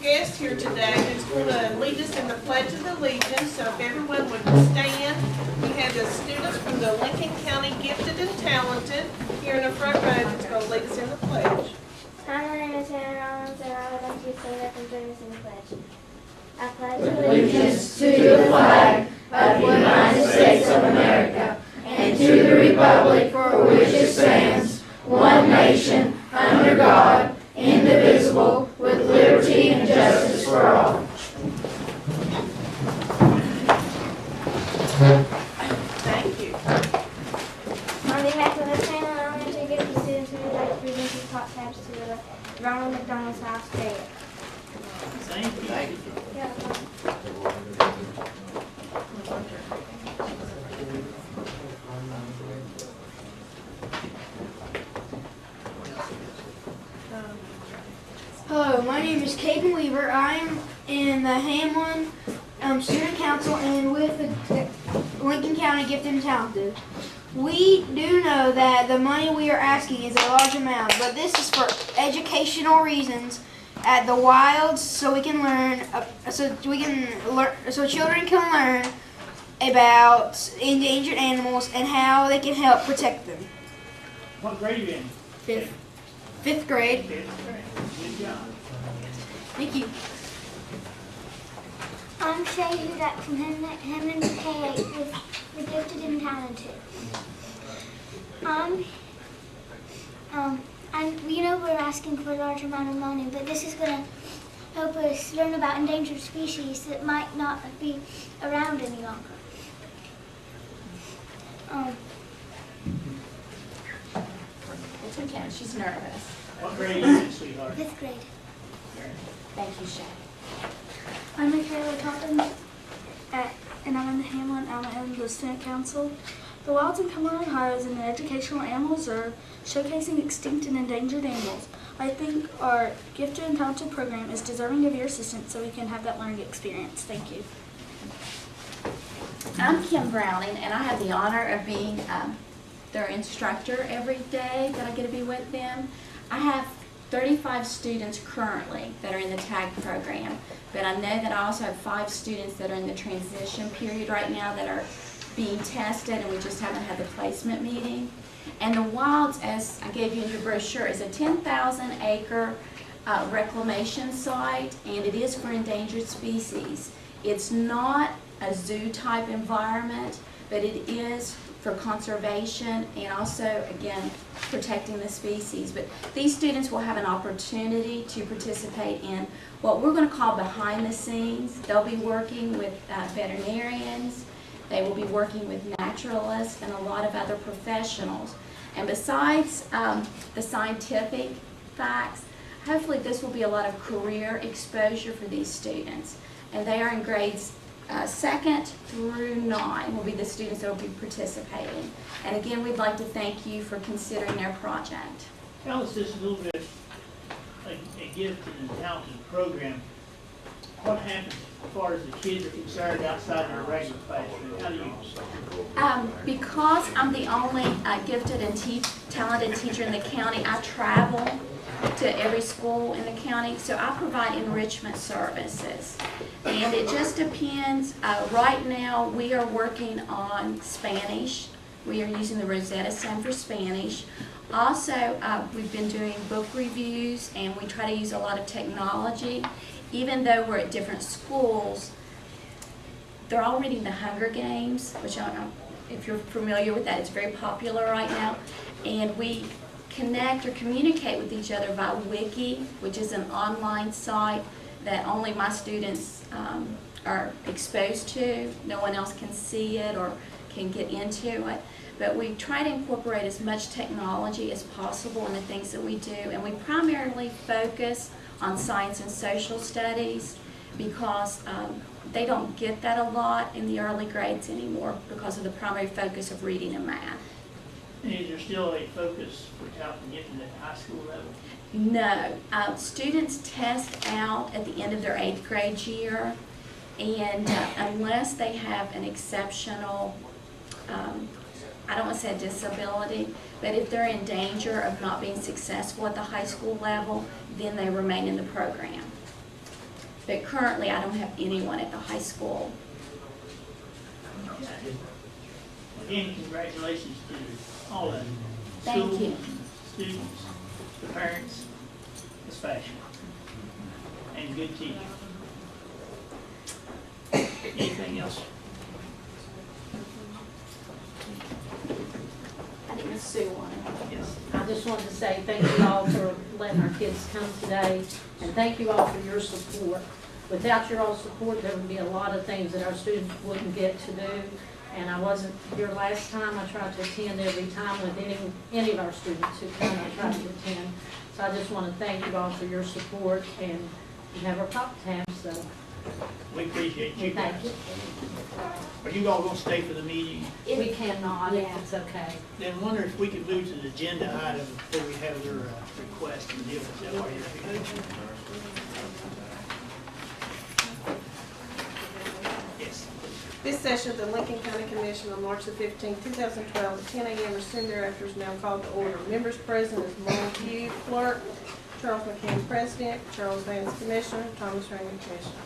guest here today that's going to lead us in the Pledge of Allegiance. So if everyone would stand, we have the students from the Lincoln County Gifted and Talented here in the front row that's going to lead us in the pledge. Hi, my name is Hannah Rollins, and I would like you to say that and join us in the pledge. I pledge allegiance to the flag of the United States of America and to the republic for which it stands, one nation, under God, indivisible, with liberty and justice for all. Thank you. On behalf of the panel, I'm going to give the students who would like to present these hot tabs to the Ronald McDonald's House Fair. Thank you. Hello, my name is Caden Weaver. I'm in the Hamlin Student Council and with the Lincoln County Gifted and Talented. We do know that the money we are asking is a large amount, but this is for educational reasons at the Wilds, so we can learn, so children can learn about endangered animals and how they can help protect them. What grade are you in? Fifth grade. Fifth grade. Good job. Thank you. I'm Shay Hudak from Hamlin K8 with the Gifted and Talented. And we know we're asking for a large amount of money, but this is going to help us learn about endangered species that might not be around any longer. It's okay, she's nervous. What grade are you in, sweetheart? 5th grade. Thank you, Shay. I'm Michaela Toppin, and I'm in the Hamlin Alma Student Council. The Wilds in Cumberland, Ohio is an educational animal reserve showcasing extinct and endangered animals. I think our Gifted and Talented program is deserving of your assistance so we can have that learning experience. Thank you. I'm Kim Browning, and I have the honor of being their instructor every day that I get to be with them. I have 35 students currently that are in the TAG program, but I know that I also have 5 students that are in the transition period right now that are being tested, and we just haven't had the placement meeting. And the Wilds, as I gave you in your brochure, is a 10,000 acre reclamation site, and it is for endangered species. It's not a zoo type environment, but it is for conservation and also, again, protecting the species. But these students will have an opportunity to participate in what we're going to call behind the scenes. They'll be working with veterinarians. They will be working with naturalists and a lot of other professionals. And besides the scientific facts, hopefully this will be a lot of career exposure for these students. And they are in grades 2nd through 9 will be the students that will be participating. And again, we'd like to thank you for considering their project. Tell us just a little bit, a Gifted and Talented program. What happens as far as the kids are concerned outside their regular classroom? How do you? Because I'm the only gifted and talented teacher in the county, I travel to every school in the county, so I provide enrichment services. And it just depends. Right now, we are working on Spanish. We are using the Rosetta Stone for Spanish. Also, we've been doing book reviews, and we try to use a lot of technology. Even though we're at different schools, they're all reading The Hunger Games, which I don't know if you're familiar with that. It's very popular right now. And we connect or communicate with each other via Wiki, which is an online site that only my students are exposed to. No one else can see it or can get into it. But we try to incorporate as much technology as possible in the things that we do. And we primarily focus on science and social studies because they don't get that a lot in the early grades anymore because of the primary focus of reading and math. And is there still a focus for talented and gifted at the high school level? No. Students test out at the end of their 8th grade year, and unless they have an exceptional, I don't want to say a disability, but if they're in danger of not being successful at the high school level, then they remain in the program. But currently, I don't have anyone at the high school. Again, congratulations to all of you. Thank Schools, you. students, the parents, especially, and good teachers. Anything else? I think Ms. Sue wanted. Yes. I just wanted to say thank you all for letting our kids come today, and thank you all for your support. Without your all support, there would be a lot of things that our students wouldn't get to do. And I wasn't here last time. I tried to attend every time with any of our students who come. I tried to attend. So I just want to thank you all for your support, and you have our pop tab, so We appreciate you guys. thank you. Are you all gonna stay for the meeting? We cannot, if Yeah. it's okay. Then wonder if we could move to the agenda item before we have their request and deal with that while you're here. Yes. This session of the Lincoln County Commission on March the 15th, 2012, at 10 a.m. or soon thereafter is now called to order. Members present is Merle Pugh, clerk, Charles McCann, president, Charles Vance, commissioner, Thomas Rainey, commissioner.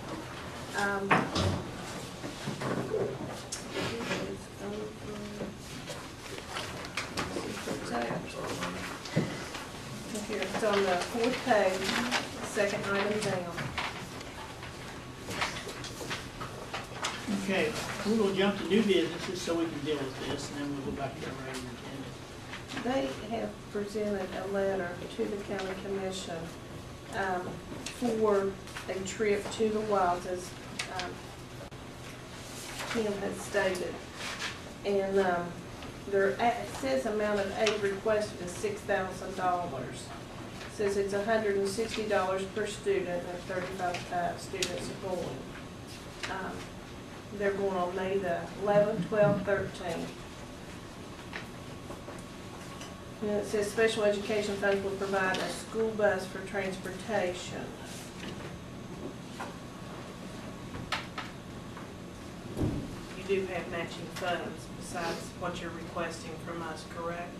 Here, it's on the 4th page, second item down. Okay, we're gonna jump to new businesses so we can deal with this, and then we'll go back to our regular agenda. They have presented a letter to the county commission for a trip to the wilds, as Kim has stated. And their, it says amount of aid requested is $6,000. Says it's $160 per student and 35 students going. They're going on May the 11th, 12th, 13th. And it says special education funds will provide a school bus for transportation. You do have matching funds besides what you're requesting from us, correct?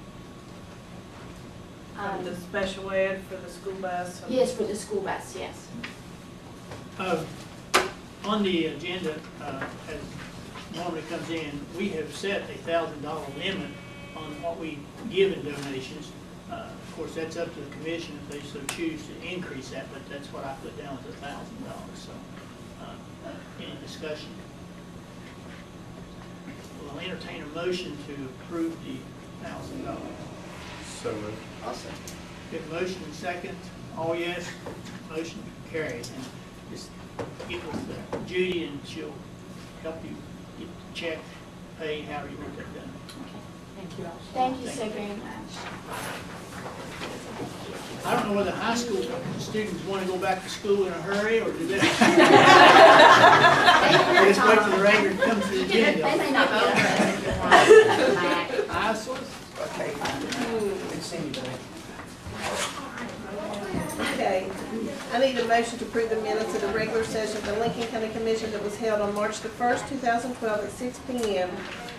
From the special ed for the school bus? and- Yes, for the school bus, yes. On the agenda, as normally comes in, we have set a $1,000 limit on what we give in donations. Of course, that's up to the commission if they so choose to increase that, but that's what I put down as $1,000, so, any discussion? Well, I'll entertain a motion to approve the $1,000. So moved. Get motion and second, all yes, motion carries. And just get with Judy and she'll help you get the check, pay, however you want that done. Thank you all. Thank you so very much. I don't know whether high school students want to go back to school in a hurry or do they? They just wait for the regular to come to the They agenda. may not be interested. High school? Okay, I need a motion to approve the minutes of the regular session of the Lincoln County Commission that was held on March the 1st, 2012 at 6 p.m.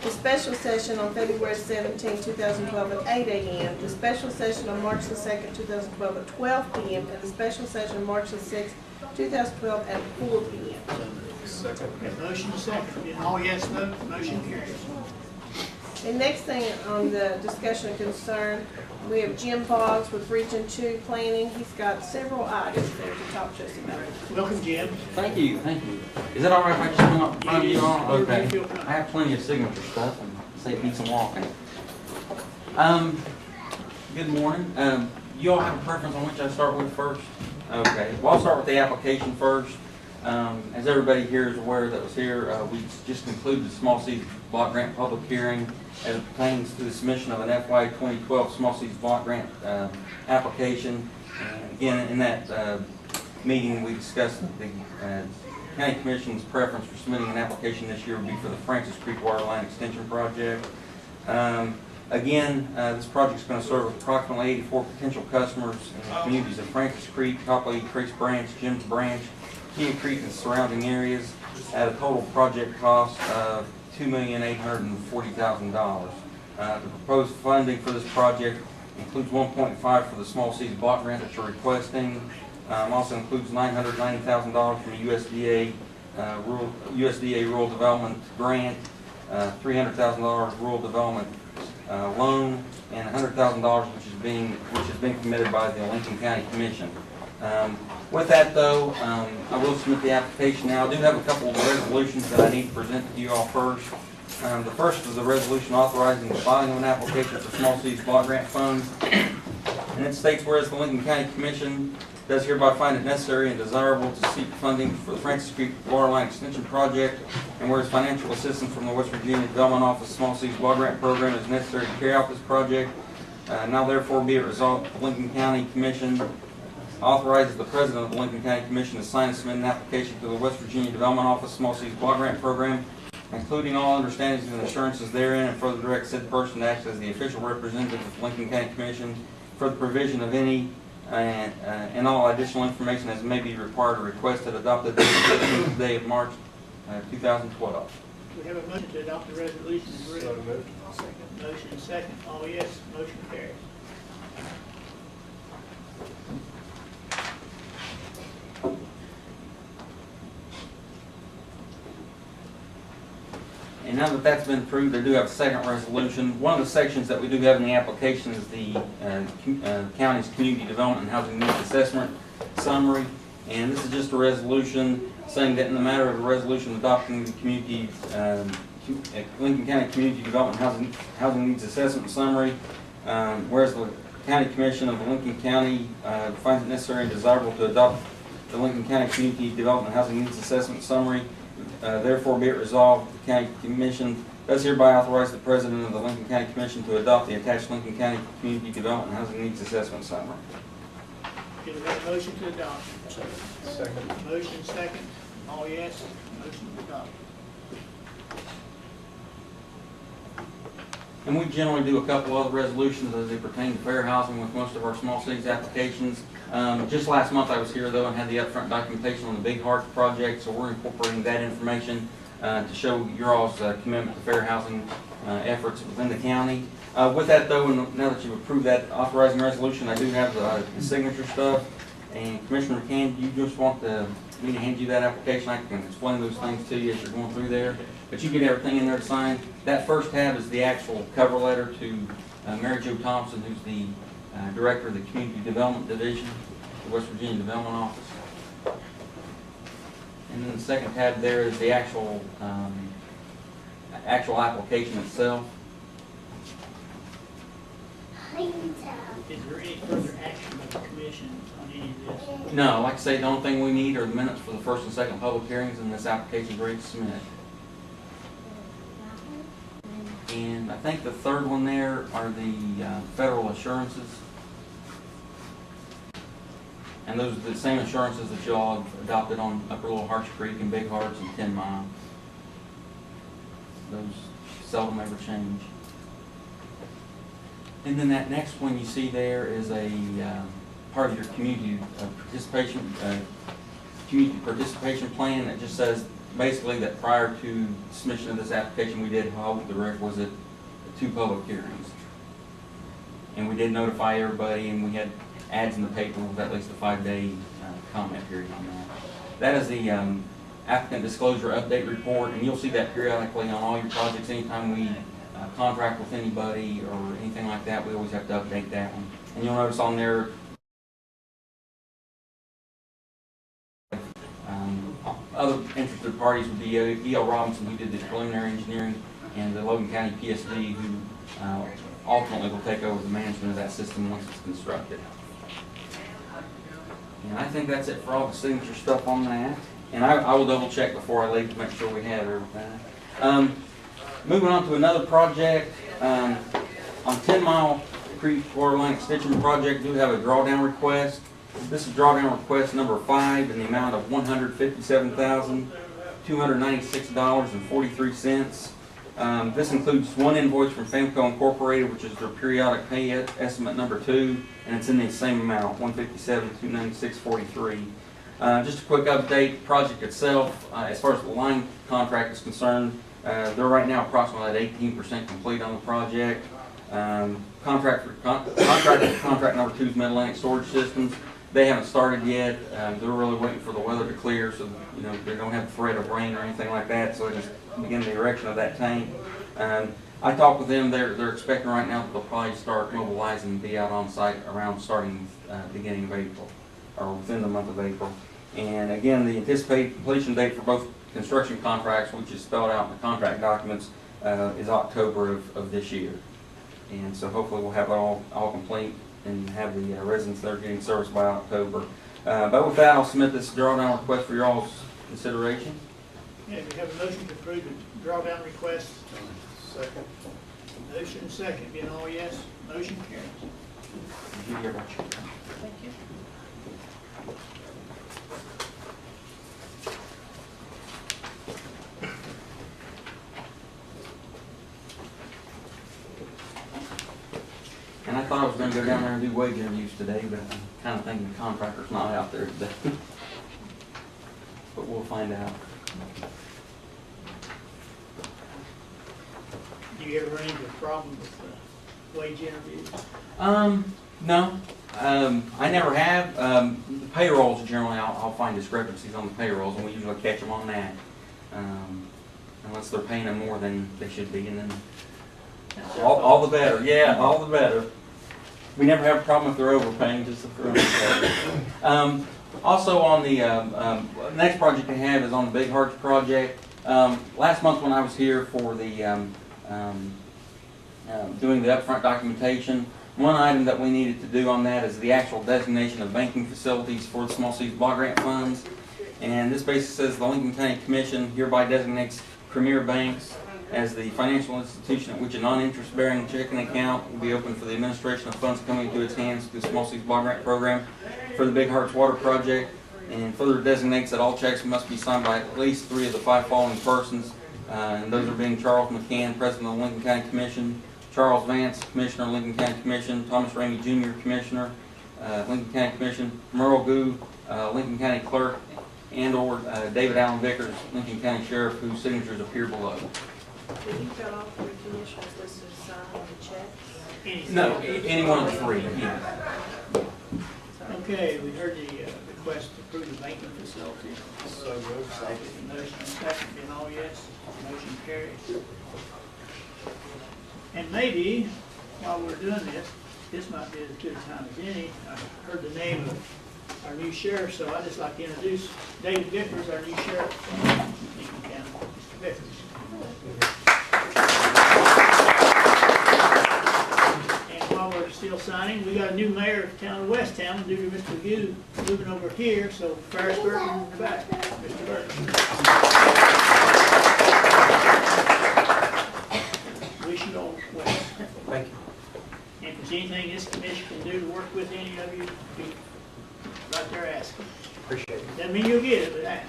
The special session on February 17, 2012 at 8 a.m. The special session on March the 2nd, 2012 at 12 p.m. And the special session on March the 6th, 2012 at 4 p.m. Second. Got motion and second. And all yes vote, motion carries. The next thing on the discussion and concern, we have Jim Boggs with Region 2 Planning. He's got several items there to talk to us about. Welcome, Jim. Thank you, thank you. Is it all right if I just come up in front of you all? Yes. Okay. Feel free. I have plenty of signature stuff and save me some walking. Good morning. You all have a preference on which I start with first? Okay, well, I'll start with the application first. As everybody here is aware that was here, we just concluded the Small Seeds Block Grant public hearing as it pertains to the submission of an FY 2012 Small Seeds Block Grant application. And again, in that meeting, we discussed the County Commission's preference for submitting an application this year would be for the Francis Creek Waterline Extension Project. Again, this project is going to serve approximately 84 potential customers in the communities of Francis Creek, Copley Creek Branch, Jim's Branch, King Creek and surrounding areas at a total project cost of $2,840,000. The proposed funding for this project includes 1.5 for the Small Seeds Block Grant that you're requesting, Also includes $990,000 from a USDA Rural Development Grant, $300,000 Rural Development loan, and $100,000 which is being committed by the Lincoln County Commission. With that though, I will submit the application now. I do have a couple of resolutions that I need to present to you all first. The first is a resolution authorizing the filing of an application for Small Cities Block Grant Funds. And it states, whereas the Lincoln County Commission does hereby find it necessary and desirable to seek funding for the Francis Creek Water Line Extension Project, and whereas financial assistance from the West Virginia Development Office Small Cities Block Grant Program is necessary to carry out this project, now therefore be it resolved that the Lincoln County Commission authorizes the President of the Lincoln County Commission to sign and submit an application to the West Virginia Development Office Small Cities Block Grant Program, including all understandings and assurances therein, and further direct said person to act as the official representative of the Lincoln County Commission for the provision of any and all additional information as may be required or requested, adopted the day of March 2012. We have a motion to adopt the resolution as read. So moved. Motion second. All yes, motion carries. And now that that's been approved, I do have a second resolution. One of the sections that we do have in the application is the county's community development and housing needs assessment summary. And this is just a resolution saying that in the matter of a resolution adopting the community, Lincoln County Community Development and Housing Needs Assessment Summary, whereas the County Commission of Lincoln County finds it necessary and desirable to adopt the Lincoln County Community Development and Housing Needs Assessment Summary, therefore be it resolved, the County Commission does hereby authorize the President of the Lincoln County Commission to adopt the attached Lincoln County Community Development and Housing Needs Assessment Summary. Do we have a motion to adopt? Second. Motion second. All yes, motion to adopt. And we generally do a couple other resolutions as they pertain to fair housing with most of our small cities applications. Just last month I was here though and had the upfront documentation on the Big Hearts project, so we're incorporating that information to show your all's commitment to fair housing efforts within the county. With that though, and now that you've approved that authorizing resolution, I do have the signature stuff. And Commissioner McCann, you just want me to hand you that application? I can explain those things to you as you're going through there. But you get everything in there to sign. That first tab is the actual cover letter to Mary Jo Thompson, who's the Director of the Community Development Division, the West Virginia Development Office. And then the second tab there is the actual application itself. Is there any further action of the commission on any of this? No, like I say, the only thing we need are the minutes for the first and second public hearings, and this application is ready to submit. And I think the third one there are the federal assurances. And those are the same assurances that y'all have adopted on Upper Little Harts Creek and Big Hearts and 10 Mile. Those seldom ever change. And then that next one you see there is a part of your community participation plan that just says basically that prior to submission of this application, we did hold the requisite 2 public hearings. And we did notify everybody, and we had ads in the paper with at least a 5-day comment period on that. That is the applicant disclosure update report, and you'll see that periodically on all your projects. Anytime we contract with anybody or anything like that, we always have to update that one. And you'll notice on there other interested parties would be E.L. Robinson, who did the preliminary engineering, and the Logan County PSD, who ultimately will take over the management of that system once it's constructed. And I think that's it for all the signature stuff on that. And I will double check before I leave to make sure we have everything. Moving on to another project, on 10 Mile Creek Water Line Extension Project, do have a drawdown request. This is drawdown request number 5 in the amount of $157,296.43. This includes one invoice from Famco Incorporated, which is their periodic pay estimate number 2, and it's in the same amount, $157,296.43. Just a quick update, the project itself, as far as the line contract is concerned, they're right now approximately at 18% complete on the project. Contract number 2 is Mid-Atlantic Storage Systems. They haven't started yet. They're really waiting for the weather to clear, so they don't have the threat of rain or anything like that, so they can begin the erection of that tank. I talked with them. They're expecting right now that they'll probably start mobilizing and be out on site around starting beginning of April, or within the month of April. And again, the anticipated completion date for both construction contracts, which is spelled out in the contract documents, is October of this year. And so hopefully we'll have it all complete and have the residents that are getting service by October. But with that, I'll submit this drawdown request for your all's consideration. Yeah, we have a motion to approve the drawdown request. Second. Motion and second, being all yes, motion carries. Thank you very much. Thank you. And I thought I was going to go down there and do wage interviews today, but I'm kind of thinking the contractor's not out there today. But we'll find out. Do you ever run into a problem with wage interviews? No. I never have. The payrolls, generally, I'll find discrepancies on the payrolls, and we usually catch them on that. Unless they're paying them more than they should be, and then all the better. Yeah, all the better. We never have a problem if they're overpaying, just if they're underpaying. Also on the next project I have is on the Big Hearts project. Last month when I was here for the doing the upfront documentation, one item that we needed to do on that is the actual designation of banking facilities for the Small Cities Block Grant Funds. And this basically says the Lincoln County Commission hereby designates Premier Banks as the financial institution at which a non-interest-bearing checking account will be open for the administration of funds coming to its hands through the Small Cities Block Grant Program for the Big Hearts Water Project, and further designates that all checks must be signed by at least 3 of the 5 following persons, and those are being Charles McCann, President of the Lincoln County Commission, Charles Vance, Commissioner, Lincoln County Commission, Thomas Ramey Jr., Commissioner, Lincoln County Commission, Merle Goo, Lincoln County Clerk, and/or David Allen Vickers, Lincoln County Sheriff, whose signatures appear below. Did you tell all 3 commissioners this is signed on the check? No, any one of the 3. Yeah. Okay, we heard the request to approve the banking facility. So moved. Second. Motion and second, being all yes, motion carries. And maybe, while we're doing this might be as good a time as any. I heard the name of our new sheriff, so I'd just like to introduce David Vickers, our new sheriff from Lincoln County. Mr. Vickers. And while we're still signing, we got a new mayor of town of West Town, due to Mr. Goo moving over here, so Ferris Burton in the back. Mr. Burton. Wish you all well. Thank you. And if there's anything this commission can do to work with any of you, be right there asking. Appreciate it. Doesn't mean you'll get it, but ask.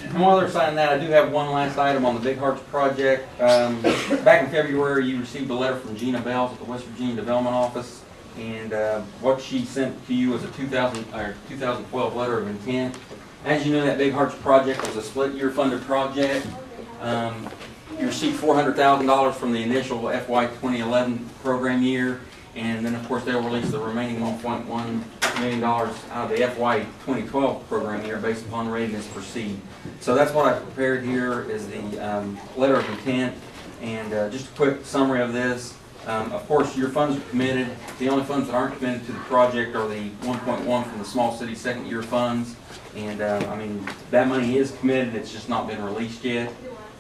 And while they're signing that, I do have one last item on the Big Hearts project. Back in February, you received a letter from Gina Bells at the West Virginia Development Office, and what she sent to you was a 2012 letter of intent. As you know, that Big Hearts project was a split-year funded project. You received $400,000 from the initial FY 2011 program year, and then of course they'll release the remaining $1.1 million out of the FY 2012 program year based upon readiness to proceed. So that's what I prepared here is the letter of intent, and just a quick summary of this. Of course, your funds are committed. The only funds that aren't committed to the project are the 1.1 from the Small City Second Year Funds, and I mean that money is committed. It's just not been released yet.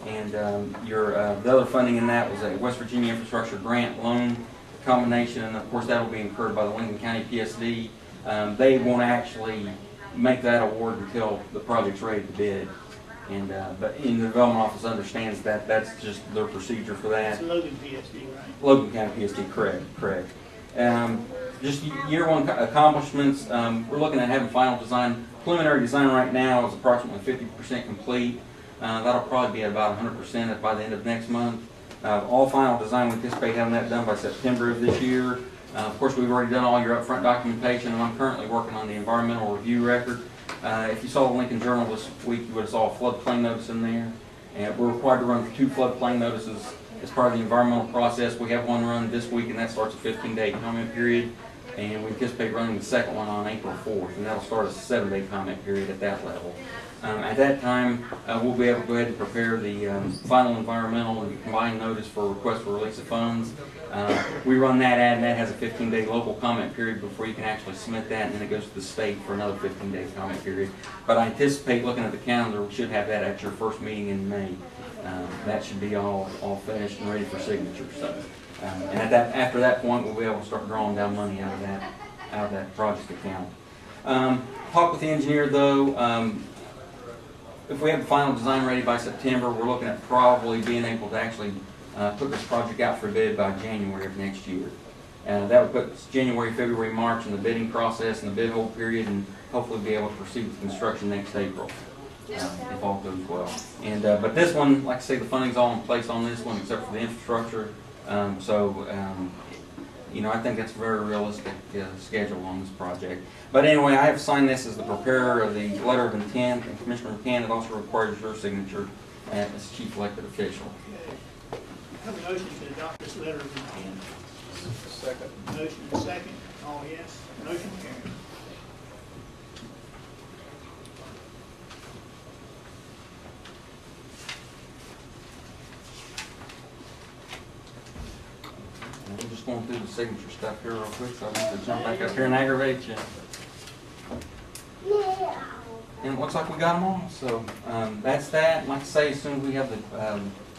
And the other funding in that was a West Virginia Infrastructure Grant Loan combination, and of course that will be incurred by the Lincoln County PSD. They won't actually make that award until the project's ready to bid. And but in the development office understands that that's just their procedure for that. It's Logan PSD, right? Logan County PSD, correct. Just year one accomplishments. We're looking at having final design. Preliminary design right now is approximately 50% complete. That'll probably be at about 100% by the end of next month. All final design, we anticipate having that done by September of this year. Of course, we've already done all your upfront documentation, and I'm currently working on the environmental review record. If you saw the Lincoln Journal this week, you would have saw a floodplain notice in there. And we're required to run 2 floodplain notices as part of the environmental process. We have one run this week, and that starts a 15-day comment period. And we anticipate running the second one on April 4th, and that'll start a 7-day comment period at that level. At that time, we'll be able to go ahead and prepare the final environmental and combined notice for request for release of funds. We run that ad, and that has a 15-day local comment period before you can actually submit that, and then it goes to the state for another 15-day comment period. But I anticipate, looking at the calendar, we should have that at your first meeting in May. That should be all finished and ready for signature. So, and after that point, we'll be able to start drawing down money out of that project account. Talk with the engineer though. If we have the final design ready by September, we're looking at probably being able to actually put this project out for bid by January of next year. That would put January, February, March in the bidding process and the bid hold period, and hopefully be able to proceed with construction next April, if all goes well. And but this one, like I say, the funding's all in place on this one except for the infrastructure. You know, I think that's a very realistic schedule on this project. But anyway, I have signed this as the preparer of the letter of intent, and Commissioner McCann, it also requires your signature as chief elected official. I have a motion to adopt this letter of intent. Second. Motion and second. All yes. Motion carried. I'm just going through the signature stuff here real quick, so I don't have to jump back up here and aggravate you. And it looks like we got them all, so that's that. Like I say, as soon as we have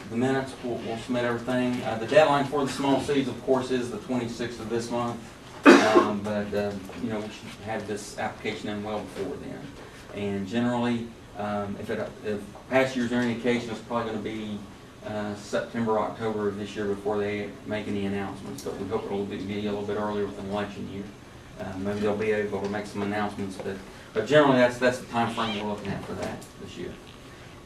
the minutes, we'll submit everything. The deadline for the small seeds, of course, is the 26th of this month, but you know, we should have this application in well before then. And generally, if past years are any indication, it's probably going to be September, October of this year before they make any announcements, but we hope it'll be a little bit earlier with an election year. Maybe they'll be able to make some announcements, but generally that's the time frame we're looking at for that this year.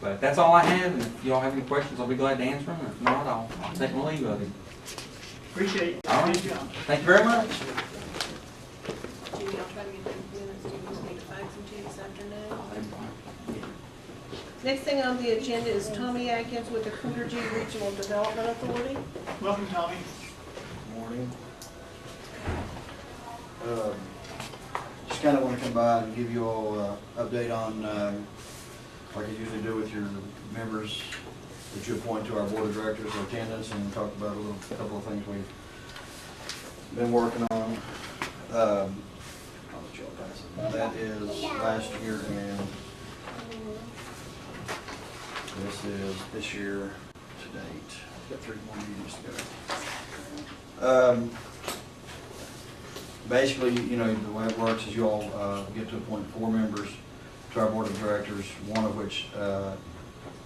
But that's all I have, and if you all have any questions, I'll be glad to answer them. If not, I'll take my leave of you. Appreciate it. All right. Good job. Thank you very much. Judy, I'll try to get the minutes. Do you just need to fax them to you this afternoon? Next thing on the agenda is Tommy Atkins with the Cootergy Regional Development Authority. Welcome, Tommy. Morning. Just kind of want to come by and give you all an update on, like I usually do with your members that you appoint to our board of directors or attendance, and talk about a couple of things we've been working on. I'll let you all pass it. That is last year, and this is this year to date. Got 3 more meetings to go. Basically, you know, the way it works is you all get to appoint 4 members to our board of directors, one of which,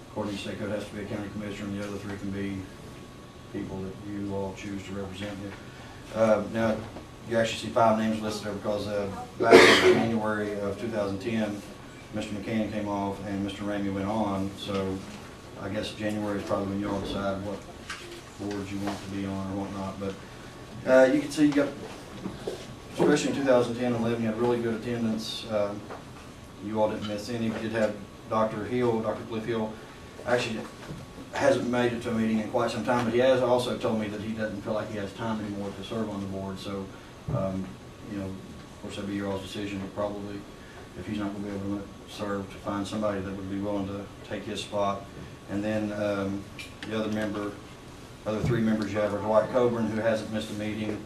according to state code, has to be a county commissioner, and the other 3 can be people that you all choose to represent you. Now, you actually see 5 names listed there because back in January of 2010, Mr. McCann came off and Mr. Ramey went on, so I guess January is probably when you all decide what boards you want to be on or whatnot. But you can see you got, especially in 2010 and 11, you had really good attendance. You all didn't miss any. We did have Dr. Hill, Dr. Cliff Hill, actually hasn't made it to a meeting in quite some time, but he has also told me that he doesn't feel like he has time anymore to serve on the board. So, you know, of course, that'd be your all's decision, but probably if he's not going to be able to serve, to find somebody that would be willing to take his spot. And then the other 3 members you have are Dwight Coburn, who hasn't missed a meeting.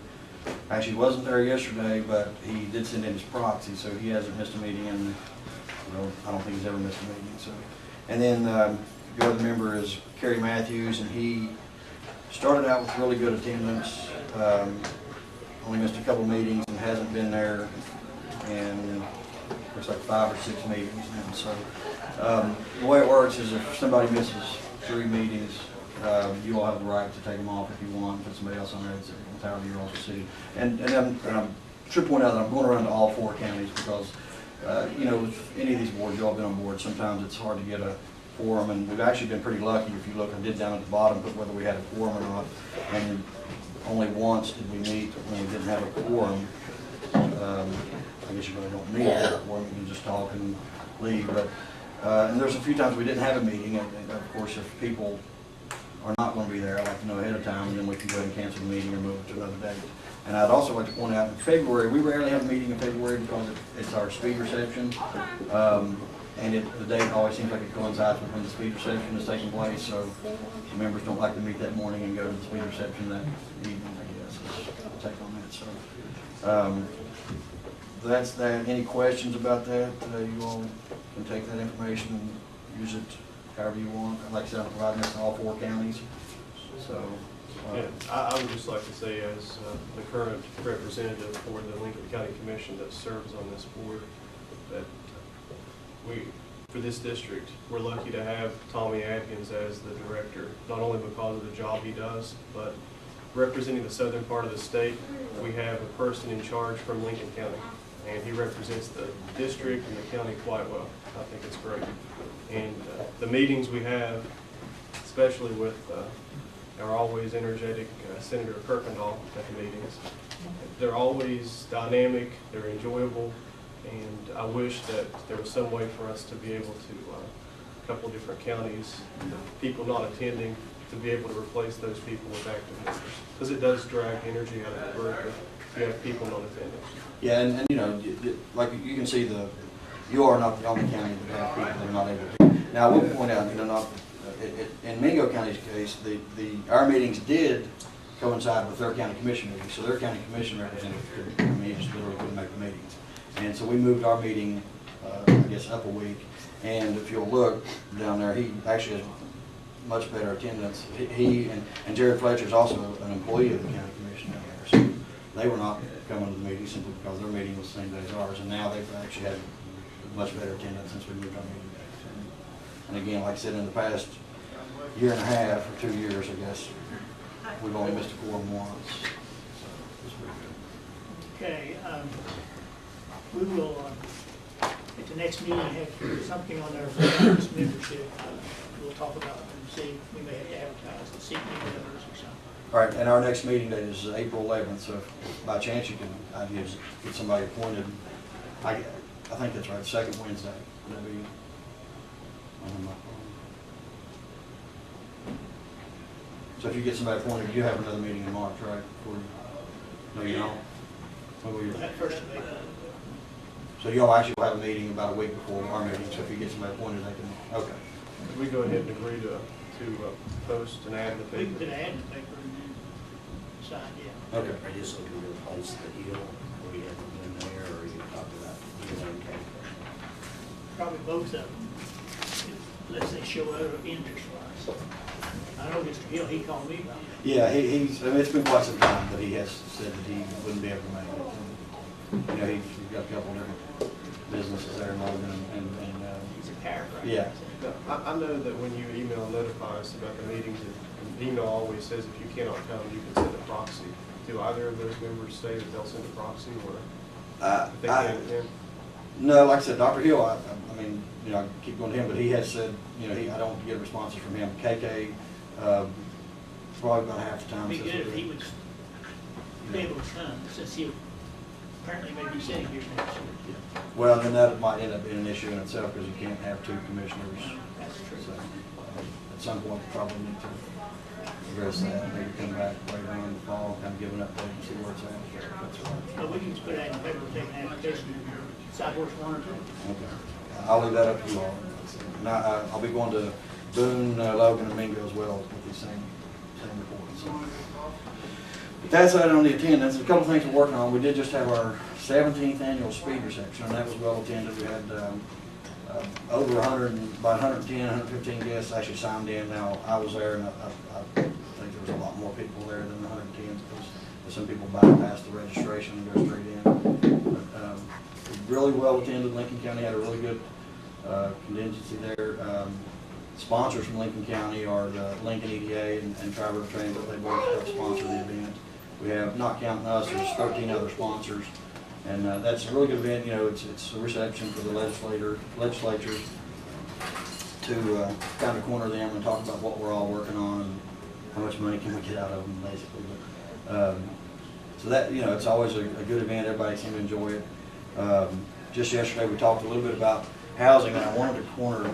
Actually, he wasn't there yesterday, but he did send in his proxy, so he hasn't missed a meeting, and I don't think he's ever missed a meeting. So, and then the other member is Kerry Matthews, and he started out with really good attendance. Only missed a couple meetings and hasn't been there in looks like 5 or 6 meetings now. So the way it works is if somebody misses 3 meetings, you all have the right to take them off if you want, put somebody else on there. It's entirely your all's decision. And I should point out that I'm going around to all 4 counties because, you know, with any of these boards, you all been on board, sometimes it's hard to get a quorum, and we've actually been pretty lucky. If you look, I did down at the bottom put whether we had a quorum or not, and only once did we meet when we didn't have a quorum. I guess you really don't need a quorum, you can just talk and leave. But and there's a few times we didn't have a meeting, and of course, if people are not gonna be there, I'd like to know ahead of time, and then we can go ahead and cancel the meeting or move it to another date. And I'd also like to point out, in February, we rarely have a meeting in February because it's our speed reception. And the date always seems like it coincides with when the speed reception is taking place, so the members don't like to meet that morning and go to the speed reception that evening, I guess. I'll take on that, so. That's that. Any questions about that? You all can take that information and use it however you want. Like I said, I'm providing this to all 4 counties, so. Yeah, I would just like to say, as the current representative for the Lincoln County Commission that serves on this board, that for this district, we're lucky to have Tommy Adkins as the director, not only because of the job he does, but representing the southern part of the state, we have a person in charge from Lincoln County, and he represents the district and the county quite well. I think it's great. And the meetings we have, especially with our always energetic Senator Kirkendall at the meetings, they're always dynamic, they're enjoyable, and I wish that there was some way for us to be able to, a couple different counties, people not attending, to be able to replace those people with active members. Because it does drag energy out of the work if you have people not attending. Yeah, and you know, like you can see, you are not the only county that have people that are not able to. Now, I will point out, you know, in Mingo County's case, our meetings did coincide with their county commission meetings, so their county commission representative just literally couldn't make the meetings. And so we moved our meeting, I guess, up a week. And if you'll look down there, he actually has much better attendance. He and Jared Fletcher is also an employee of the county commission down there. So they were not coming to the meeting simply because their meeting was the same day as ours. And now they've actually had much better attendance since we moved our meeting back. And again, like I said, in the past year and a half or 2 years, I guess, we've only missed a quorum once. So it's pretty good. Okay, we will, at the next meeting, have something on our members membership. We'll talk about it and see if we may have to advertise and seek new members or something. All right, and our next meeting date is April 11th, so if by chance you can get somebody appointed. I think that's right, second Wednesday. Would that be on my phone? So if you get somebody appointed, you have another meeting in March, right? No, you don't? When will you? That first of April. So y'all actually will have a meeting about a week before our meeting, so if you get somebody appointed, they can, okay. Could we go ahead and agree to post an ad in the We paper? could add in the paper and then decide, yeah. Okay. Are you just looking to replace the hill, or you have them in there, or you talking about hill and Cape? Probably both of them, unless they show other interest wise. I know Mr. Hill, he called me about it. Yeah, he's, I mean, it's been quite some time that he has said that he wouldn't be able to make it. And, you know, he's got a couple different businesses there in Logan and He's a chiropractor. yeah. I know that when you email and notify us about the meetings, the email always says if you cannot come, you can send a proxy. Do either of those members say that they'll send a proxy, or if they can't attend? No, like I said, Dr. Hill, I mean, you know, I keep going to him, but he has said, you know, I don't get responses from him. KK, probably about half the time. It'd be says good if he would be able to come, since he apparently may be sitting here next year. Well, then that might end up being an issue in itself, because you can't have 2 commissioners. That's true. So, at some point, we probably need to address that, maybe come back later on in the fall, kind of give an update and see where it's at. That's all right. But we can just put that in the paper, take an application, decide which one or two. Okay. I'll leave that up to you all. Now, I'll be going to Boone, Logan, and Mingo as well with these same reports. So. But that's that on the attendance. A couple things we're working on. We did just have our 17th annual speed reception, and that was well attended. We had over 100, about 110, 115 guests actually signed in. Now, I was there, and I think there was a lot more people there than the 110 because some people bypassed the registration and go straight in. But, really well attended. Lincoln County had a really good contingency there. Sponsors from Lincoln County are the Lincoln EDA and Tribal Transit. They both help sponsor the event. We have, not counting us, there's 13 other sponsors. And that's a really good event. You know, it's a reception for the legislatures to kind of corner them and talk about what we're all working on and how much money can we get out of them, basically. But, so that, you know, it's always a good event. Everybody seems to enjoy it. Just yesterday we talked a little bit about housing, and I wanted to corner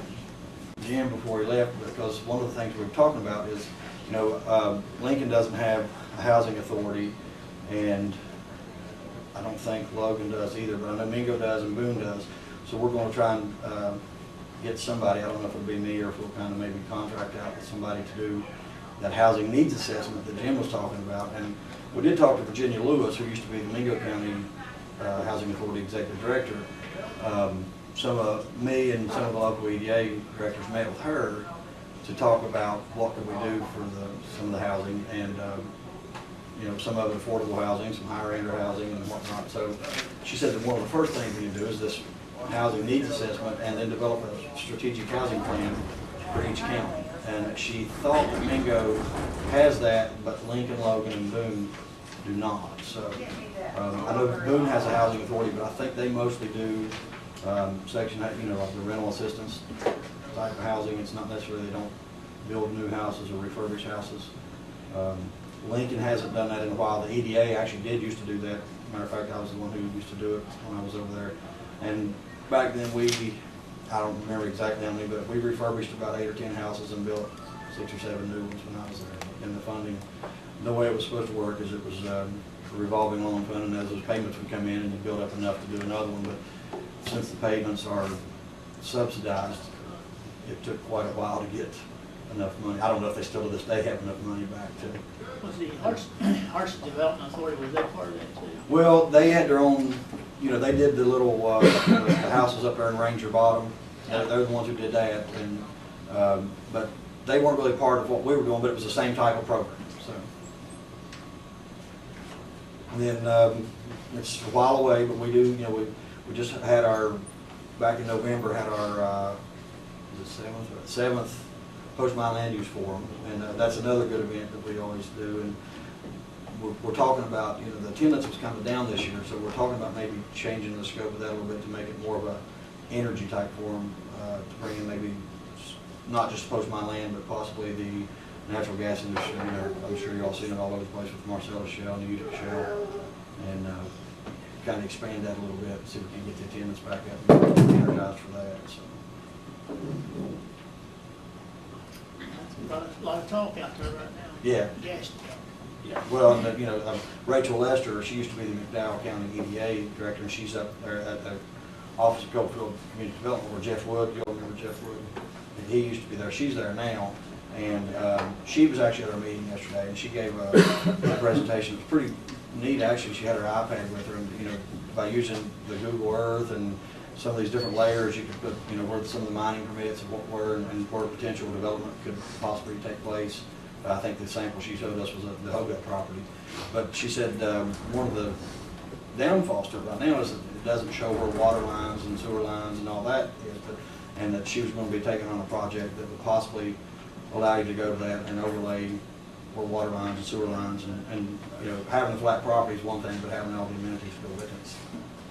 Jim before he left, because one of the things we were talking about is, you Lincoln doesn't have a housing authority, and I don't think Logan does either, but I know Mingo does and Boone does. So we're going to try and get somebody, I don't know if it'll be me or if we'll kind of maybe contract out with somebody to do that housing needs assessment that Jim was talking about. And we did talk to Virginia Lewis, who used to be the Mingo County Housing Authority Executive Director. Some of me and some of the local EDA directors met with her to talk about what could we do for some of the housing, and some of it affordable housing, some higher end housing and whatnot. So she said that one of the first things we need to do is this housing needs assessment and then develop a strategic housing plan for each county. And she thought that Mingo has that, but Lincoln, Logan, and Boone do not. So I know Boone has a housing authority, but I think they mostly do section, like the rental assistance type of housing. It's not necessarily, they don't build new houses or refurbish houses. Lincoln hasn't done that in a while. The EDA actually used to do that. Matter of fact, I was the one who used to do it when I was over there. And back then I don't remember exactly how many, but we refurbished about 8 or 10 houses and built 6 or 7 new ones when I was there. And the funding, the way it was supposed to work is it was a revolving loan fund, and as those payments would come in and you build up enough to do another one. But since the payments are subsidized, it took quite a while to get enough money. I don't know if they still to this day have enough money back to. Was the Harsh Development Authority, was that part of that too? Well, they had their own, they did the little, the houses up there in Ranger Bottom. They're the ones who did that, and but they weren't really part of what we were doing, but it was the same type of program. So, and then it's a while away, but we do, we just had back in November, had our, was it 7th Post-Mine Land Use Forum, and that's another good event that we always do. And we're talking about, the attendance was kind of down this year, so we're talking about maybe changing the scope of that a little bit to make it more of a energy type forum, to bring in maybe not just Post-Mine Land, but possibly the natural gas industry. I'm sure you all seen it all over the place with Marcellus Shale and the Utica Shale, and kind of expand that a little bit, see if we can get the attendance back up and energized for that. So. A lot of talk out there right now. Yeah. Gas. Yeah. Well, Rachel Lester, she used to be the McDowell County EDA director, and she's up there at the Office of Coalfield Community Development where Jeff Wood, you'll remember Jeff Wood, and he used to be there. She's there now, and she was actually at our meeting yesterday, and she gave a presentation. It was pretty neat, actually. She had her iPad with her, and by using the Google Earth and some of these different layers, you could put, where some of the mining permits and what were and where potential development could possibly take place. I think the sample she showed us was the Hogut property. But she said one of the downfalls to it right now is that it doesn't show where water lines and sewer lines and all that is, and that she was going to be taking on a project that would possibly allow you to go to that and overlay where water lines and sewer lines, and having the flat property is one thing, but having all the amenities go with it is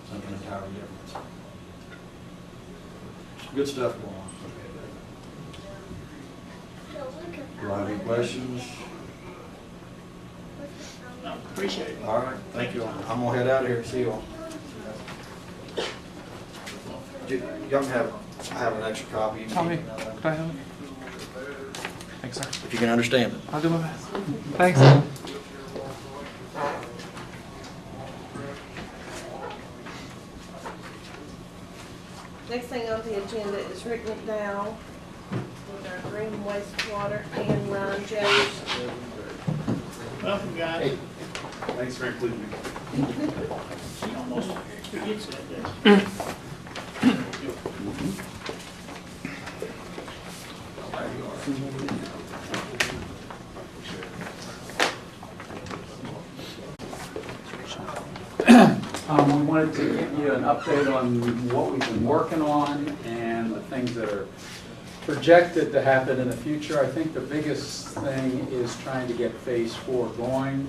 something entirely different. So, good stuff going on. Do I have any questions? No, appreciate it. All right, thank you all. I'm gonna head out of here. See you all. Y'all can have an extra copy. Tommy, could I have it? Thanks, sir. If you can understand it. I'll do my best. Thanks. Next thing on the agenda is Rick McDowell with our green wastewater and Ron Jones. Welcome, guys. Hey, thanks for including me. She almost forgets that, doesn't she? We wanted to give you an update on what we've been working on and the things that are projected to happen in the future. I think the biggest thing is trying to get phase 4 going.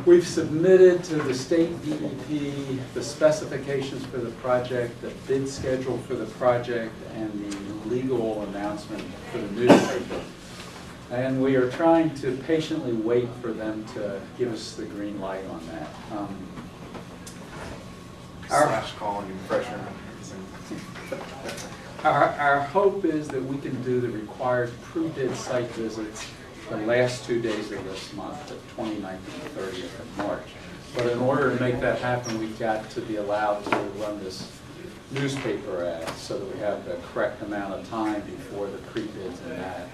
We've submitted to the state DEP the specifications for the project, the bid schedule for the project, and the legal announcement for the newspaper. And we are trying to patiently wait for them to give us the green light on that. Slash calling you fresher. Our hope is that we can do the required pre-bid site visits the last 2 days of this month, the 29th and 30th of March. But in order to make that happen, we've got to be allowed to run this newspaper ad so that we have the correct amount of time before the pre-bids and that.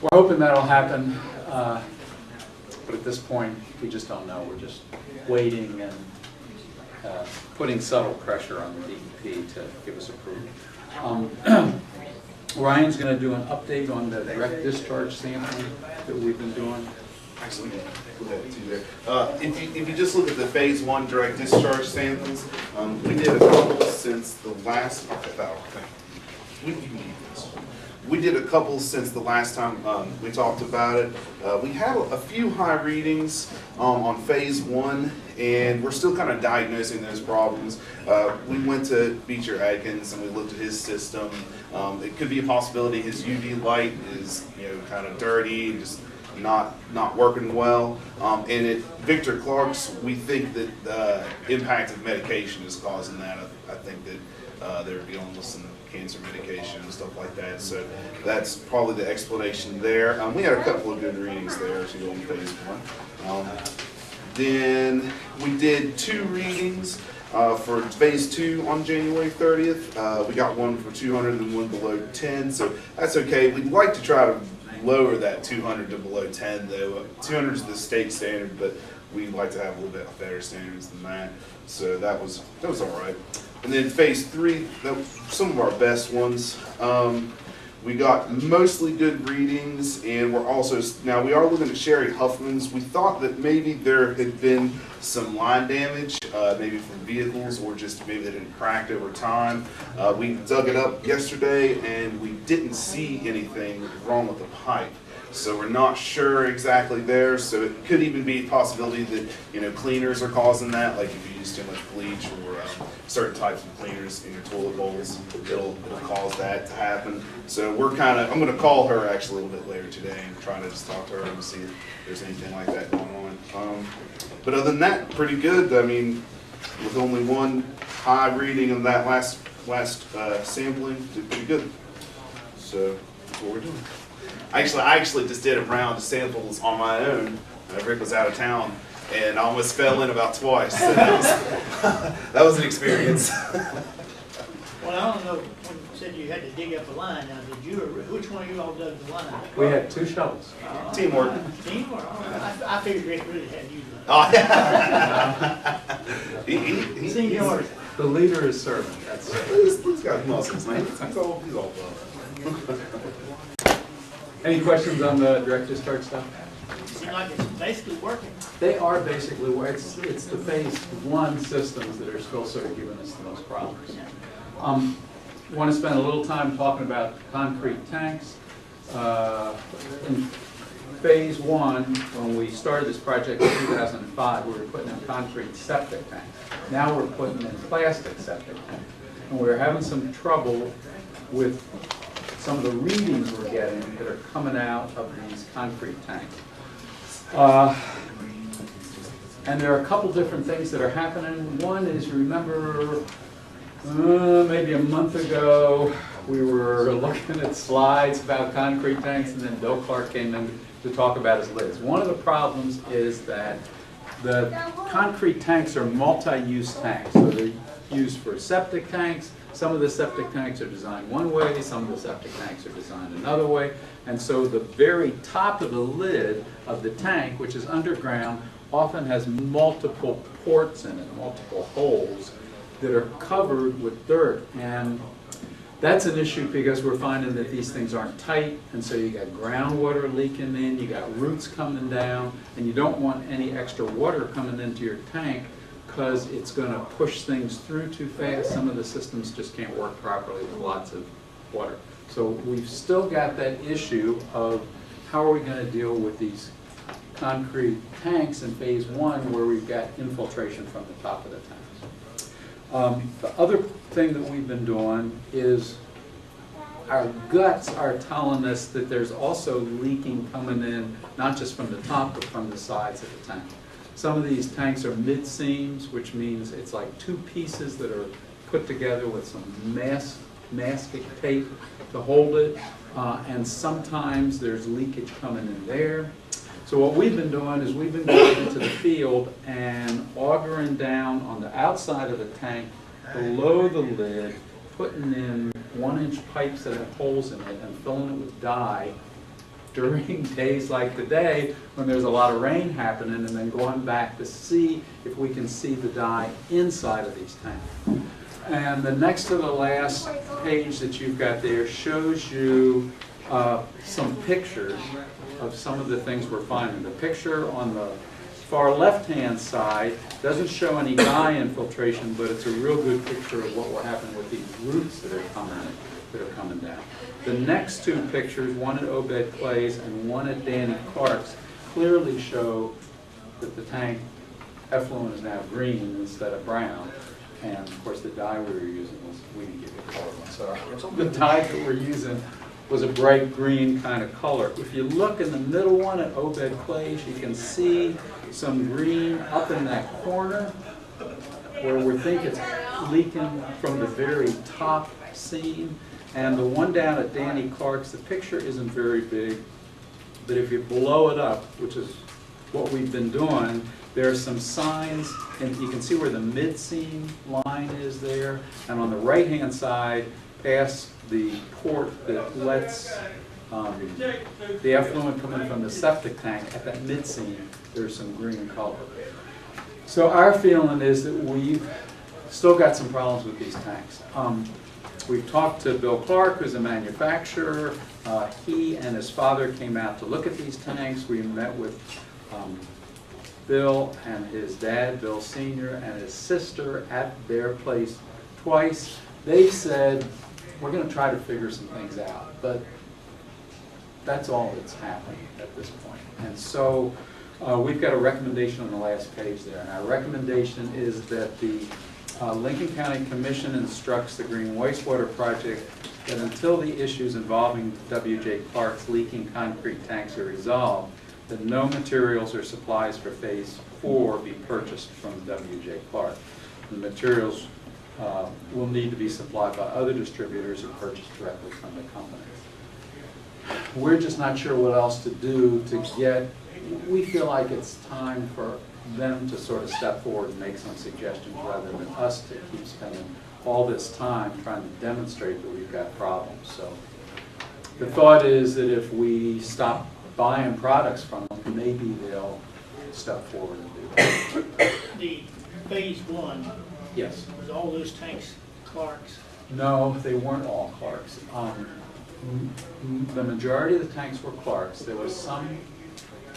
We're hoping that'll happen, but at this point, we just don't know. We're just waiting and putting subtle pressure on the DEP to give us approval. Ryan's going to do an update on the direct discharge sampling that we've been doing. Actually, put that too there. If you just look at the phase 1 direct discharge samples, we did a couple since the last. We did a couple since the last time we talked about it. We had a few high readings on phase 1, and we're still kind of diagnosing those problems. We went to Beecher Adkins and we looked at his system. It could be a possibility his UV light is kind of dirty, just not working well. And at Victor Clark's, we think that the impact of medication is causing that. I think that they're dealing with some cancer medication and stuff like that. So that's probably the explanation there. We had a couple of good readings there as you go in phase 1. Then we did 2 readings for phase 2 on January 30th. We got one for 200 and one below 10, so that's okay. We'd like to try to lower that 200 to below 10 though. 200 is the state standard, but we'd like to have a little bit better standards than that. So that was all right. And then phase 3, some of our best ones. We got mostly good readings, and we are looking at Sherry Huffman's. We thought that maybe there had been some line damage, maybe from vehicles, or just maybe they didn't crack over time. We dug it up yesterday, and we didn't see anything wrong with the pipe. So we're not sure exactly there. So it could even be a possibility that cleaners are causing that, like if you use too much bleach or certain types of cleaners in your toilet bowls, it'll cause that to happen. So I'm going to call her actually a little bit later today and try to just talk to her and see if there's anything like that going on. But other than that, pretty good. I mean, with only one high reading of that last sampling, did pretty good. So that's what we're doing. I actually just did a round of samples on my own. Rick was out of town, and I almost fell in about twice. So that was an experience. Well, I don't know, when you said you had to dig up a line, now which one of you all dug the line? We had 2 shovels. Teamwork. Teamwork? I figured Rick really had you. Oh, yeah. Seniority. The leader is serving. He's got muscles, man. He's all built. Any questions on the direct discharge stuff? It seems like it's basically working. They are basically where it's the phase 1 systems that are still sort of giving us the most problems. Want to spend a little time talking about concrete tanks. In phase 1, when we started this project in 2005, we were putting in concrete septic tanks. Now we're putting in plastic septic tanks. And we're having some trouble with some of the readings we're getting that are coming out of these concrete tanks. And there are a couple different things that are happening. One is, remember, maybe a month ago, we were looking at slides about concrete tanks, and then Bill Clark came in to talk about his lids. One of the problems is that the concrete tanks are multi-use tanks. So they're used for septic tanks. Some of the septic tanks are designed one way, some of the septic tanks are designed another way, and so the very top of the lid of the tank, which is underground, often has multiple ports in it, multiple holes that are covered with dirt. And that's an issue because we're finding that these things aren't tight, and so you got groundwater leaking in, you got roots coming down, and you don't want any extra water coming into your tank because it's going to push things through too fast. Some of the systems just can't work properly with lots of water. So we've still got that issue of how are we going to deal with these concrete tanks in phase 1 where we've got infiltration from the top of the tanks. The other thing that we've been doing is our guts are telling us that there's also leaking coming in, not just from the top, but from the sides of the tank. Some of these tanks are mid-seams, which means it's like 2 pieces that are put together with some mass mastic tape to hold it, and sometimes there's leakage coming in there. So what we've been doing is we've been going into the field and augering down on the outside of the tank below the lid, putting in 1-inch pipes that have holes in it and filling it with dye during days like today when there's a lot of rain happening, and then going back to see if we can see the dye inside of these tanks. And the next to the last page that you've got there shows you some pictures of some of the things we're finding. The picture on the far left-hand side doesn't show any dye infiltration, but it's a real good picture of what will happen with these roots that are coming down. The next two pictures, one at Obed Clay's and one at Danny Clark's, clearly show that the tank effluent is now green instead of brown. And of course, the dye we were using was, we didn't give you a color one, sorry. The dye that we're using was a bright green kind of color. If you look in the middle one at Obed Clay's, you can see some green up in that corner where we think it's leaking from the very top seam. And the one down at Danny Clark's, the picture isn't very big, but if you blow it up, which is what we've been doing, there are some signs, and you can see where the mid-seam line is there, and on the right-hand side, past the port that lets the effluent coming from the septic tank, at that mid-seam, there's some green color. So our feeling is that we've still got some problems with these tanks. We've talked to Bill Clark, who's a manufacturer. He and his father came out to look at these tanks. We met with Bill and his dad, Bill Sr., and his sister at their place twice. They said, we're going to try to figure some things out, but that's all that's happening at this point. And so we've got a recommendation on the last page there, and our recommendation is that the Lincoln County Commission instructs the Green Wastewater Project that until the issues involving W.J. Clark's leaking concrete tanks are resolved, that no materials or supplies for Phase 4 be purchased from W.J. Clark. The materials will need to be supplied by other distributors or purchased directly from the company. We're just not sure what else to do to get, we feel like it's time for them to sort of step forward and make some suggestions rather than us to keep spending all this time trying to demonstrate that we've got problems. So the thought is that if we stop buying products from them, maybe they'll step forward and do that. The Phase 1, Yes. was all those tanks Clark's? No, they weren't all Clark's. The majority of the tanks were Clark's. There was some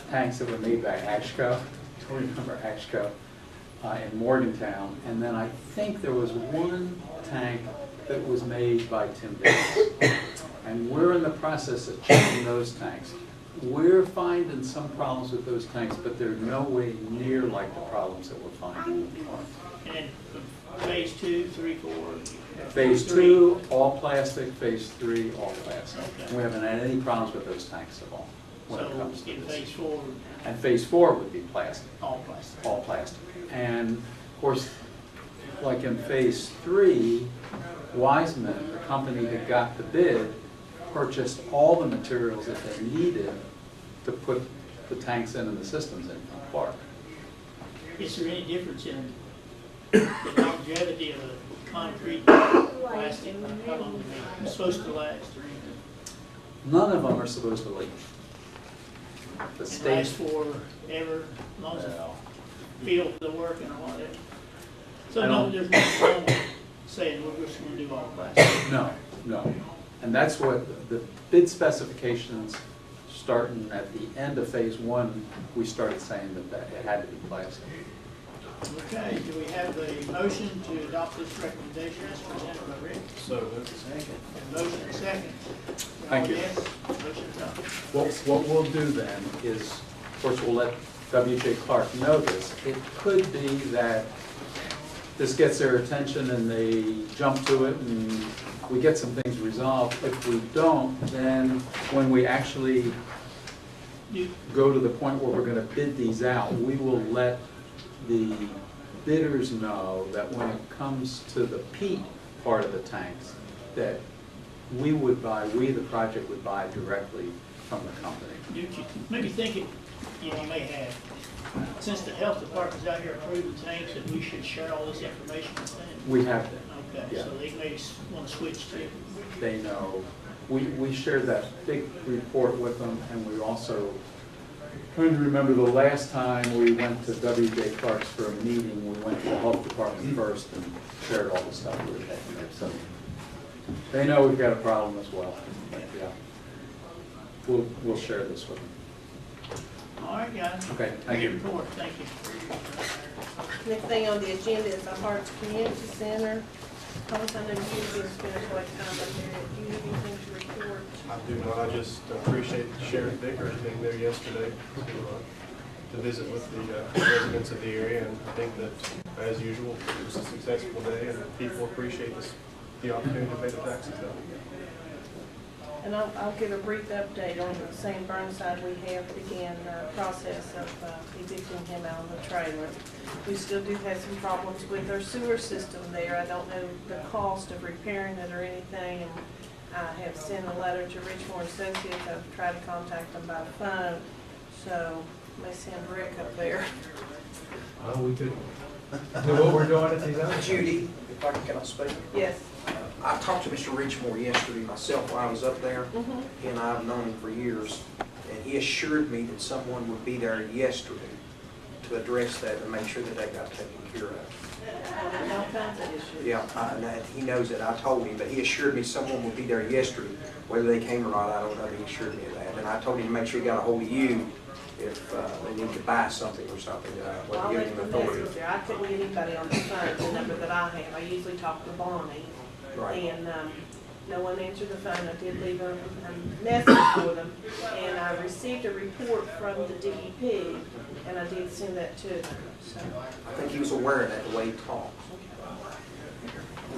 tanks that were made by Ashco. I remember Ashco in Morgantown. And then I think there was one tank that was made by Tim Davis. And we're in the process of checking those tanks. We're finding some problems with those tanks, but they're no way near like the problems that we're finding with Clark's. And then Phase 2, 3, 4? Phase 2, all plastic. Phase 3, all plastic. Okay. We haven't had any problems with those tanks at all when it comes to in this. Phase 4? And Phase 4 would be plastic. All plastic. All plastic. And of course, like in Phase 3, Wiseman, the company that got the bid, purchased all the materials that they needed to put the tanks in and the systems in from Clark. Is there any difference in the longevity of a concrete plastic? How long are they supposed to last or anything? None of them are supposed to leak. The And state, last forever, as long as the field is working or whatever? So no, there's no wrong with saying we're just going to do all plastic? no, no. And that's what the bid specifications, starting at the end of Phase 1, we started saying that it had to be plastic. Okay, do we have a motion to adopt this recommendation as presented by Rick? So, second. Motion and second. Thank you. Yes, motion adopted. What we'll do then is, of course, we'll let W.J. Clark know this. It could be that this gets their attention and they jump to it and we get some things resolved. If we don't, then when we actually go to the point where we're going to bid these out, we will let the bidders know that when it comes to the peat part of the tanks, that we would buy, the project would buy directly from the company. You maybe thinking, you may have, since the health department's out here approving things, that we should share all this information with them. We have them. Okay, Yeah. so they may want to switch to. They know. We shared that big report with them, and we also, trying to remember the last time we went to W.J. Clark's for a meeting, we went to the health department first and shared all the stuff we were taking there. So they know we've got a problem as well. But, yeah. We'll share this with them. All right, guys. Okay, thank you. Report, thank you. Next thing on the agenda is the Hearts Community Center. Thomas, I know you've been spending quite time up there. Do you have anything to report? I do not, I just appreciate Sheriff Vickers being there yesterday to visit with the residents of the area, and I think that, as usual, it was a successful day, and people appreciate the opportunity to pay the taxes down. And I'll give a brief update on the St. Burnside. We have began the process of evicting him out of the trailer. We still do have some problems with our sewer system there. I don't know the cost of repairing it or anything, and I have sent a letter to Richmore Associates. I've tried to contact them by phone, so I may send Rick up there. Oh, we could do what we're doing at these other. Judy, if I can I speak? Yes. I talked to Mr. Richmore yesterday myself while I was up there. He and I have known him for years, and he assured me that someone would be there yesterday to address that and make sure that they got taken care of. All kinds of issues. Yeah, and he knows that. I told him, but he assured me someone would be there yesterday. Whether they came or not, I don't know, but he assured me of that. And I told him to make sure he got a hold of you if they need to buy something or something, Well, I'll give leave him the authority. message there. I couldn't get anybody on the phone, the number that I have. I usually talk to Bonnie. Right. And no one answered the phone. I did leave a message for them. And I received a report from the DEP, and I did send that to them. So. I think he was aware of that the way he talked.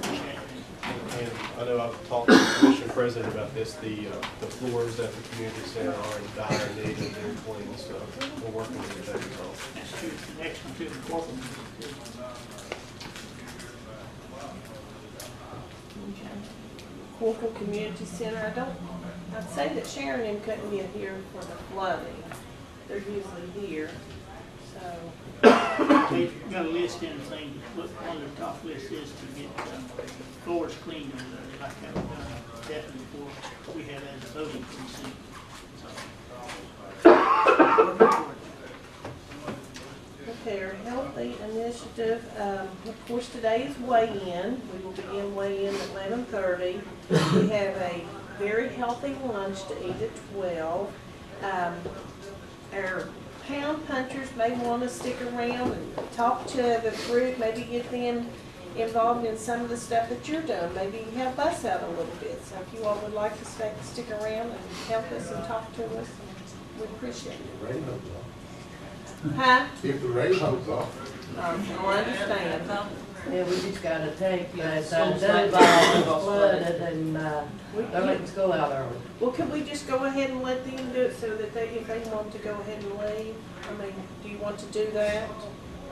And I know I've talked to the commission president about this, the floors at the community center are in dire need of being cleaned, so we're working with that as well. That's true. The next one too, the corporal. Corporal Community Center, I'd say that Sharon and them couldn't get here for the flooding. They're usually here, so. We've got a list in the thing, look, one of the top lists is to get floors cleaned over there, like I've done definitely before we have as a voting precinct. Okay, our healthy initiative, of course, today is weigh-in. We will begin weigh-in at 11:30. We have a very healthy lunch to eat at 12. Our pound punchers may want to stick around and talk to the group, maybe get them involved in some of the stuff that you're doing. Maybe help us out a little bit. So if you all would like to stick around and help us and talk to us, we appreciate it. Huh? If the rain holds off. I understand. Yeah, we just gotta take, Yes, that school's flooded and, they're letting school out early. Well, could we just go ahead and let them do it so that if they want to go ahead and leave? I mean, do you want to do that?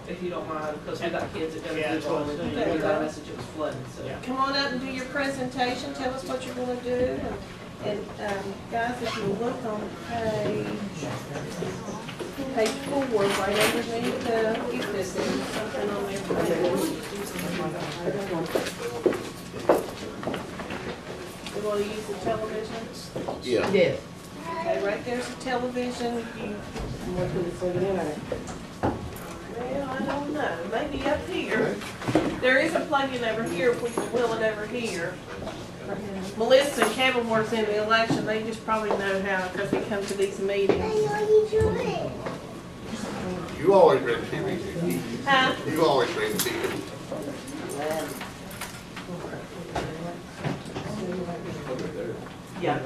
If you don't mind, because we got kids that Yeah, that's what I'm saying. we got a message it was flooding, so. Come on up and do your presentation, tell us what you're gonna do. And, guys, if you look on page 4, right underneath the gift list, there's something on there. We wanna use the television? Yeah. Yes. Okay, right there's a television. Well, I don't know, maybe up here. There is a plug-in over here if we can wheel it over here. Melissa and Kevin works in the election, they just probably know how, because they come to these meetings. You always bring TV. Huh? You always bring TV. Yeah.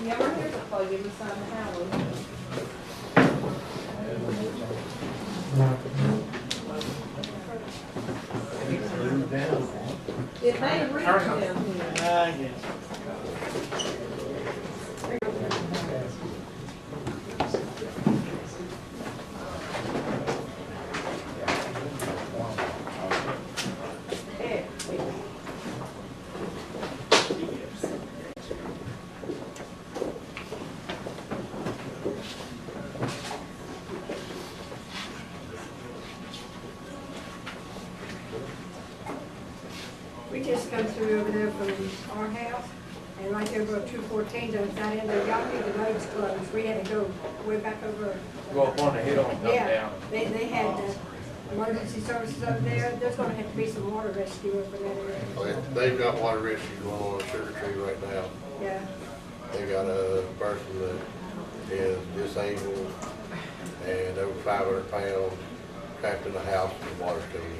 Yeah, right there's a plug-in beside the house. It may reach down here. Yes. We just come through over there from our house, and right there where 214, on that end of Yawkey, the road's closed. We had to go way back over. Go up on the hill and come Yeah, down. they had emergency services over there. There's gonna have to be some water rescue over that area. They've got water rescue going on at Sugar Tree right now. Yeah. They got a person that is disabled and over 500 pounds trapped in a house with the water's coming in.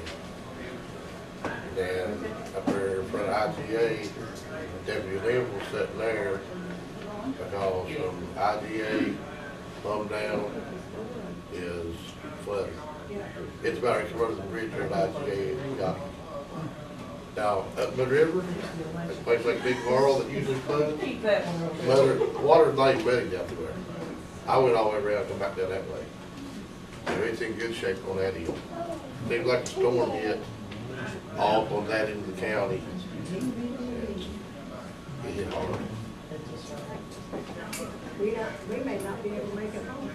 And up there in front of IGA, Deputy Lim was sitting there because some IGA plumb down is flooded. It's about to come over the bridge there at IGA and got. Now, up mid-river, that's a place like Big Laurel that usually floods. Water's not even ready down there. I went all the way around and come back down that way. So it's in good shape on that end. Seems like the storm hit all on that end of the county. It hit hard. We may not be able to make it home.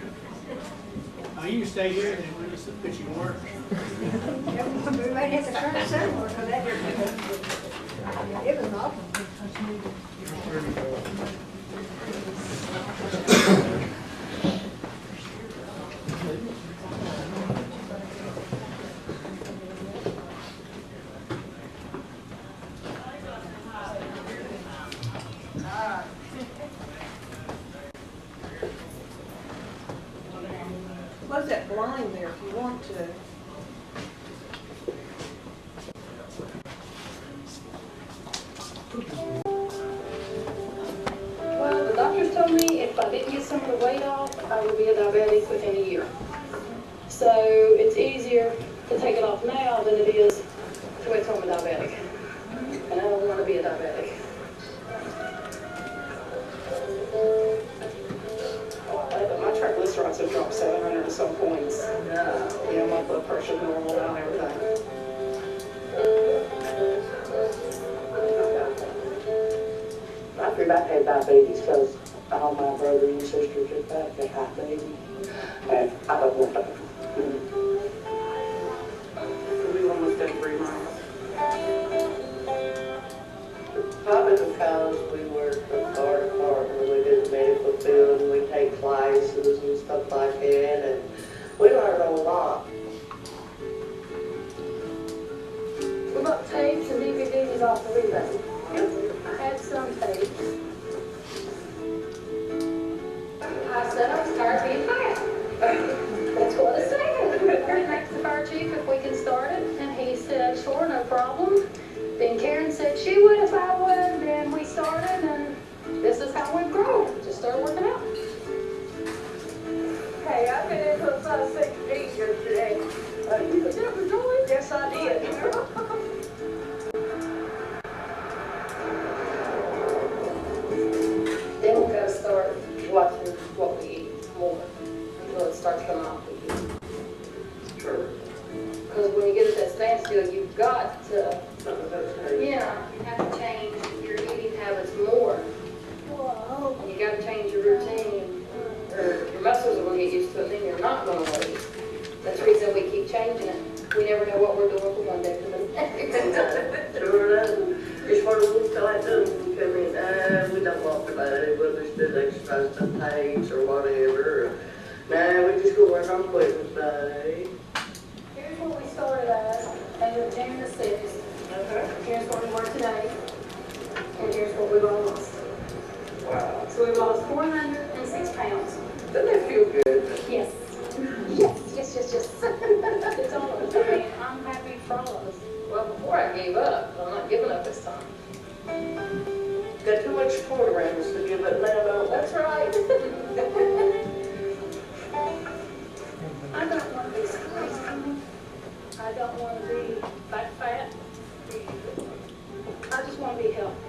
You can stay here and then we'll just put you to work. We might have to turn somewhere, because that it was awful. Close that blind there if you want to. Well, the doctors told me if I didn't get some of the weight off, I would be a diabetic within a year. So it's easier to take it off now than it is to wait till I'm a diabetic. And I don't want to be a diabetic. My triglycerides have dropped 700 and some points. You know, my blood pressure's normal now and everything. I figured I had diabetes because all my brothers and sisters and that they had diabetes. And I don't want that. We almost done 3 miles. Probably because we work for the fire department, we do the medical field, and we take classes and stuff like that, and we learn a lot. What about tapes and DVDs off the rebate? I had some tapes. I said I was tired of being fat. That's what I said. Karen asked the fire chief if we can start it, and he said, sure, no problem. Then Karen said she would if I would, then we started, and this is how we've grown. Just started working out. Hey, I've been into a 5-6 yesterday. You could never do it. Yes, I did. Then we've got to start watching what we eat more until it starts coming off of you. Sure. Because when you get at that standstill, you've got to, Yeah. you have to change your eating habits more. Whoa. And you got to change your routine, or your muscles are going to get used to it, then you're not going to lose. That's the reason we keep changing it. We never know what we're doing from one day to the next. Sure enough. It's what we start doing, come in, we don't walk about it, we'll just do exercise some pace or whatever. Now, we just go work on equipment today. Here's what we started at June the 6th. Here's what we were today. And here's what we lost. Wow. So we lost 406 pounds. Doesn't that feel good? Yes. Yes. It's all over. I mean, I'm happy for all of us. Well, before I gave up, but I'm not giving up this time. Got too much support around us to give it now, don't we? That's right. I don't want to be skinny. I don't want to be fat. I just want to be healthy.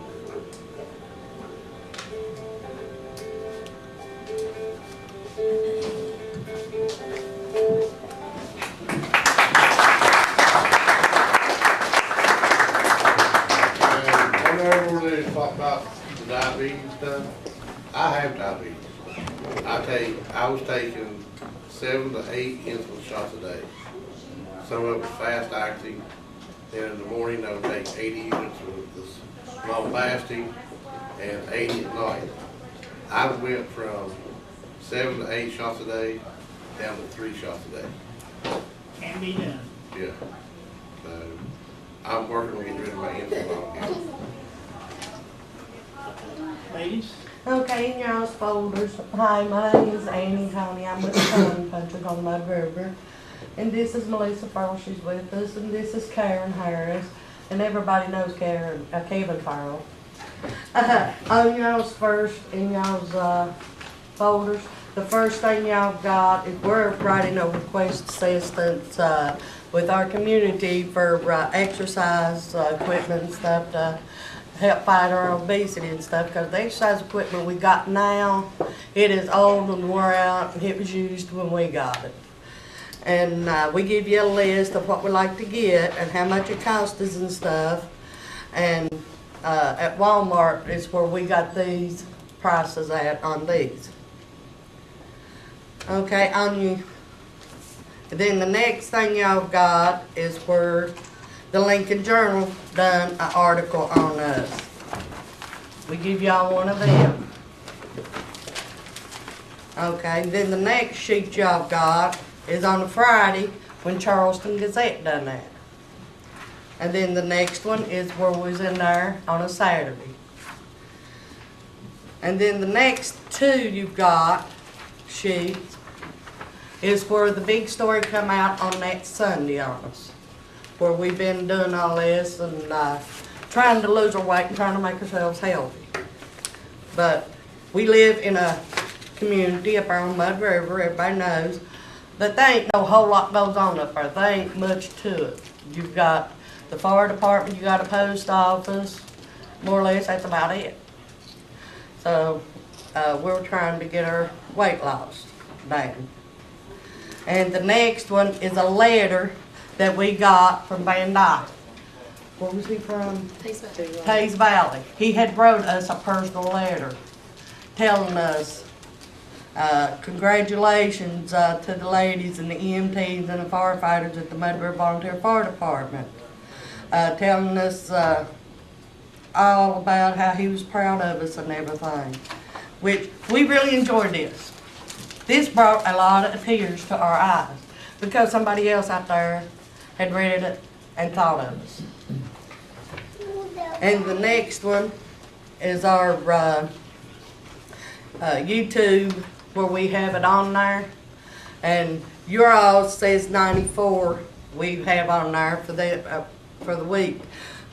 Whenever they talk about the diabetes stuff, I have diabetes. I was taking 7 to 8 insulin shots a day. Some of it was fast acting, Then in the morning, they'll take 80 units of the small plastic and 80 at night. I went from 7 to 8 shots a day down to 3 shots a day. Can be done. Yeah. So I'm working on getting rid of my empty. Ladies? Okay, in y'all's folders. Hi, my name is Annie Tony. I'm with the County Public on Mud River. And this is Melissa Farrell, she's with us. And this is Karen Harris. And everybody knows Kevin Farrell. On y'all's first, in y'all's folders, the first thing y'all got is we're writing a request assistance with our community for exercise equipment and stuff to help fight our obesity and stuff, because the exercise equipment we got now, it is old and wore out, and it was used when we got it. And we give you a list of what we like to get and how much it costs us and stuff. And at Walmart is where we got these prices at on these. Okay, on you. Then the next thing y'all got is where the Lincoln Journal done an article on us. We give y'all one of them. Okay, then the next sheet y'all got is on a Friday when Charleston Gazette done that. And then the next one is where we was in there on a Saturday. And then the next two you've got sheets is where the big story come out on that Sunday on us, where we've been doing all this and trying to lose our weight and trying to make ourselves healthy. But we live in a community up there on Mud River, everybody knows, but there ain't no whole lot goes on up there. There ain't much to it. You've got the fire department, you got a post office, more or less that's about it. So we're trying to get our weight loss down. And the next one is a letter that we got from Van Dyke. Where was he from? Tays Valley. He had wrote us a personal letter telling us congratulations to the ladies and the EMTs and the firefighters at the Mud River Volunteer Fire Department. Telling us all about how he was proud of us and everything. Which we really enjoyed this. This brought a lot of tears to our eyes because somebody else out there had read it and thought of us. And the next one is our YouTube where we have it on there. And your all says 94 we have on there for the week.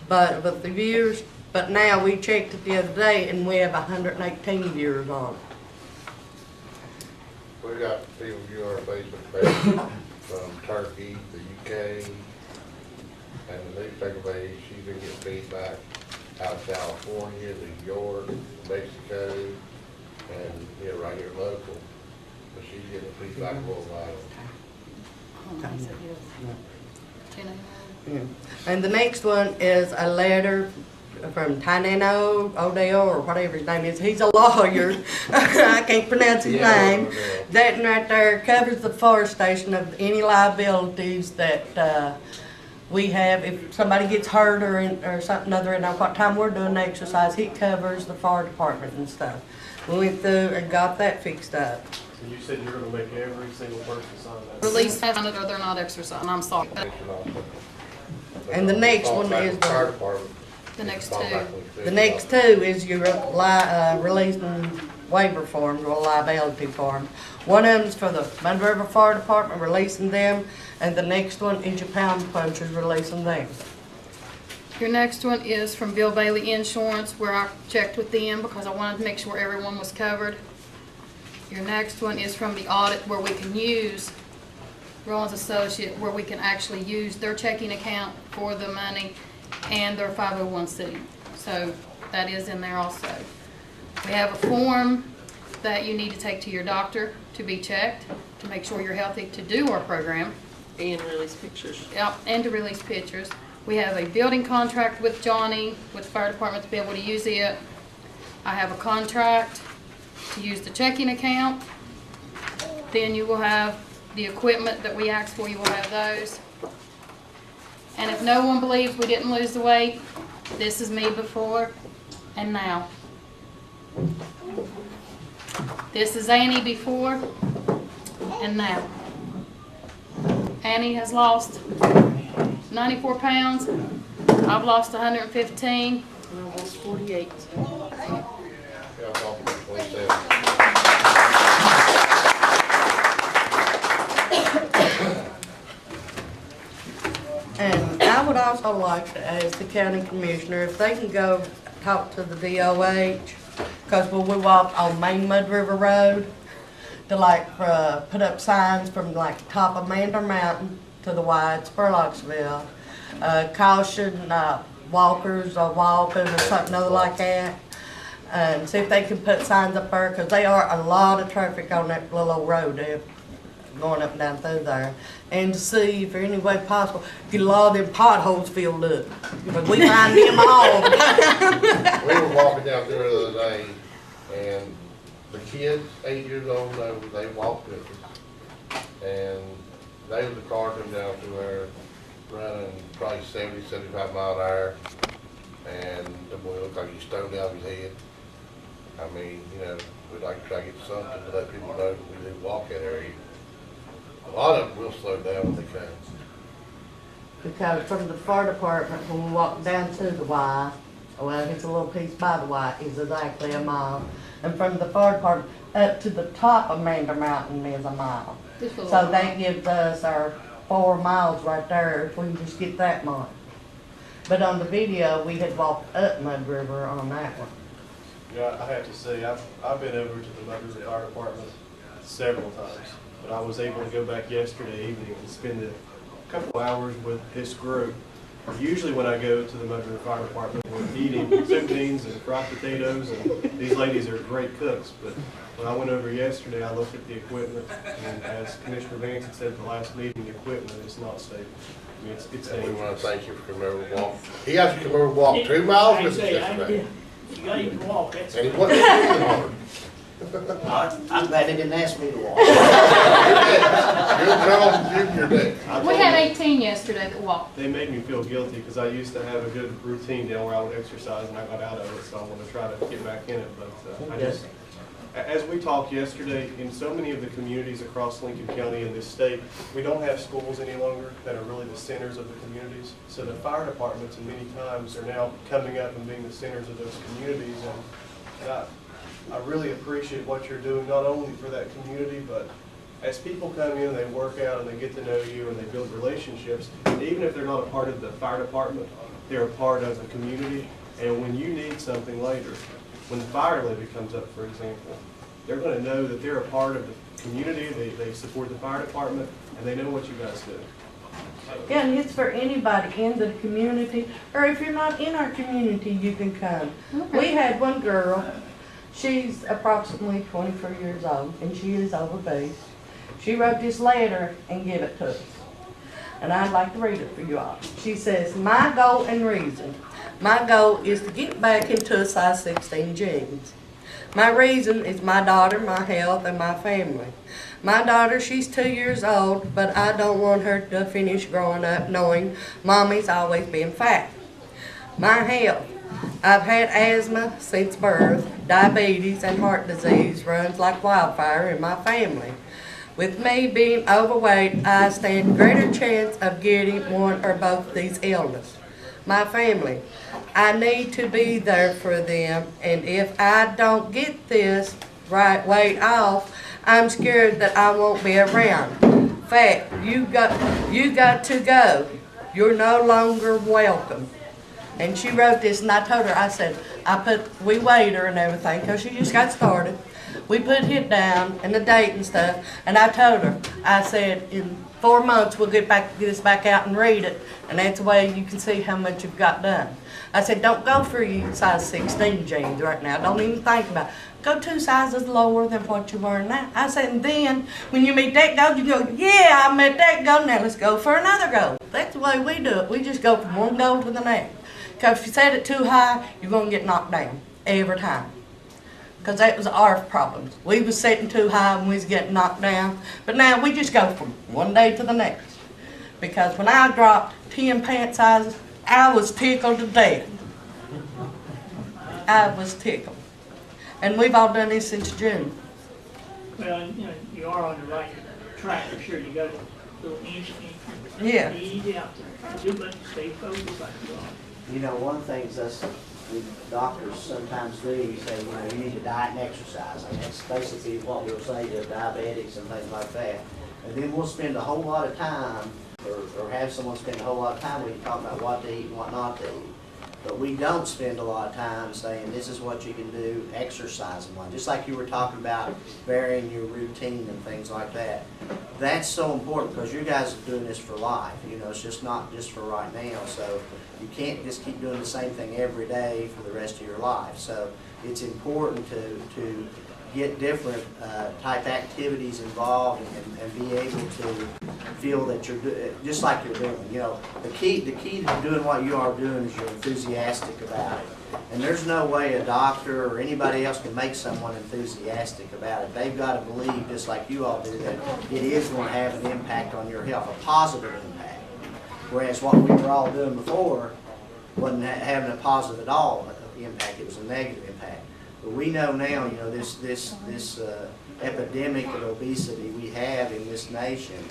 But with the viewers, but now we checked it the other day and we have 118 viewers on it. We got people view our Facebook page from Turkey, the UK, and the newspaper page. She's been getting feedback out of California, New York, Mexico, and right here local. But she's getting feedback worldwide. Yeah. And the next one is a letter from Taneno Odeo or whatever his name is. He's a lawyer. I can't pronounce his name. That right there covers the forest station of any liabilities that we have. If somebody gets hurt or something other, and what time we're doing the exercise, he covers the fire department and stuff. We went through and got that fixed up. So you said you're going to make every single person sign that? Release has it or they're not exercising. I'm sorry. And the next one is the next two. The next two is your releasing waiver forms or liability form. One of them is for the Mud River Fire Department, releasing them, and the next one is your pound punchers, releasing them. Your next one is from Bill Bailey Insurance, where I checked with them because I wanted to make sure everyone was covered. Your next one is from the audit, where we can use Rollins Associate, where we can actually use their checking account for the money and their 501c. So that is in there also. We have a form that you need to take to your doctor to be checked to make sure you're healthy to do our program. And release pictures. Yep, and to release pictures. We have a building contract with Johnny, with the fire department, to be able to use it. I have a contract to use the checking account. Then you will have the equipment that we asked for, you will have those. And if no one believes we didn't lose the weight, this is me before and now. This is Annie before and now. Annie has lost 94 pounds. I've lost 115. And I've lost 48. And I would also like to ask the county commissioner if they can go talk to the DOH, because when we walk on Main Mud River Road, to like put up signs from like top of Mander Mountain to the Y, Spurlocksville, caution walkers or walking or something other like that. And see if they can put signs up there, because there are a lot of traffic on that little old road there, going up and down through there. And to see if there's any way possible, get a lot of them potholes filled up. But we find them all the time. We were walking down through the other day, and the kids, 8 years old, they walked with us. And they was a car coming down through there, running probably 70, 75 mile an hour. And the boy looked like he stoned out of his head. I mean, you know, we'd like to try to get something to let people know that we do walk that area. A lot of them will slow down when they can. Because from the fire department, when we walk down to the Y, well, it's a little piece by the Y, is exactly a mile. And from the fire department up to the top of Mander Mountain is a mile. So that gives us our 4 miles right there if we can just get that much. But on the video, we had walked up Mud River on that one. Yeah, I have to say, I've been over to the Mud River Fire Department several times, but I was able to go back yesterday evening and spend a couple hours with this group. Usually when I go to the Mud River Fire Department, we're eating soup beans and fried potatoes, and these ladies are great cooks. But when I went over yesterday, I looked at the equipment, and as Commissioner Vance had said at the last meeting, the equipment is not stable. I mean, it's And we dangerous. want to thank you for coming over and walk. He has to come over and walk 2 miles with us yesterday. You gotta even walk, that's. And he wasn't feeling hard. I'm glad they didn't ask me to walk. You're dead. We had 18 yesterday that walked. They made me feel guilty because I used to have a good routine deal where I would exercise and I got out of it, so I want to try to get back in it. But I just, as we talked yesterday, in so many of the communities across Lincoln County and this state, we don't have schools any longer that are really the centers of the communities. So the fire departments, and many times, are now coming up and being the centers of those communities. And I really appreciate what you're doing, not only for that community, but as people come in and they work out and they get to know you and they build relationships, even if they're not a part of the fire department, they're a part of the community. And when you need something later, when the fire levy comes up, for example, they're going to know that they're a part of the community, they support the fire department, and they know what you guys do. Yeah, and it's for anybody in the community, or if you're not in our community, you can come. Okay. We had one girl, she's approximately 24 years old, and she is obese. She wrote this letter and gave it to us. And I'd like to read it for you all. She says, my goal and reason. My goal is to get back into a size 16 jeans. My reason is my daughter, my health, and my family. My daughter, she's 2 years old, but I don't want her to finish growing up knowing mommy's always been fat. My health. I've had asthma since birth. Diabetes and heart disease runs like wildfire in my family. With me being overweight, I stand greater chance of getting one or both these illnesses. My family. I need to be there for them, and if I don't get this right weight off, I'm scared that I won't be around. Fact, you got to go. You're no longer welcome. And she wrote this, and I told her, I said, we weighed her and everything, because she just got started. We put it down and the date and stuff, and I told her, I said, in 4 months we'll get this back out and read it, and that's the way you can see how much you've got done. I said, don't go for your size 16 jeans right now. Don't even think about it. Go 2 sizes lower than what you are now. I said, and then when you meet that goal, you go, yeah, I met that goal, now let's go for another goal. That's the way we do it. We just go from one goal to the next. Because if you set it too high, you're going to get knocked down every time. Because that was our problems. We was setting too high and we was getting knocked down. But now we just go from one day to the next. Because when I dropped 10 pant sizes, I was tickled to death. I was tickled. And we've all done this since June. Well, you know, you are on the right track for sure. You got a little inch, Yeah. easy out there. You but stay focused like you are. You know, one of the things us the doctors sometimes do, you say, you know, you need to diet and exercise. I mean, that's basically what we'll say to diabetics and things like that. And then we'll spend a whole lot of time, or have someone spend a whole lot of time when you talk about what to eat and what not to eat. But we don't spend a lot of time saying, this is what you can do, exercising one. Just like you were talking about varying your routine and things like that. That's so important because you guys are doing this for life. You know, it's just not just for right now. So you can't just keep doing the same thing every day for the rest of your life. So it's important to get different type activities involved and be able to feel that you're just like you're doing. You know, the key to doing what you are doing is you're enthusiastic about it. And there's no way a doctor or anybody else can make someone enthusiastic about it. They've got to believe, just like you all do, that it is going to have an impact on your health, a positive impact. Whereas what we were all doing before wasn't having a positive at all impact, it was a negative impact. But we know now, you know, this epidemic of obesity we have in this nation,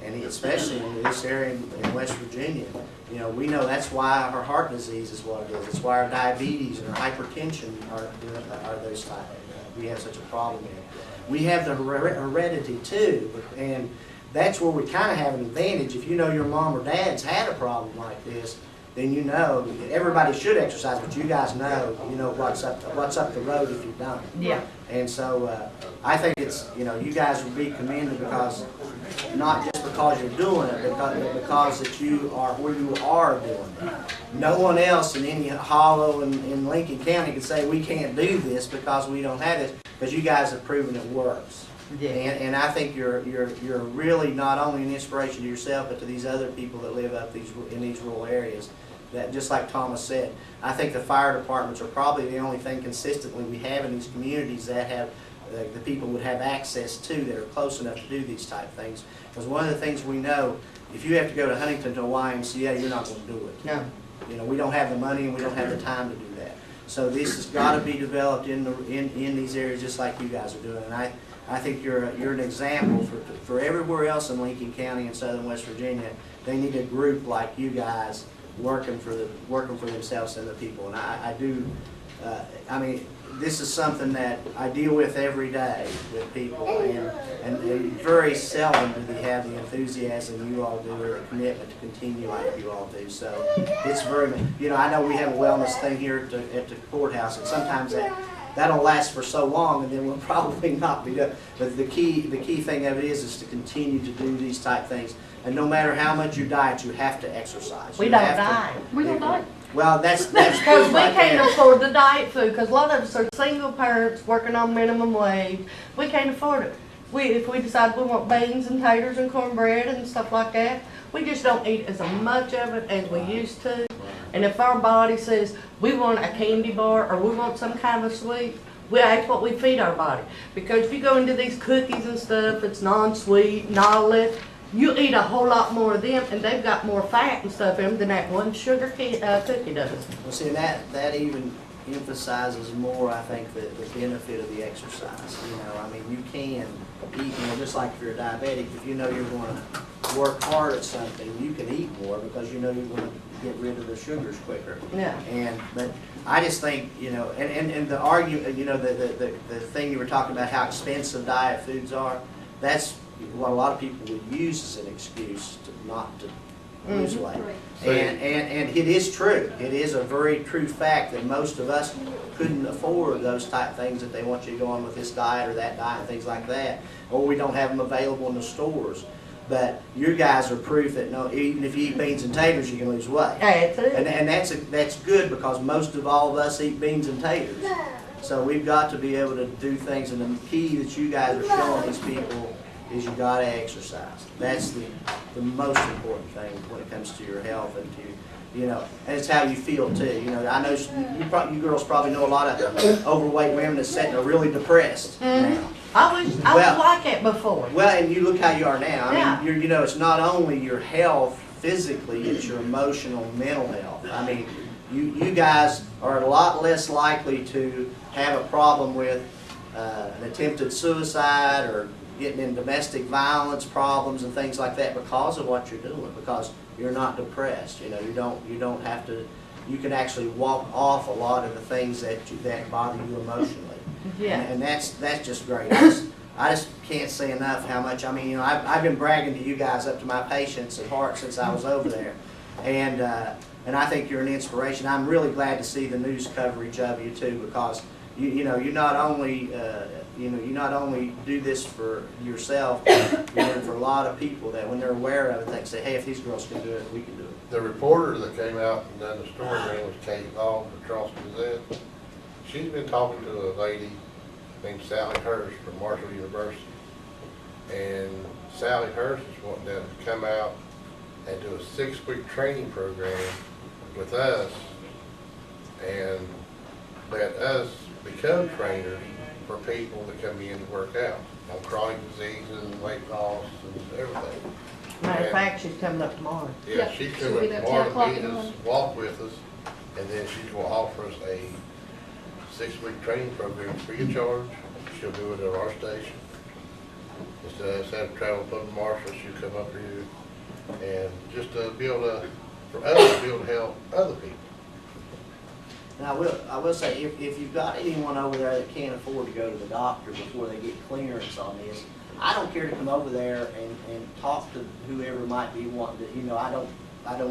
and especially in this area in West Virginia, you know, we know that's why our heart disease is what it is. It's why our diabetes and our hypertension are those type. We have such a problem in. We have the heredity too, and that's where we kind of have an advantage. If you know your mom or dad's had a problem like this, then you know everybody should exercise, but you guys know, you know what's up the road if you don't. Yeah. And so I think it's, you know, you guys will be commended because not just because you're doing it, but because that you are where you are doing it. No one else in any hollow in Lincoln County can say we can't do this because we don't have this, because you guys have proven it works. Yeah. And I think you're really not only an inspiration to yourself, but to these other people that live up in these rural areas. That, just like Thomas said, I think the fire departments are probably the only thing consistently we have in these communities that have the people would have access to, that are close enough to do these type of things. Because one of the things we know, if you have to go to Huntington to a YMCA, you're not going to do it. No. You know, we don't have the money and we don't have the time to do that. So this has got to be developed in these areas just like you guys are doing. And I think you're an example for everywhere else in Lincoln County and Southern West Virginia. They need a group like you guys working for themselves and the people. And I do. I mean, this is something that I deal with every day with people, and very seldom do they have the enthusiasm you all do or a commitment to continue like you all do. So it's very, you know, I know we have a wellness thing here at the courthouse, and sometimes that'll last for so long, and then we'll probably not be done. But the key thing of it is to continue to do these type things. And no matter how much you diet, you have to exercise. We don't diet. We don't diet. Well, that's because we can't afford the diet food. Because a lot of us are single parents working on minimum wage. We can't afford it. If we decide we want beans and taters and cornbread and stuff like that, we just don't eat as much of it as we used to. And if our body says we want a candy bar or we want some kind of sweet, that's what we feed our body. Because if you go into these cookies and stuff, it's non-sweet and all that, you eat a whole lot more of them, and they've got more fat and stuff in them than that one sugar cookie does. Well, see, that even emphasizes more, I think, the benefit of the exercise. You know, I mean, you can eat, you know, just like if you're a diabetic, if you know you're going to work hard at something, you can eat more because you know you're going to get rid of the sugars quicker. Yeah. But I just think, you know, and the argument, you know, the thing you were talking about, how expensive diet foods are, that's what a lot of people would use as an excuse to not to lose weight. And it is true. It is a very true fact that most of us couldn't afford those type things that they want you to go on with this diet or that diet and things like that. Or we don't have them available in the stores. But you guys are proof that no, even if you eat beans and taters, you can lose weight. And that's good because most of all of us eat beans and taters. So we've got to be able to do things, and the key that you guys are showing these people is you got to exercise. That's the most important thing when it comes to your health and to, you know, and it's how you feel too. You know, I know you girls probably know a lot of overweight women that's sitting there really depressed now. I was Well- like it before. Well, and you look how you are now. I Yeah. mean, you know, it's not only your health physically, it's your emotional, mental health. I mean, you guys are a lot less likely to have a problem with an attempted suicide or getting in domestic violence problems and things like that because of what you're doing, because you're not depressed. You know, you don't have to, you can actually walk off a lot of the things that bother you emotionally. Yeah. And that's just great. I just can't say enough how much, I mean, you know, I've been bragging to you guys up to my patience and heart since I was over there. And I think you're an inspiration. I'm really glad to see the news coverage of you too, because you know, you not only do this for yourself, but you're doing it for a lot of people that when they're aware of it, they say, hey, if these girls can do it, we can do it. The reporter that came out and done the story, her name was Kate Long, the Charleston Gazette. She's been talking to a lady named Sally Hurst from Marshall University. And Sally Hurst is wanting them to come out and do a 6-week training program with us and let us become trainers for people that come in to work out on chronic diseases, weight loss, and everything. Matter of fact, she's coming up tomorrow. Yeah, she's coming up tomorrow to meet us, walk with us, and then she's going to offer us a 6-week training program free of charge. She'll do it at our station. Instead of us having to travel from Marshall, she'll come up here and just to be able to, for us to be able to help other people. Now, I will say, if you've got anyone over there that can't afford to go to the doctor before they get clearance on this, I don't care to come over there and talk to whoever might be wanting to, you know, I don't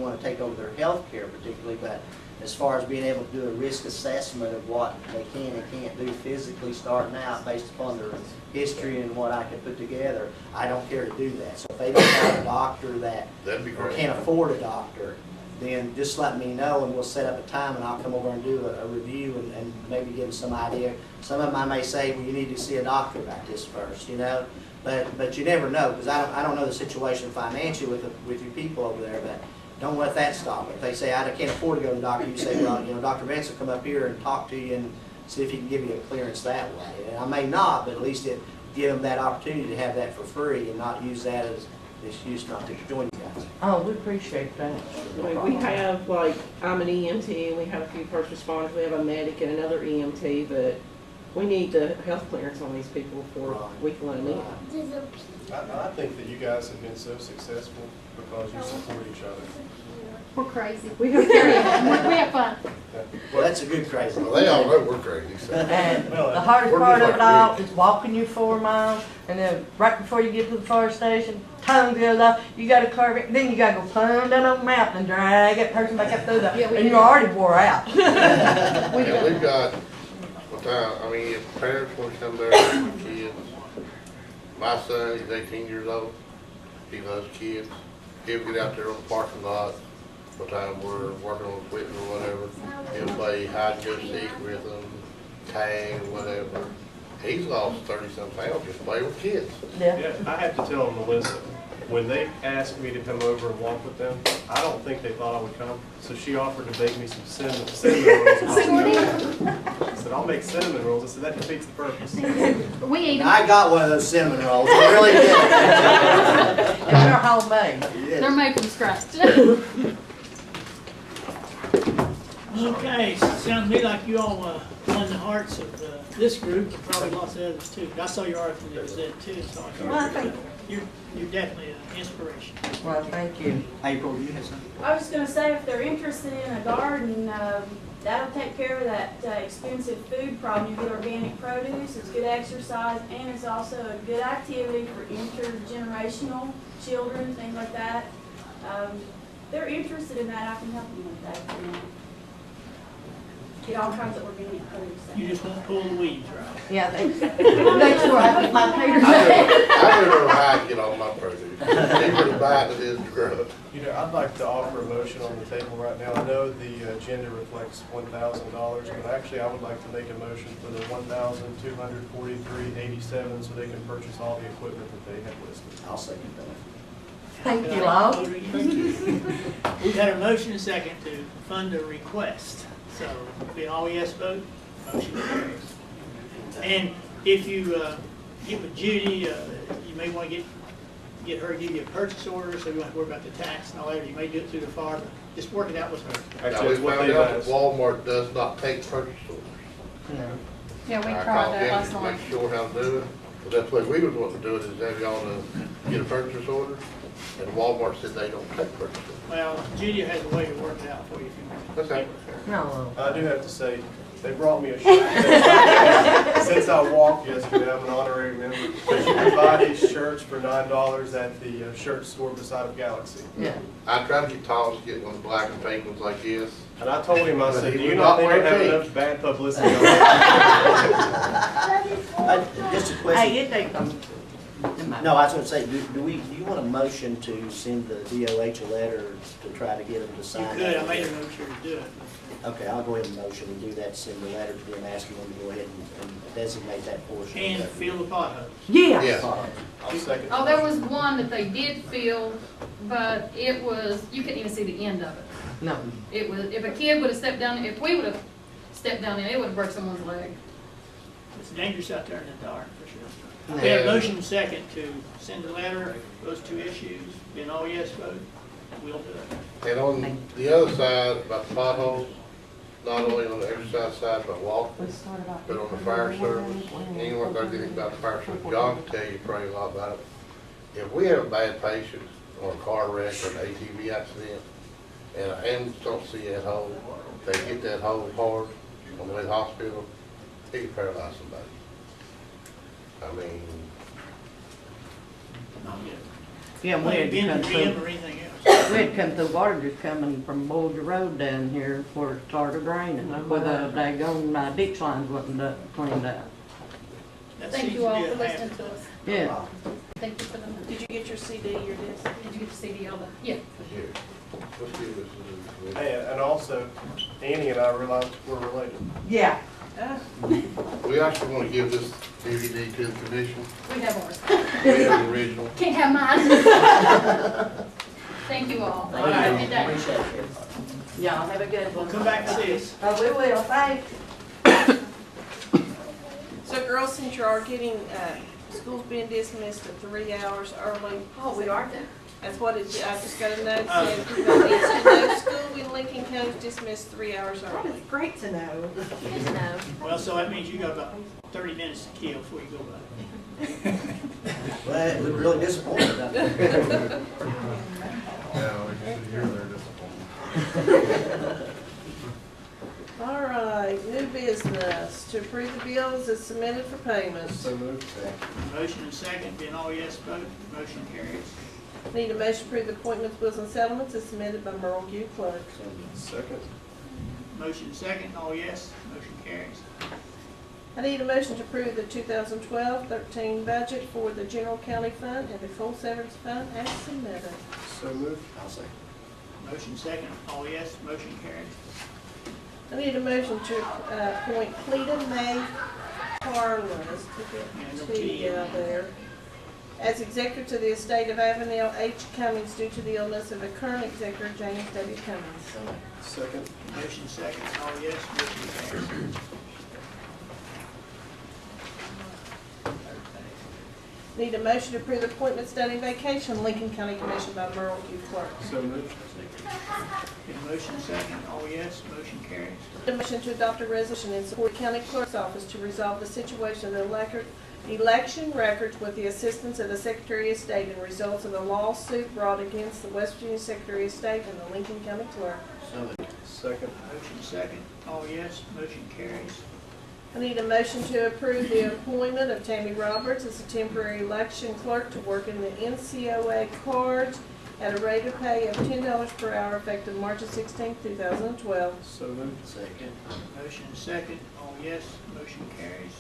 want to take over their health care particularly, but as far as being able to do a risk assessment of what they can and can't do physically starting out based upon their history and what I can put together, I don't care to do that. So if they don't have a doctor or can't afford a doctor, then just let me know and we'll set up a time and I'll come over and do a review and maybe give them some idea. Some of them I may say, well, you need to see a doctor about this first, you know. But you never know, because I don't know the situation financially with your people over there, but don't let that stop. If they say, I can't afford to go to the doctor, you say, well, you know, Dr. Vince will come up here and talk to you and see if he can give you a clearance that way. And I may not, but at least it give them that opportunity to have that for free and not use that as an excuse not to join you guys. Oh, we appreciate that. We have, like, I'm an EMT, and we have a few first responders, we have a medic and another EMT, but we need the health clearance on these people before we can let them in. I think that you guys have been so successful because you support each other. We're crazy. We have We have fun. Well, that's a good crazy. Well, they all know we're crazy. So. And the hardest part of it all is walking you 4 miles, and then right before you get to the fire station, tongue goes off, you gotta curve it, then you gotta go plumb down on the mountain and drag that person back up through the, and you're already wore out. And we've got, I mean, if parents want to come there with kids, my son, he's 18 years old, he loves kids, he'll get out there on the parking lot, what time we're working on equipment or whatever, he'll play hide and go seek with them, tag or whatever. He's lost 30-some pounds just playing with kids. Yeah, I have to tell Melissa, when they asked me to come over and walk with them, I don't think they thought I would come. So she offered to bake me some cinnamon rolls. I said, I'll make cinnamon rolls. I said, that defeats the purpose. We eat them. I got one of those cinnamon rolls. I really did. And they're homemade. They're made from scratch. Okay, so it sounds to me like you all won the hearts of this group, and probably lots of others too. I saw your article that was that too, so you're definitely an inspiration. Well, thank you. April, you had something? I was just gonna say, if they're interested in a garden, that'll take care of that expensive food problem. You get organic produce, it's good exercise, and it's also a good activity for intergenerational children, things like that. If they're interested in that, I can help them with that. You know. Get all kinds of organic produce. You just won't pull the weeds, right? Yeah, that's where I put my Peter. I don't know how I get all my produce. Cheaper to buy than it is to grow. You know, I'd like to offer a motion on the table right now. I know the agenda reflects $1,000, but actually I would like to make a motion for the $1,243.87 so they can purchase all the equipment that they have listed. I'll second that. Thank you, Lyle. We've had a motion and second to fund a request. So, being all yes vote, motion carries. And if you get with Judy, you may want to get her to give you a purchase order, so you don't have to worry about the tax and all that. You may do it through the FAR, but just work it out with her. Now, we found out that Walmart does not take purchase orders. Yeah, we I tried called that them last to night. make sure how to do it, but that's the way we was wanting to do it, is have y'all to get a purchase order, and Walmart said they don't take purchase orders. Well, Judy has a way to work it out for you if you want. Okay. No. I do have to say, they brought me a shirt. Since I walked yesterday, I'm an honorary member. You can buy these shirts for $9 at the shirt store beside of Galaxy. Yeah. I tried to get Thomas to get one of the black and pink ones like this. And I told him, I said, do He you would not not think I wear have pink. enough bad publicity on that? Just a question. Hey, it ain't come. No, I was gonna say, do you want a motion to send the DOH a letter to try to get them to You sign? could, that? I made a note here to do it. Okay, I'll go ahead and motion and do that, send the letter to them, asking them to go ahead and designate that portion. And fill the potholes. Yeah. Yeah. I'll second. Oh, there was one that they did fill, but it was, you couldn't even see the end of it. No. It was, if a kid would have stepped down, if we would have stepped down there, it would have broke someone's leg. It's dangerous out there in the dark, for sure. No. We have a motion second to send a letter, those two issues, be an all yes vote, we'll do it. And on the other side, about the potholes, not only on the exercise side, but walking, but on the fire service, anyone knows anything about the fire service, John can tell you probably a lot about it. If we have a bad patient or a car wreck or an ATV accident, and an ambulance don't see that hole, they hit that hole hard on the way to the hospital, it can paralyze somebody. I mean, Not yet. Yeah, we Well, had been to come the rim through, or anything else. we had to come through water just coming from Boulder Road down here where it started raining with a daggone ditch lines wasn't cleaned out. That Thank seems you to all be for a listening habit. to us. Yeah. Thank you for the, Did you get your CD, your disc? did you get the CD all the, yeah. here, let's give this a. And also, Annie and I realized we're related. Yeah. We actually want to give this DVD to the commission. We have ours. We have the original. Can't have mine. Thank you all. Thank Have a you. good day. Appreciate it. Y'all have a good one. We'll come back to this. Oh, we will, thanks. So girls, since you are getting, school's being dismissed at 3 hours early. Oh, we are there. That's what it, I just got a note saying, no school in Lincoln County is dismissed 3 hours early. Great to know. Good to know. Well, so that means you got about 30 minutes to kill before you go back. Well, it was really disappointing, doesn't it? All right, new business, to approve the bills as submitted for payment. So moved. Motion and second, be an all yes vote, motion carries. Need a motion to approve the appointments, bills, and settlements as submitted by Merle Q. Clerk. Second. Motion second, all yes, motion carries. I need a motion to approve the 2012-13 budget for the general county fund and the full severance fund as submitted. So moved. I'll say. Motion second, all yes, motion carries. I need a motion to appoint Cleta May Carlos to get there as executor to the estate of Avenel H. Cummings due to the illness of the current executor, James W. Cummings. Second. Motion second, all yes, motion carries. Need a motion to approve the appointment study vacation, Lincoln County Commission by Merle Q. Clerk. So moved. Get motion second, all yes, motion carries. A motion to adopt a resolution in support of County Clerk's Office to resolve the situation of the election records with the assistance of the Secretary of State and results of the lawsuit brought against the West Virginia Secretary of State and the Lincoln County Clerk. So moved. Second. Motion second, all yes, motion carries. I need a motion to approve the appointment of Tammy Roberts as a temporary election clerk to work in the NCOA cards at a rate of pay of $10 per hour effective March 16, 2012. So moved. Second. Motion second, all yes, motion carries.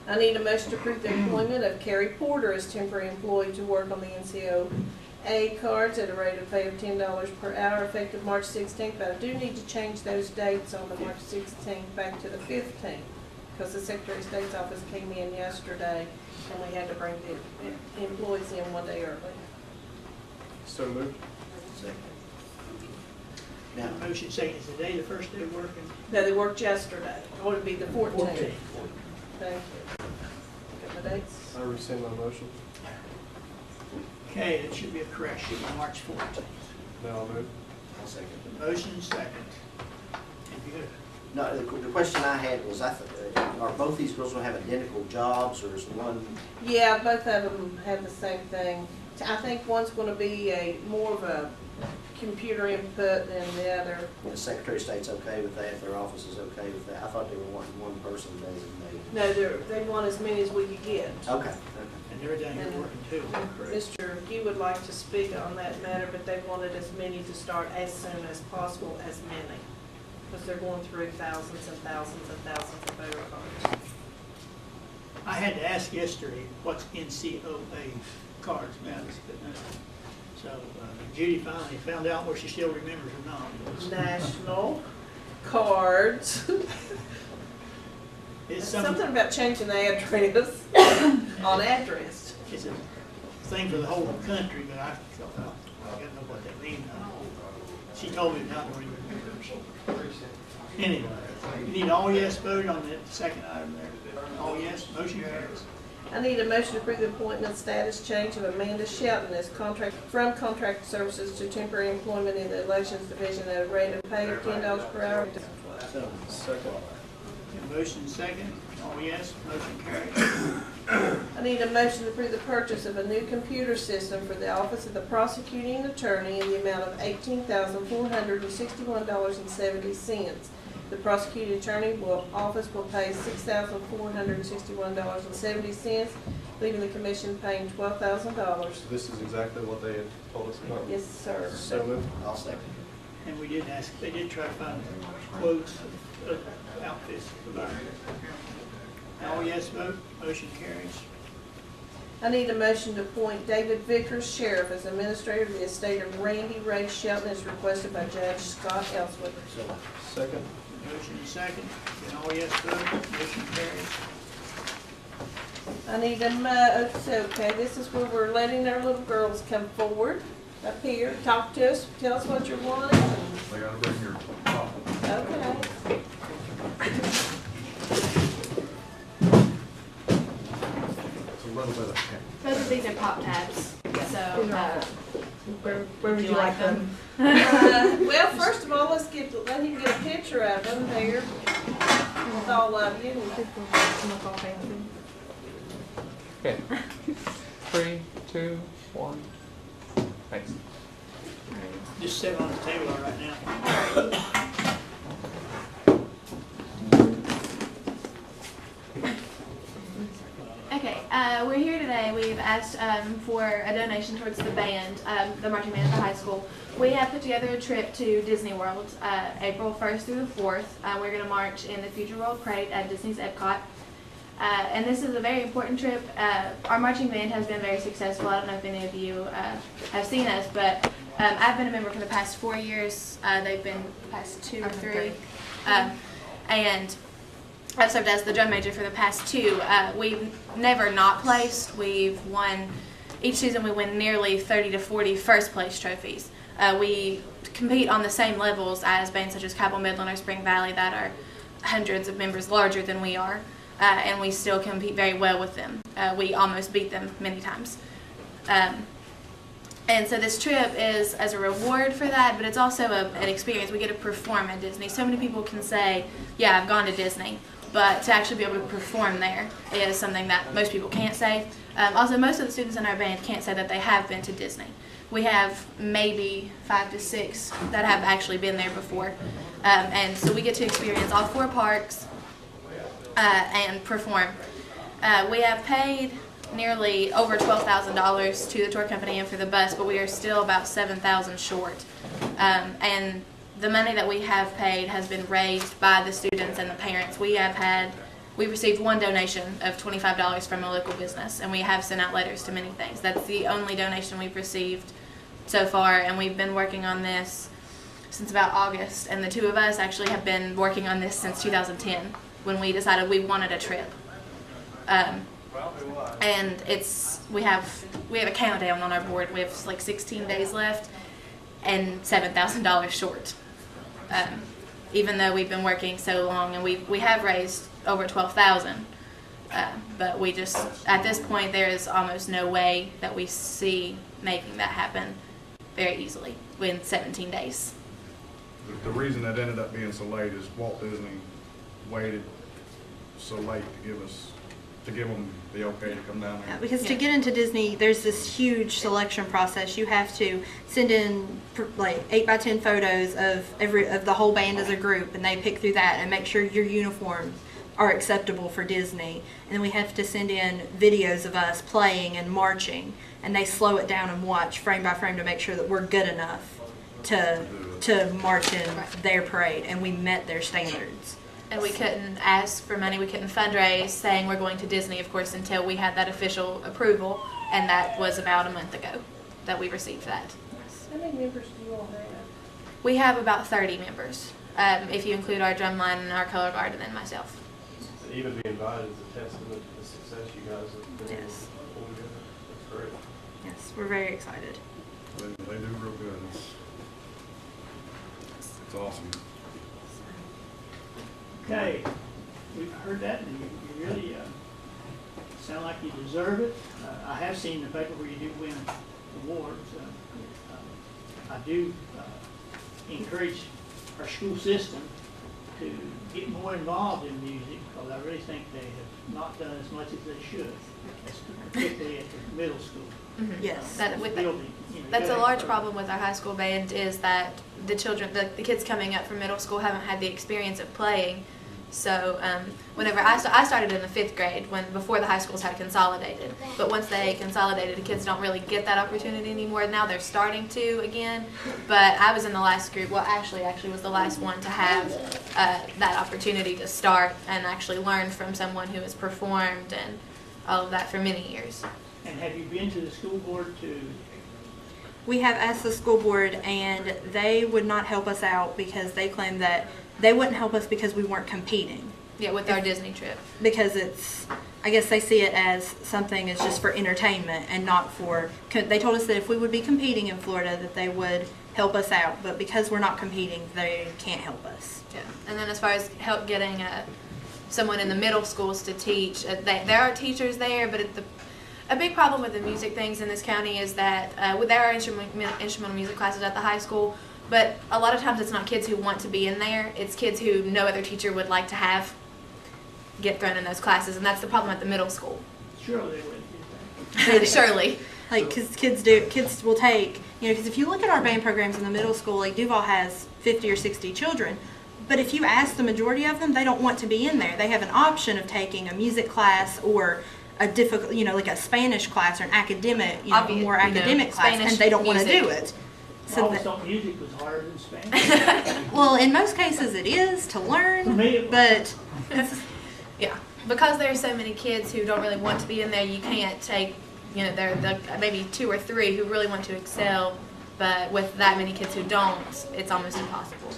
I need a motion to approve the employment of Carrie Porter as temporary employee to work on the NCOA cards at a rate of pay of $10 per hour effective March 16th, but I do need to change those dates on the March 16th back to the 15th because the Secretary of State's office came in yesterday and we had to bring the employees in 1 day early. So moved. Second. Now, motion second, is today the first day working? No, they worked yesterday. It would be the 14th. Thank you. the dates. I rescind my motion. Okay, it should be a correct, should be March 14th. Now I'll move. I'll second. Motion second. If you could. No, the question I had was, are both these girls gonna have identical jobs, or is one? Yeah, both of them have the same thing. I think one's gonna be more of a computer input than the other. The Secretary of State's okay with that, their office is okay with that? I thought they were wanting one person designated. No, they want as many as we could get. Okay. And they're down here working too. Mr. He would like to speak on that matter, but they wanted as many to start as soon as possible, as many. Because they're going through thousands and thousands and thousands of voter cards. I had to ask yesterday what's NCOA cards meant. So Judy finally found out where she still remembers or not. National cards. It's something about changing the address on address. It's a thing for the whole country, but I thought, well, I gotta know what that means. She told me not to remember. Anyway, you need all yes vote on that second item there. All yes, motion carries. I need a motion to approve the appointment status change of Amanda Shelton as from contract services to temporary employment in the elections division at a rate of pay of $10 per hour. Second. Motion second, all yes, motion carries. I need a motion to approve the purchase of a new computer system for the Office of the Prosecuting Attorney in the amount of $18,461.70. The prosecuting attorney office will pay $6,461.70, leaving the commission paying $12,000. This is exactly what they had told us about. Yes, sir. So moved. I'll second. And we did ask, they did try to find quotes of outfits for that. All yes vote, motion carries. I need a motion to appoint David Vickers, Sheriff, as Administrator of the estate of Randy Ray Shelton as requested by Judge Scott Ellsworth. Second. Motion second, and all yes vote, motion carries. I need okay, this is where we're letting our little girls come forward, up here, talk to us, tell us what you're wanting. They gotta bring your coffee. Okay. It's a little bit of. Both of these are pop tabs, so. Where would you like them? Well, first of all, let him get a picture of them there with all of you. Okay. 3, 2, 1. Thanks. Just sit on the table right now. Okay, we're here today. We've asked for a donation towards the band, the marching band at the high school. We have put together a trip to Disney World, April 1st through the 4th. We're going to march in the Future World Parade at Disney's Epcot. And this is a very important trip. Our marching band has been very successful. I don't know if any of you have seen us, but I've been a member for the past 4 years. They've been the past 2 or 3. And I've served as the drum major for the past 2. We've never not placed. We've won, each season we win nearly 30 to 40 first place trophies. We compete on the same levels as bands such as Cabell Midland or Spring Valley that are hundreds of members larger than we are. And we still compete very well with them. We almost beat them many times. And so this trip is as a reward for that, but it's also an experience. We get to perform at Disney. So many people can say, yeah, I've gone to Disney, but to actually be able to perform there is something that most people can't say. Also, most of the students in our band can't say that they have been to Disney. We have maybe 5 to 6 that have actually been there before. And so we get to experience all 4 parks and perform. We have paid nearly over $12,000 to the tour company and for the bus, but we are still about $7,000 short. And the money that we have paid has been raised by the students and the parents. We received one donation of $25 from a local business, and we have sent out letters to many things. That's the only donation we've received so far, and we've been working on this since about August, and the 2 of us actually have been working on this since 2010 when we decided we wanted a trip. And we have a countdown on our board. We have like 16 days left and $7,000 short. Even though we've been working so long, and we have raised over $12,000. But we just, at this point, there is almost no way that we see making that happen very easily within 17 days. The reason that ended up being so late is Walt Disney waited so late to give them the okay to come down there. Because to get into Disney, there's this huge selection process. You have to send in like 8 by 10 photos of the whole band as a group, and they pick through that and make sure your uniforms are acceptable for Disney. And then we have to send in videos of us playing and marching, and they slow it down and watch frame by frame to make sure that we're good enough to march in their parade, and we met their standards. And we couldn't ask for money, we couldn't fundraise saying we're going to Disney, of course, until we had that official approval, and that was about a month ago that we received that. How many members do you all have? We have about 30 members, if you include our drumline and our color guard and then myself. To even be invited is a testament to the success you guys have been able to pull together. That's great. Yes, we're very excited. They do real good. It's awesome. Okay, we've heard that, and you really sound like you deserve it. I have seen the paper where you do win awards. I do encourage our school system to get more involved in music, because I really think they have not done as much as they should, particularly at the middle school. Mm-hmm. Yes. That's a large problem with our high school band, is that the children, the kids coming up from middle school haven't had the experience of playing. So whenever I started in the 5th grade, before the high schools had consolidated. But once they consolidated, the kids don't really get that opportunity anymore. Now they're starting to again. But I was in the last group. Well, actually was the last one to have that opportunity to start and actually learn from someone who has performed and all of that for many years. And have you been to the school board to? We have asked the school board, and they would not help us out because they claim that they wouldn't help us because we weren't competing. Yeah, with our Disney trip. Because I guess they see it as something is just for entertainment and not for, they told us that if we would be competing in Florida that they would help us out, but because we're not competing, they can't help us. Yeah, and then as far as help getting someone in the middle schools to teach, there are teachers there, but a big problem with the music things in this county is that there are instrumental music classes at the high school, but a lot of times it's not kids who want to be in there. It's kids who no other teacher would like to have get thrown in those classes, and that's the problem at the middle school. Surely they would. Surely. Like, because kids will take, because if you look at our band programs in the middle school, like Duval has 50 or 60 children. But if you ask the majority of them, they don't want to be in there. They have an option of taking a music class or a difficult, like a Spanish class or an academic, more academic class, Spanish and they don't want to music. do it. I always thought music was harder than Spanish. Well, in most cases it is to learn, but yeah, because there's so many kids who don't really want to be in there, you can't take, there are maybe 2 or 3 who really want to excel, but with that many kids who don't, it's almost impossible.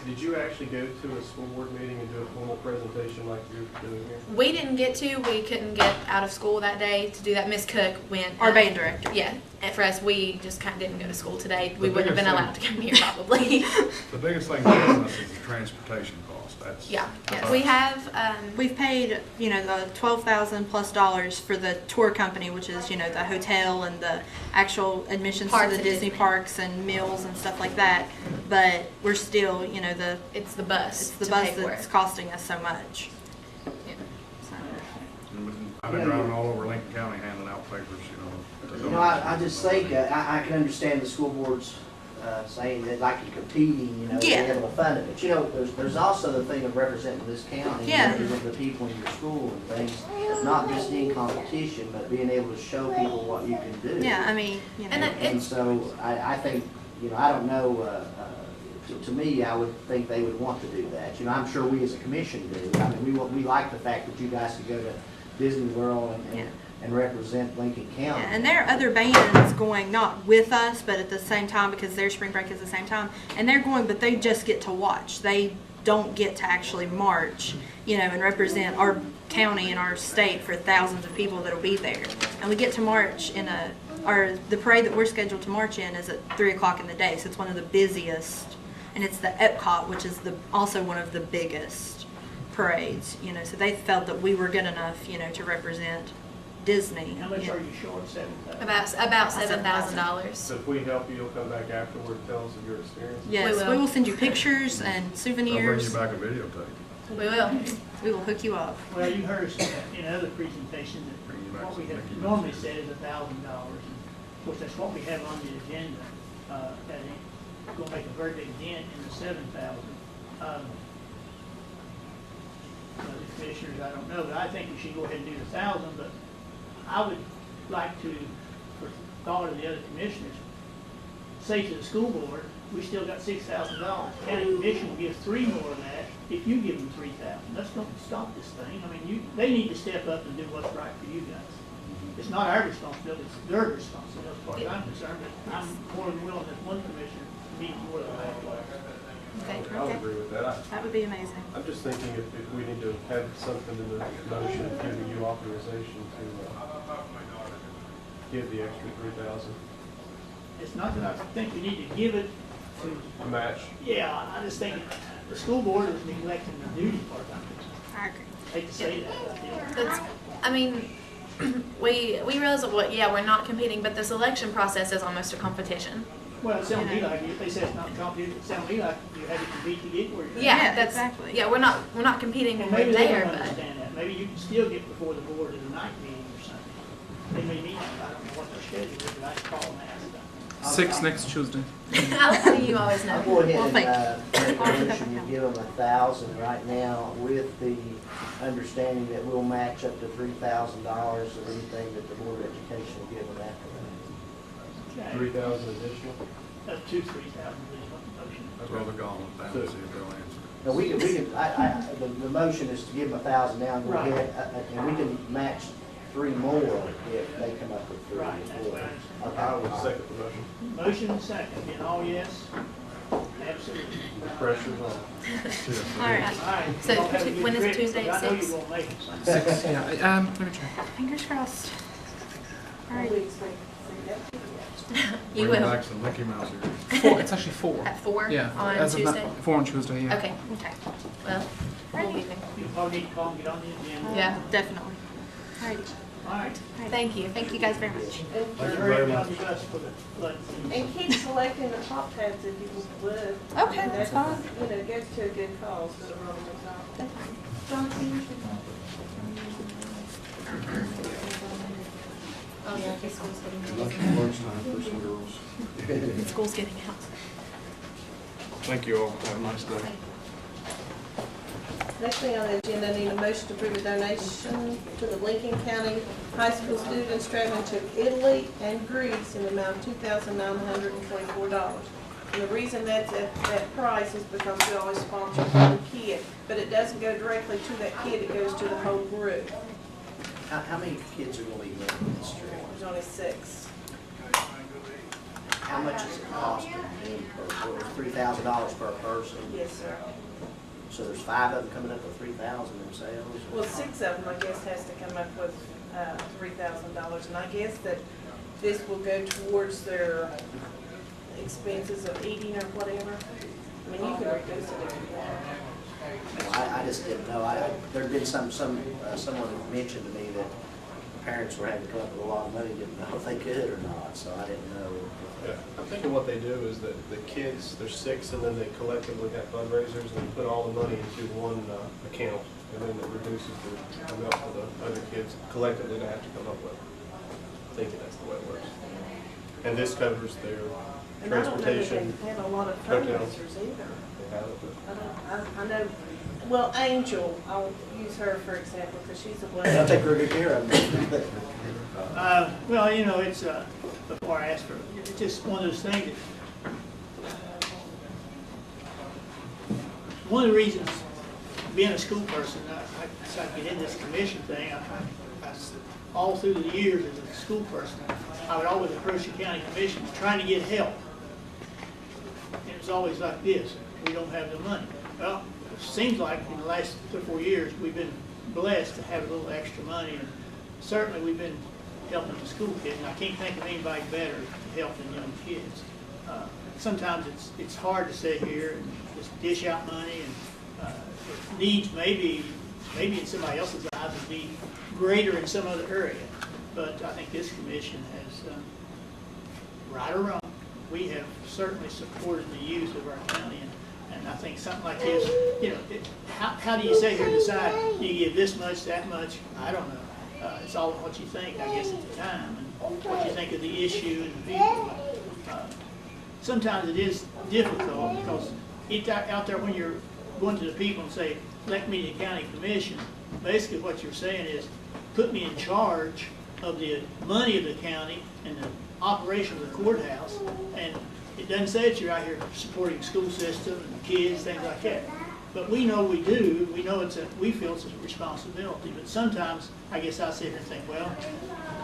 Did you actually go to a school board meeting and do a formal presentation like you're doing here? We didn't get to. We couldn't get out of school that day to do that. Miss Cook went. Our band director. Yeah, and for us, we just kind of didn't go to school today. We wouldn't have been allowed to come here probably. The biggest thing for us is the transportation cost. We have. We've paid, the $12,000+ for the tour company, which is, the hotel and the actual admissions to the Disney parks and meals and stuff like that. But we're still, it's the bus. It's the bus that's costing us so much. Yeah. I've been driving all over Lincoln County handing out papers, I just think I can understand the school boards saying that like you're competing, being able to fund it. But there's also the thing of representing this county, with the people in your school and things. Not just in competition, but being able to show people what you can do. Yeah, I mean, And so I think, I don't know. To me, I would think they would want to do that. I'm sure we as a commission do. I mean, we like the fact that you guys could go to Disney World and represent Lincoln County. Yeah, and there are other bands going, not with us, but at the same time, because their spring break is the same time, and they're going, but they just get to watch. They don't get to actually march, and represent our county and our state for thousands of people that'll be there. And we get to march in the parade that we're scheduled to march in is at 3 o'clock in the day, so it's one of the busiest. And it's the Epcot, which is also one of the biggest parades, you know, so they felt that we were good enough, you know, to represent Disney. How much are you short? $7,000? About $7,000. So if we help you, you'll come back afterward and tell us of your experience? Yes, we will send you pictures and I'll bring souvenirs. you back a videotape. We will. We will hook you up. Well, you heard us in other presentations that what we have normally said is $1,000. Of course, that's what we have on the agenda. That it's going to make a very big dent in the $7,000. The commissioners, I don't know, but I think we should go ahead and do the $1,000. But I would like to, for thought of the other commissioners, say to the school board, we still got $6,000. County commission will give 3 more of that if you give them $3,000. Let's don't stop this thing. I mean, they need to step up and do what's right for you guys. It's not our responsibility, it's their responsibility as far as I'm concerned, but I'm more than willing as one commissioner to meet more than halfway. Okay. I would agree with that. That would be amazing. I'm just thinking if we need to have something in the motion giving you authorization to give the extra 3,000. It's not that I think we need to give it To match. Yeah, I just think the school board is neglecting the duty part of it. I agree. Hate to say that. That's, I mean, we realize that we're not competing, but this election process is almost a competition. Well, it sounds to me like, if they say it's not competitive, it sounds to me like you had to compete to get where you're at. Yeah, that's exactly. Yeah, we're not competing when And we're maybe they there, don't but understand that. Maybe you can still get before the board at a night meeting or something. They may meet, I don't know what their schedule is, but I can call and ask them. 6 next Tuesday. how do you always know? I'll go Well, thank ahead you. and make a motion, you give them 1,000 right now with the understanding that we'll match up to $3,000 of anything that the Board of Education will give them after that. 3,000 additional? Up to 3,000 is what the motion is. I'd rather go on with that and see if they'll answer. Now, the motion is to give them 1,000 now and go Right. ahead, and we can match 3 more if they come up with 3. Right, that's what I understand. Okay. I would second the motion. Motion and second, being all yes? Absolutely. The pressure's on. All right. All right. So Y'all have a good when is trip, Tuesday because at I know 6? you're gonna make it. 6, yeah. Let me check. Fingers crossed. All right. You Bring will. back some Mickey Mouse ears. 4, it's actually 4. At 4 Yeah. on as of Tuesday? now, 4 on Tuesday, yeah. Okay. Well, we'll be there. You probably need to call and get on the agenda. Yeah, definitely. All right. All right. Thank you. Thank you guys very much. Thank you very much. And keep selecting the top hats if you would. Okay, that's fine. You know, goes to a good cause for the Rolling Top. John, can you? Oh, yeah, I guess school's getting Lunch out. lunchtime for some girls. School's getting out. Thank you all. Have a nice day. Next thing on the agenda, I need a motion to approve a donation to the Lincoln County High School students traveling to Italy and Greece in the amount of $2,924. And the reason that's at that price is because we always sponsor one kid, but it doesn't go directly to that kid, it goes to the whole group. How many kids are going to be going on this trip? There's only 6. How much does it cost per $3,000 per person? Yes, sir. So there's 5 of them coming up with 3,000 themselves? Well, 6 of them, I guess, has to come up with $3,000, and I guess that this will go towards their expenses of eating or whatever. I mean, you can reduce it if you want. Well, I just didn't know. There'd been someone had mentioned to me that parents were having to come up with a lot of money, didn't know if they could or not, so I didn't know. Yeah, I'm thinking what they do is that the kids, there's 6, and then they collectively have fundraisers and put all the money into one account, and then it reduces the amount for the other kids collectively to have to come up with. I'm thinking that's the way it works. And this covers their And I don't know that transportation. they've had a lot of hotels. fundraisers either. They have it, but I know, well, Angel, I'll use her for example, because she's the one. I'll take real good care of them. Well, you know, it's, before I ask for it, it's just one of those things that, one of the reasons, being a school person, I decided to get in this commission thing, all through the years as a school person, I would always approach the county commission trying to get help. And it was always like this, we don't have the money. Well, it seems like in the last 3 or 4 years, we've been blessed to have a little extra money, and certainly we've been helping the school kids, and I can't think of anybody better to help than young kids. Sometimes it's hard to sit here and just dish out money, and needs maybe in somebody else's eyes would be greater in some other area. But I think this commission has, right or wrong, we have certainly supported the use of our county. And I think something like this, you know, how do you sit here and decide, you give this much, that much? I don't know. It's all what you think, I guess, at the time, and what you think of the issue and the people. Sometimes it is difficult because it's out there when you're going to the people and say, elect me to the county commission. Basically what you're saying is, put me in charge of the money of the county and the operation of the courthouse. And it doesn't say that you're out here supporting the school system and the kids, things like that. But we know we do. We know we feel it's a responsibility. But sometimes, I guess I sit here and think, well,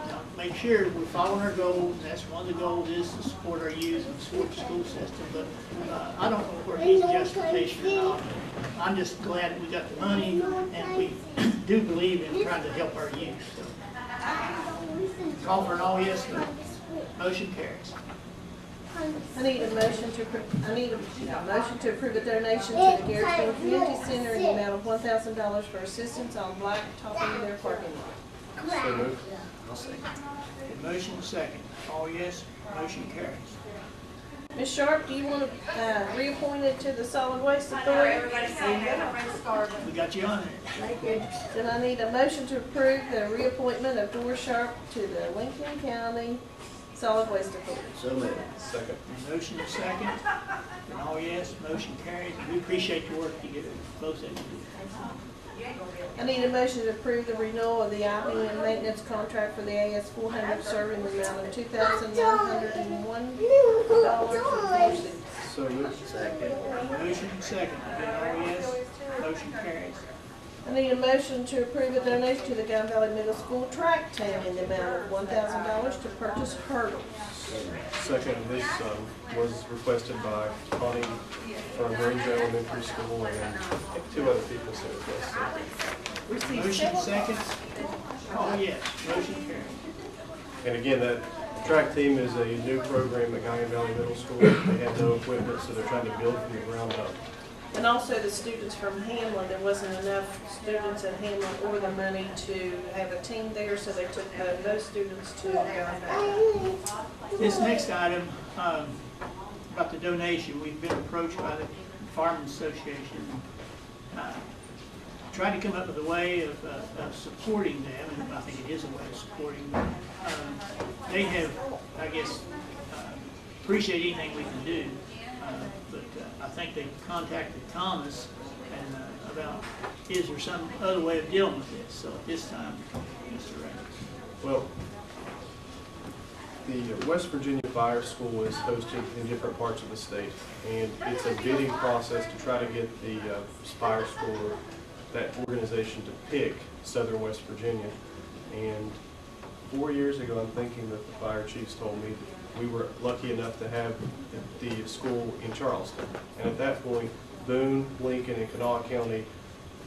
you know, make sure we're following our goals. That's one of the goals is to support our youth and support the school system. But I don't know where it needs justification or not. I'm just glad that we got the money and we do believe in trying to help our youth. So, call for an all yes vote. Motion carries. I need a motion to approve a donation to the Garrettsville Community Center in the amount of $1,000 for assistance on blacktopping their parking lot. So moved. I'll second. Motion second. All yes. Motion carries. Ms. Sharp, do you want to reappointed to the Solid Waste Authority? We got you on it. Thank you. Then I need a motion to approve the reappointment of Doris Sharp to the Lincoln County Solid Waste Authority. So moved. Second. Motion is second. And all yes, motion carries. We appreciate your work you do, both of you do. I need a motion to approve the renewal of the IBM maintenance contract for the AS400 serving the amount of $2,901 for 4 seats. So moved. Second. Motion second. And all yes, motion carries. I need a motion to approve a donation to the Guy Valley Middle School track team in the amount of $1,000 to purchase hurdles. Second, this was requested by Connie from Ranger Elementary School and 2 other people said requested. Motion second. Oh yes, motion carries. And again, that track team is a new program at Guyan Valley Middle School. They had no equipment, so they're trying to build from the ground up. And also the students from Hamlin, there wasn't enough students at Hamlin or the money to have a team there, so they took those students to Guy Valley. This next item, about the donation, we've been approached by the Firemen's Association. Tried to come up with a way of supporting them, and I think it is a way of supporting them. They have, I guess, appreciate anything we can do, but I think they contacted Thomas and about is there some other way of dealing with this. So at this time, Mr. Ray. Well, the West Virginia Fire School is hosted in different parts of the state, and it's a bidding process to try to get the fire school, or that organization, to pick Southern West Virginia. And 4 years ago, I'm thinking that the fire chiefs told me that we were lucky enough to have the school in Charleston. And at that point, Boone, Lincoln, and Kanawha County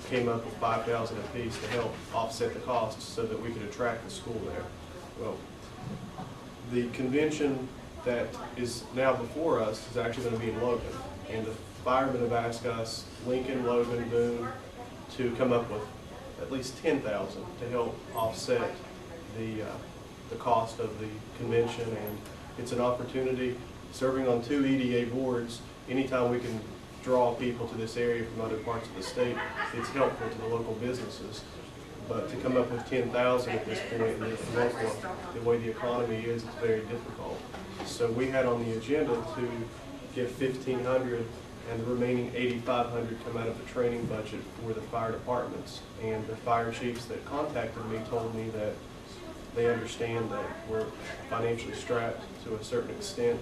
came up with $5,000 apiece to help offset the costs so that we could attract the school there. Well, the convention that is now before us is actually going to be in Logan. And the firemen have asked us, Lincoln, Logan, Boone, to come up with at least $10,000 to help offset the cost of the convention. And it's an opportunity, serving on 2 EDA boards, anytime we can draw people to this area from other parts of the state, it's helpful to the local businesses. But to come up with $10,000 at this point in the way the economy is, it's very difficult. So we had on the agenda to give $1,500 and the remaining $8,500 come out of the training budget for the fire departments. And the fire chiefs that contacted me told me that they understand that we're financially strapped to a certain extent,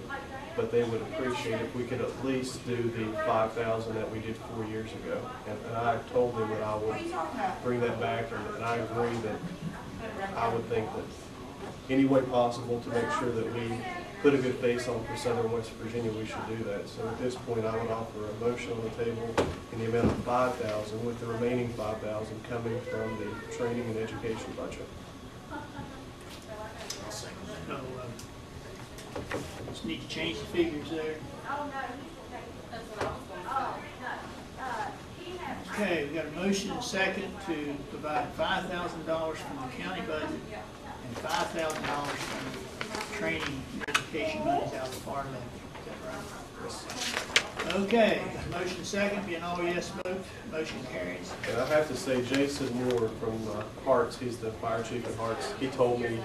but they would appreciate if we could at least do the $5,000 that we did 4 years ago. And I told them that I would bring that back, and I agree that I would think that any way possible to make sure that we put a good face on for Southern West Virginia, we should do that. So at this point, I would offer a motion on the table in the amount of $5,000, with the remaining $5,000 coming from the training and education budget. So, just need to change the figures there. Okay, we got a motion and second to provide $5,000 from the county budget and $5,000 from training and education monies out of the FAR levy. Is that right? Okay, motion and second, being all yes vote, motion carries. And I have to say, Jason Moore from Hearts, he's the fire chief at Hearts, he told me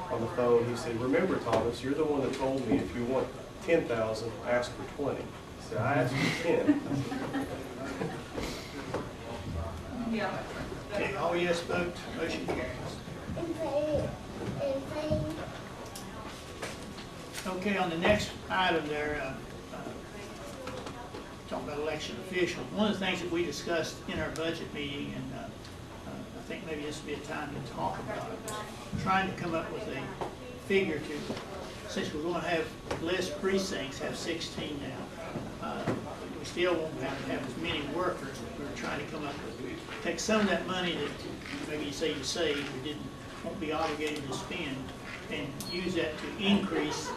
on the phone, he said, remember Thomas, you're the one that told me if you want 10,000, ask for 20. He said, I asked for 10. Okay, all yes vote, motion carries. Okay, on the next item there, talking about election officials, one of the things that we discussed in our budget meeting, and I think maybe this would be a time to talk about it, was trying to come up with a figure to, since we're going to have less precincts, have 16 now, we still won't have as many workers. We're trying to come up with, take some of that money that maybe you say you saved or won't be obligated to spend, and use that to increase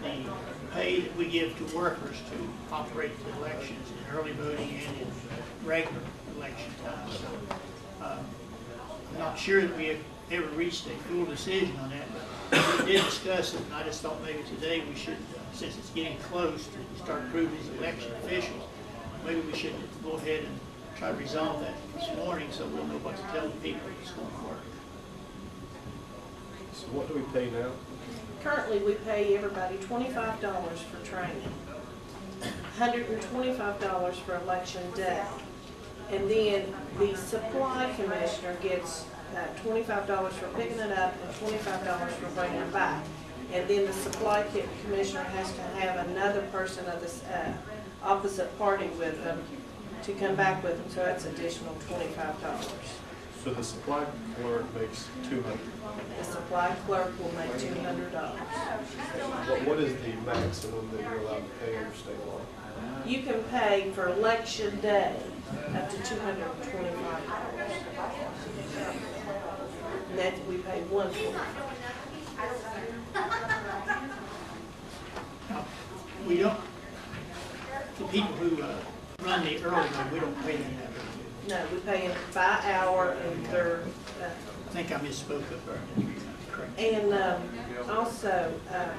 the pay that we give to workers to operate the elections in early voting and in regular election time. So I'm not sure that we have ever reached a full decision on that, but we did discuss it, and I just thought maybe today we should, since it's getting close to start approving these election officials, maybe we should go ahead and try to resolve that this morning so we'll know what to tell the people if it's going to work. So what do we pay now? Currently, we pay everybody $25 for training, $125 for election day. And then the supply commissioner gets $25 for picking it up and $25 for bringing it back. And then the supply commissioner has to have another person of this opposite party with them to come back with them, so that's additional $25. So the supply clerk makes $200. The supply clerk will make $200. What is the maximum that you're allowed to pay under state law? You can pay for election day up to $225. And that's, we pay $125. We don't, the people who run the early vote, we don't pay them that. No, we pay them by hour and they're. I think I misspoke up there. Correct. And also,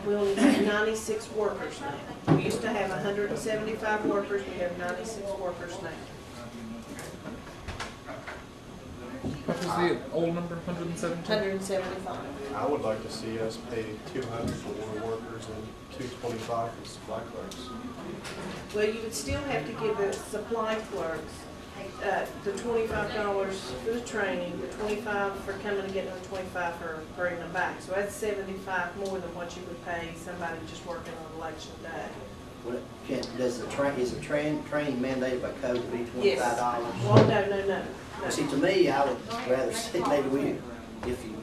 we only have 96 workers now. We used to have 175 workers, we have 96 workers now. What was the old number, 117? 175. I would like to see us pay 200 for warrant workers and 225 for supply clerks. Well, you would still have to give the supply clerks the $25 for the training, the $25 for coming and getting them, $25 for bringing them back. So that's $75 more than what you would pay somebody just working on election day. Is the training mandated by code to be $25? Yes. Well, no. See, to me, I would rather see maybe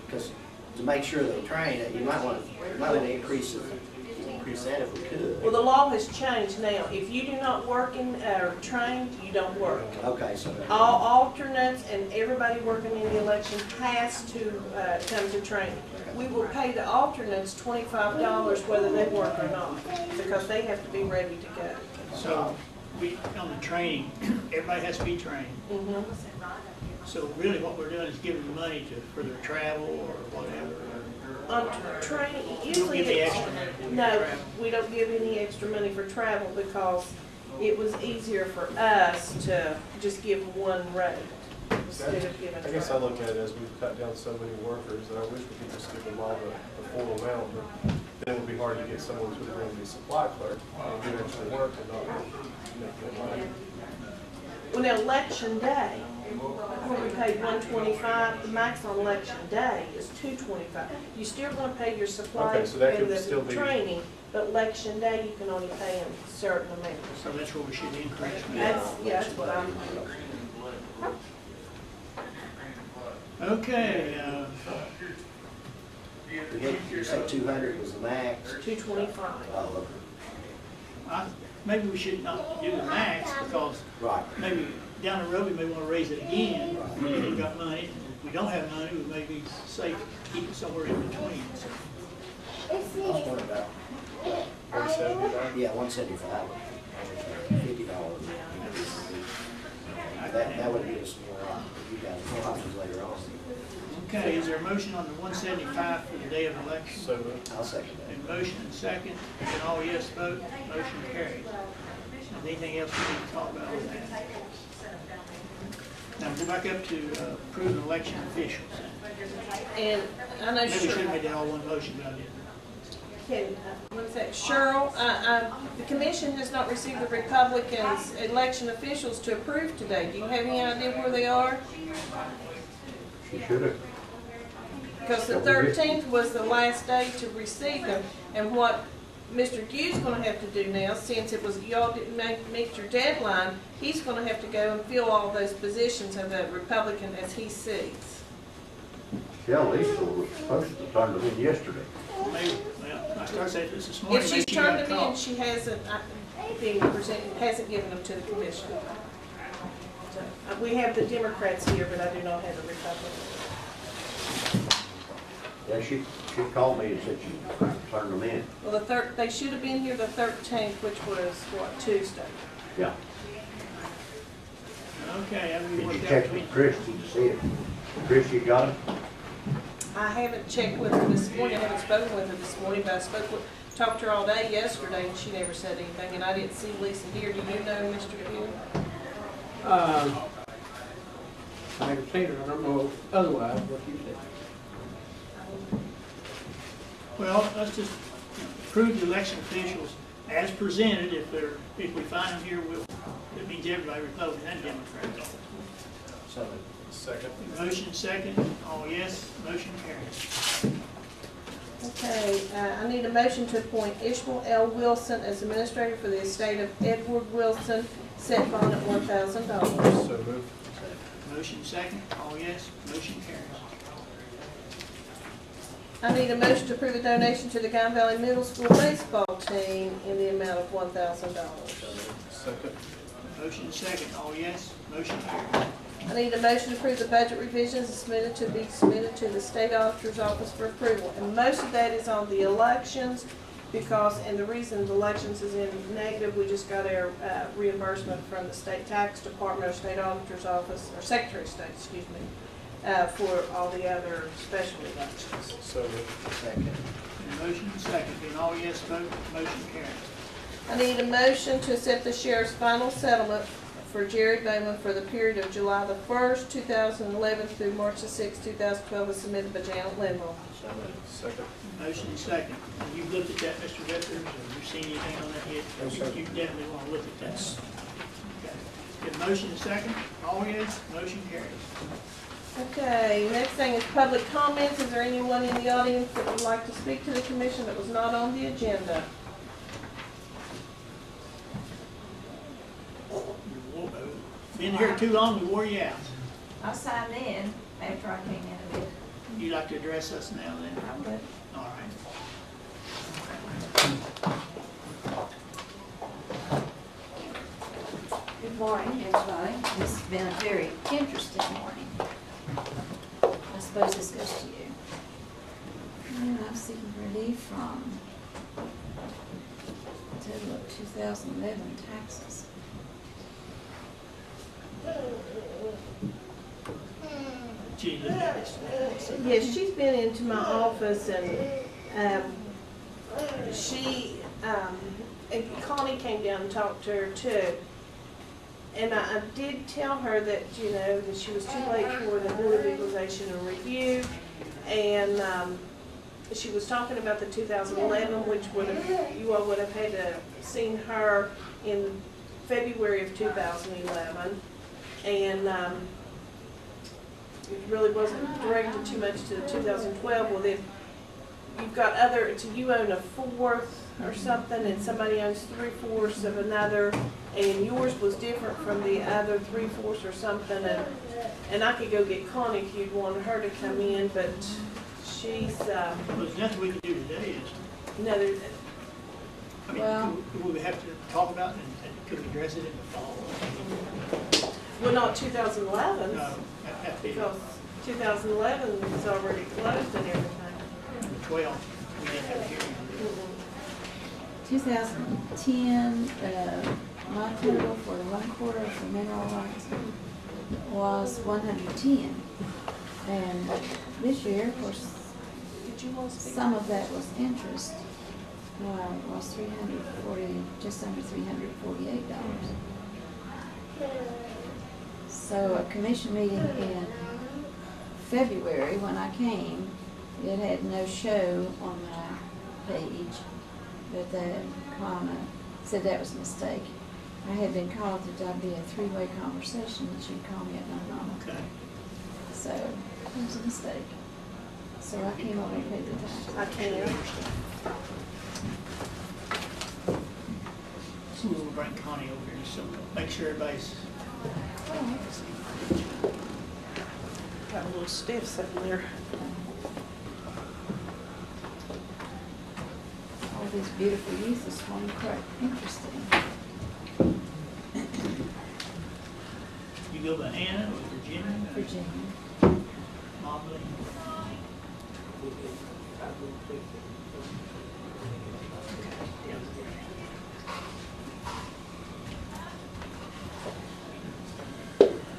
because to make sure they train, you might want to increase that if we could. Well, the law has changed now. If you do not work or train, you don't work. Okay, so. All alternates and everybody working in the election has to come to training. We will pay the alternates $25 whether they work or not, because they have to be ready to go. So on the training, everybody has to be trained. Mm-hmm. So really what we're doing is giving them money for their travel or whatever. On training, usually no, we don't give any extra money for travel because it was easier for us to just give one rate instead of giving. I guess I look at it as we've cut down so many workers that I wish we could just give them all the full amount, but then it would be hard to get someone to bring the supply clerk and do actually work and not make that money. Well, now election day, where we paid $125, the max on election day is $225. You're still going to pay your supply Okay, so that and could still the be training, but election day you can only pay them a certain amount. So that's what we should increase. That's what I'm. Okay. You said 200 was the max? 225. Oh, Maybe we should not do the max because maybe down the road we may want to raise it again. If we've got money. If we don't have money, we may be safe to keep it somewhere in between. So. Yeah, $175. $50. that would give us more, you guys, more options later on. Okay, is there a motion on the 175 for the day of election? So moved. I'll second that. A motion and second, and all yes vote, motion carries. Anything else we need to talk about on that? Now, go back up to approve election officials. And I know Maybe we should have Cheryl, made that all one motion, but I didn't. what is that? Cheryl, the commission has not received the Republicans' election officials to approve today. Do you have any idea where they are? She should have. Because the 13th was the last day to receive them, and what Mr. Hughes gonna have to do now, since it was, y'all didn't meet your deadline, he's gonna have to go and fill all those positions of the Republican as he sees. Shell Lisa was supposed to turn them in yesterday. Maybe, well, I started saying this morning. If she's maybe she got turned a them call. in, she hasn't, being presented, hasn't given them to the commission. So, we have the Democrats here, but I do not have the Republicans. Yeah, she called me and said she turned them in. Well, they should have been here the 13th, which was, what, Tuesday? Yeah. Okay, I mean, Did you worked out check between. with Christie to see if Christie got them? I haven't checked with her this morning, I haven't spoken with her this morning, but I talked to her all day yesterday, and she never said anything, and I didn't see Lisa here. Do you know Mr. Hill? I haven't seen her, I don't know otherwise what you said. Well, let's just approve the election officials as presented. If we find them here, it means everybody, Republican and Democrat. So, Second. Motion second, all yes, motion carries. Okay, I need a motion to appoint Ishmael L. Wilson as administrator for the estate of Edward Wilson, set bond at $1,000. So moved. Motion second, all yes, motion carries. I need a motion to approve a donation to the Guy Valley Middle School baseball team in the amount of $1,000. Second. Motion second, all yes, motion carries. I need a motion to approve the budget revisions submitted to be submitted to the state auditor's office for approval. And most of that is on the elections because, and the reason the elections is in negative, we just got our reimbursement from the state tax department or state auditor's office, or secretary of state, excuse me, for all the other special elections. So moved. second. Motion second, being all yes vote, motion carries. I need a motion to accept the sheriff's final settlement for Jerry Bowman for the period of July the 1st, 2011 through March the 6th, 2012 as submitted by Janet Linville. So moved. Second. Motion second. And you've looked at that, Mr. Vickers, or you've seen anything on that yet? No, sir. You definitely want to look at that. Okay. Get motion second, all yes, motion carries. Okay, next thing is public comments. Is there anyone in the audience that would like to speak to the commission that was not on the agenda? Been here too long, we wore you out. I signed in after I came in a bit. You'd like to address us now then? I'm good. All right. Good morning, everybody. This has been a very interesting morning. I suppose this goes to you. And I'm seeking relief from total of 2011 taxes. Gee, look at this. Yes, she's been into my office and and Connie came down and talked to her too. And I did tell her that, you know, that she was too late for the Board of Equalization and Review. And she was talking about the 2011, which would have, you all would have had to seen her in February of 2011. And it really wasn't directed too much to the 2012. Well, then you've got other, you own a fourth or something, and somebody owns 3/4 of another, and yours was different from the other 3/4 or something. And I could go get Connie if you'd want her to come in, but she's Well, there's nothing we can do today, is there? no. I mean, could we have to talk about it and could we address it in the fall? Well, not 2011. No, that'd be Because 2011 is already closed and everything. the 12th. We didn't have a hearing. 2010, my total for 1/4 for mineral rights was 110. And this year, of course, some of that was interest. It was just under $348. So a commission meeting in February, when I came, it had no show on my page, but the client said that was a mistake. I had been called that that'd be a three-way conversation, that you'd call me at my home. Okay. So it was a mistake. So I came over and paid the tax. I can't. So we'll bring Connie over here, so make sure everybody's. Got a little stiff sitting there. All these beautiful youth this morning, quite interesting. You go by Anna or Virginia? Virginia. Mobley.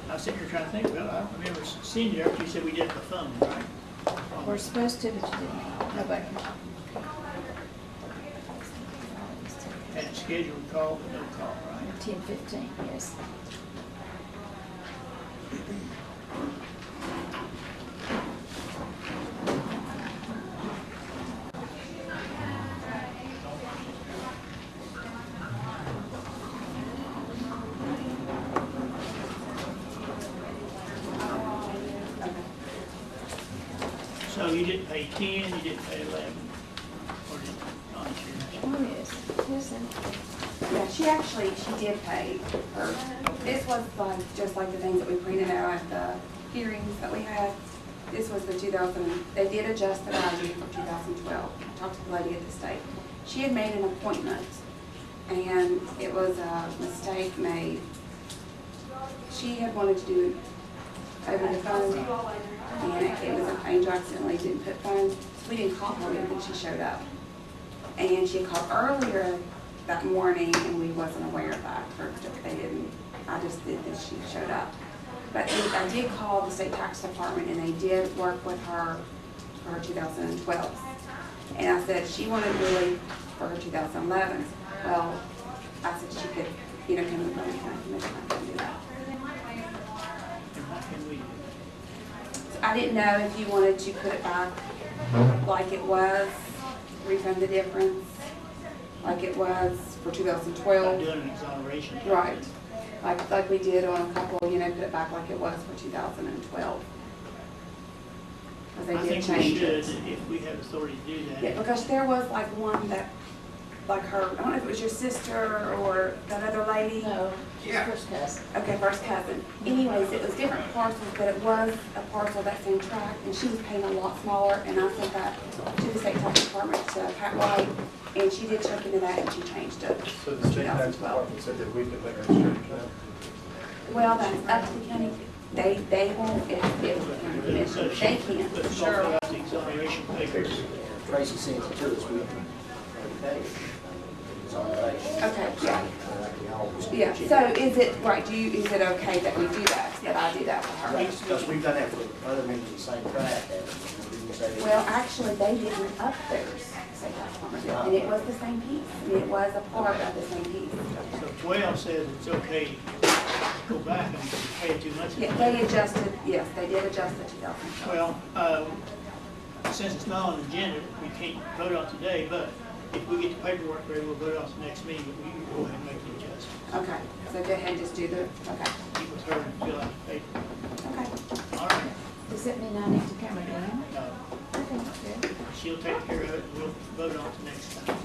I was sitting here trying to think, well, I remember seeing you after you said we did it by phone, right? We're supposed to, but you didn't. Nobody. Had a scheduled call, but no call, right? 10:15, yes. So you didn't pay 10, you didn't pay 11, or did not insurance? Oh, yes. Yes, and Yeah, she did pay her. This was like, just like the things that we printed out at the hearings that we had. This was the 2000, they did adjust the value for 2012. I talked to the lady at the state. She had made an appointment, and it was a mistake made. She had wanted to do it over the phone, and it was an angel accidentally didn't put phone. So we didn't call her, and then she showed up. And she called earlier that morning, and we wasn't aware of that. Or they didn't. I just did this. She showed up. But I did call the state tax department, and they did work with her for her 2012. And I said she wanted really for her 2011. Well, I said she could, come to the county commission. I couldn't do that. So I didn't know if you wanted to put it back like it was, refund the difference, like it was for 2012. Doing an exoneration. Right. Like we did on a couple, put it back like it was for 2012. Because they did change it. I think we should, if we have authority to do that. Yeah, because there was like one that, like her, I don't know if it was your sister or that other lady. no, she's first cousin. Okay, first cousin. Anyways, it was different parcels, but it was a parcel that same tract, and she was paying a lot smaller, and I sent that to the state tax department, to Pat White, and she did check into that, and she changed it. So the state tax department said that we could make our change now? Well, that's up to the county. They won't, if the county commission, they can't. But it's all about the exoneration papers. Tracy sends it to us, we pay. It's on the base. Okay, yeah. Yeah, so is it, right, is it okay that we do that, that I do that for her? Because we've done that for other members of the same tract, Well, actually, they didn't up theirs, state tax department did, and it was the same piece, and it was a part of the same piece. So 12 says it's okay to go back and pay too much. Yeah, they adjusted, yes, they did adjust the 2012. Well, since it's not on the agenda, we can't vote on today, but if we get the paperwork ready, we'll vote on the next meeting, but we can go ahead and make the adjustment. Okay, so go ahead and just do the, okay. Meet with her and fill out the paper. Okay. All right. Does that mean I need to come again? No. Okay, good. She'll take care of it, and we'll vote on it next time.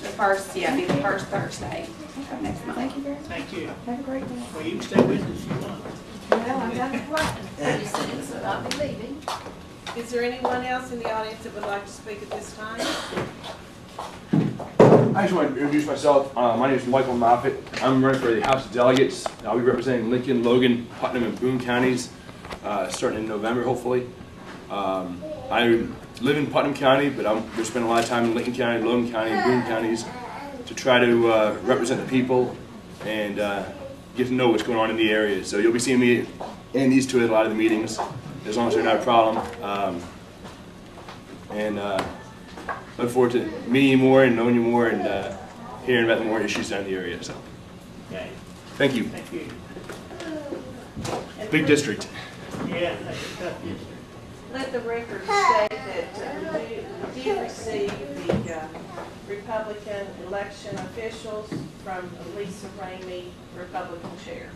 The first, yeah, be the first Thursday of next month. Thank you very much. Thank you. Have a great day. Well, you can stay with us if you want. Well, I've got a plan, so I'll be leaving. Is there anyone else in the audience that would like to speak at this time? I just want to introduce myself. My name is Michael Moffitt. I'm running for the House of Delegates. I'll be representing Lincoln, Logan, Putnam, and Boone counties starting in November, hopefully. I live in Putnam County, but I'm going to spend a lot of time in Lincoln County, Logan County, and Boone counties to try to represent the people and get to know what's going on in the area. So you'll be seeing me and these two at a lot of the meetings, as long as they're not a problem. Look forward to meeting you more and knowing you more and hearing about the more issues down in the area. So, Okay. thank you. Thank you. Big district. Yeah, that's a tough district. Let the record state that we did receive the Republican election officials from Lisa Ramey, Republican chair.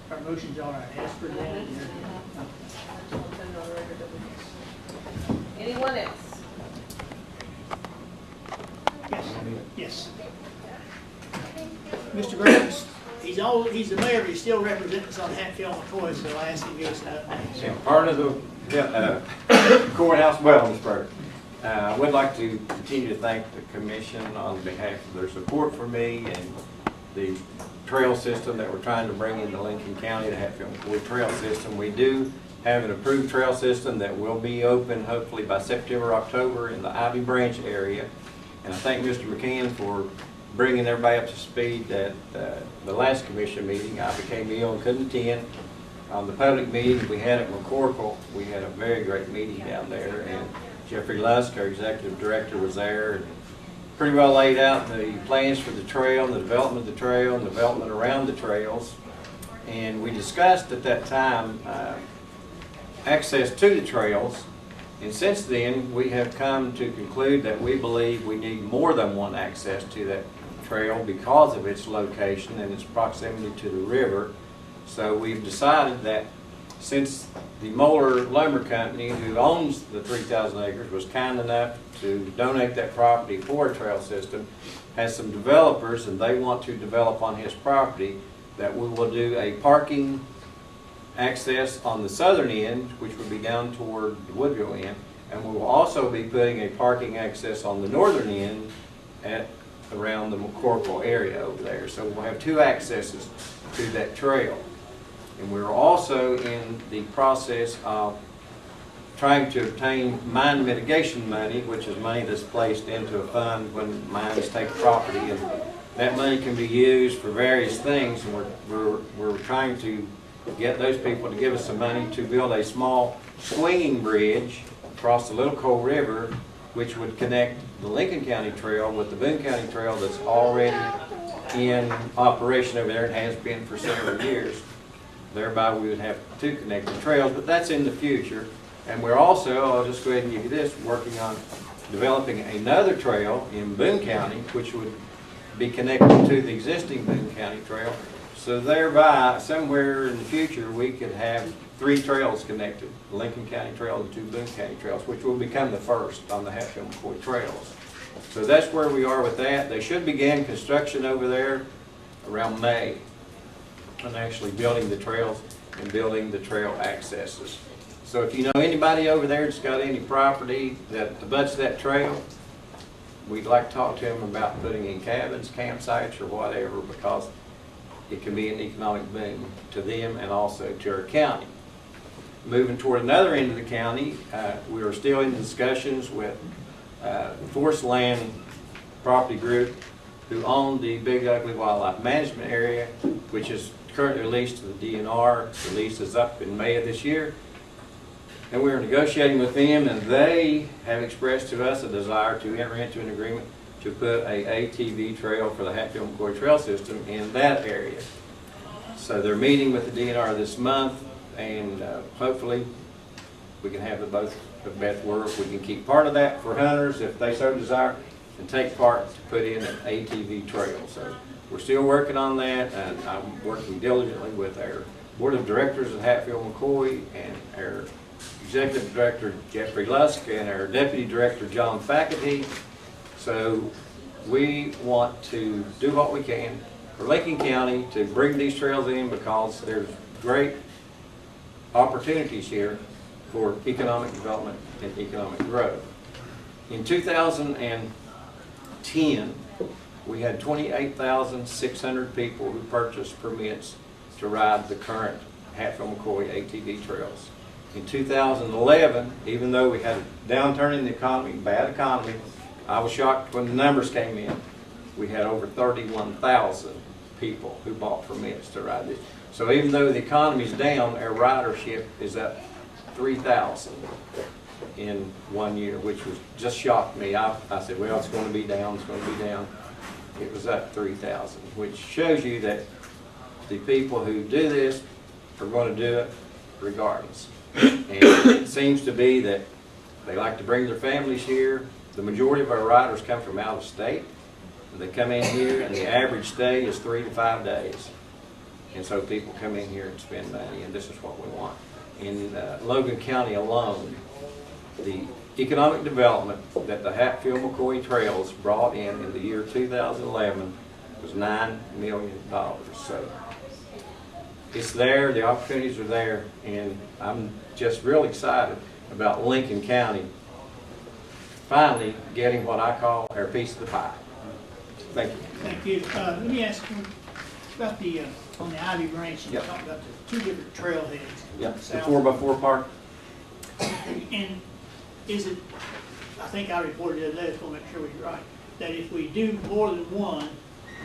Our motion's all right, as presented. Anyone else? Yes. Mr. Grimes, he's the mayor, but he's still representing us on Hatfield McCoy, so I'll ask him to give us an update. Yeah, part of the courthouse wellness program. I would like to continue to thank the commission on behalf of their support for me and the trail system that we're trying to bring into Lincoln County, the Hatfield McCoy trail system. We do have an approved trail system that will be open hopefully by September, October in the Ivy Branch area. And I thank Mr. McCann for bringing everybody up to speed at the last commission meeting. I became ill and couldn't attend. On the public meeting we had at McCorkle, we had a very great meeting down there, and Jeffrey Lusk, our executive director, was there and pretty well laid out the plans for the trail, and the development of the trail, and the development around the trails. And we discussed at that time access to the trails. And since then, we have come to conclude that we believe we need more than one access to that trail because of its location and its proximity to the river. So we've decided that since the Moeller Lumber Company, who owns the 3,000 acres, was kind enough to donate that property for a trail system, has some developers and they want to develop on his property, that we will do a parking access on the southern end, which would be down toward the Woodville end, and we will also be putting a parking access on the northern end at around the McCorkle area over there. So we'll have two accesses to that trail. And we're also in the process of trying to obtain mine mitigation money, which is money that's placed into a fund when mines take property, and that money can be used for various things. And we're trying to get those people to give us some money to build a small swinging bridge across the Little Coal River, which would connect the Lincoln County Trail with the Boone County Trail that's already in operation over there and has been for several years. Thereby we would have two connected trails, but that's in the future. And we're also, I'll just go ahead and give you this, working on developing another trail in Boone County, which would be connected to the existing Boone County Trail. So thereby, somewhere in the future, we could have three trails connected, the Lincoln County Trail and two Boone County Trails, which will become the first on the Hatfield McCoy Trails. So that's where we are with that. They should begin construction over there around May, and actually building the trails and building the trail accesses. So if you know anybody over there that's got any property that abuts that trail, we'd like to talk to them about putting in cabins, campsites, or whatever, because it can be an economic boom to them and also to our county. Moving toward another end of the county, we are still in discussions with Forest Land Property Group, who own the Big Ugly Wildlife Management Area, which is currently leased to the DNR. The lease is up in May of this year. And we're negotiating with them, and they have expressed to us a desire to enter into an agreement to put a ATV trail for the Hatfield McCoy Trail System in that area. So they're meeting with the DNR this month, and hopefully we can have the both of best work. We can keep part of that for hunters if they so desire, and take part to put in an ATV trail. So we're still working on that, and I'm working diligently with our board of directors at Hatfield McCoy and our executive director Jeffrey Lusk and our deputy director John Faculty. So we want to do what we can for Lincoln County to bring these trails in, because there's great opportunities here for economic development and economic growth. In 2010, we had 28,600 people who purchased permits to ride the current Hatfield McCoy ATV trails. In 2011, even though we had a downturn in the economy, bad economy, I was shocked when the numbers came in. We had over 31,000 people who bought permits to ride this. So even though the economy's down, our ridership is up 3,000 in 1 year, which was just shocked me. I said, well, it's going to be down, it's going to be down. It was up 3,000, which shows you that the people who do this are going to do it regardless. And it seems to be that they like to bring their families here. The majority of our riders come from out of state. They come in here and the average stay is 3 to 5 days. And so people come in here and spend money, and this is what we want. In Logan County alone, the economic development that the Hatfield-McCoy Trails brought in the year 2011 was $9 million. So it's there, the opportunities are there, and I'm just real excited about Lincoln County finally getting what I call our piece of the pie. Thank you. Thank you. Let me ask you about the, on the Ivy Branch, you Yep. talked about the 2 different trailheads. Yep, the South. 4x4 park. And is it, I think I reported the other day, I just want to make sure we're right, that if we do more than one,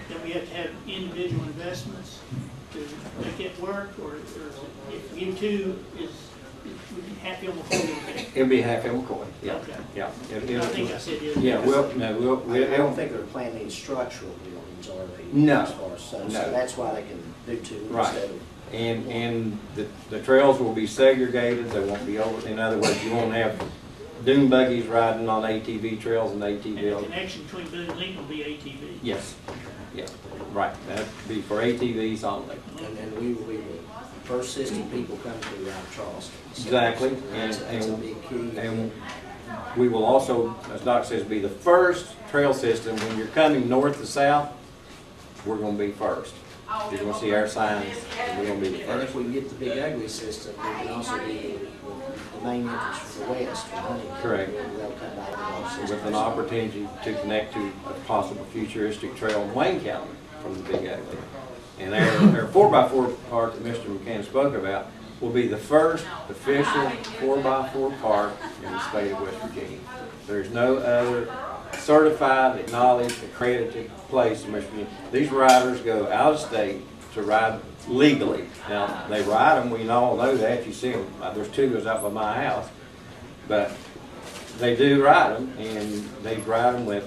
then we have to have individual investments to make it work, or is it, if you two is Hatfield-McCoy? It'll be Hatfield-McCoy, yeah. Okay. Yeah. I think I said it. Yeah, I don't think they're planning any structural buildings, are they? No. As far as, so No. that's why they can do 2 Right. instead of. And the trails will be segregated, they won't be over, in other words, you won't have dune buggies riding on ATV trails and And ATV. the connection between Boone and Lincoln will be ATV. Yes, yeah, right, that'd be for ATVs only. And we will, first system people come to out of Charleston. So Exactly, That's a big key. and we will also, as Doc says, be the first trail system. When you're coming north to south, we're gonna be first. You're gonna see our signs, and we're gonna be the And if first. we can get the Big Ugly system, we can also be the main entrance for the west, for Huntington. Correct. They'll come back to our system. With an opportunity to connect to a possible futuristic trail in Wayne County from the Big Ugly. And our 4x4 park that Mr. McCann spoke about will be the first official 4x4 park in the state of West Virginia. There's no other certified, acknowledged, accredited place in West Virginia. These riders go out of state to ride legally. Now, they ride them, we all know that, you see them, there's 2 goes out by my house, but they do ride them, and they ride them with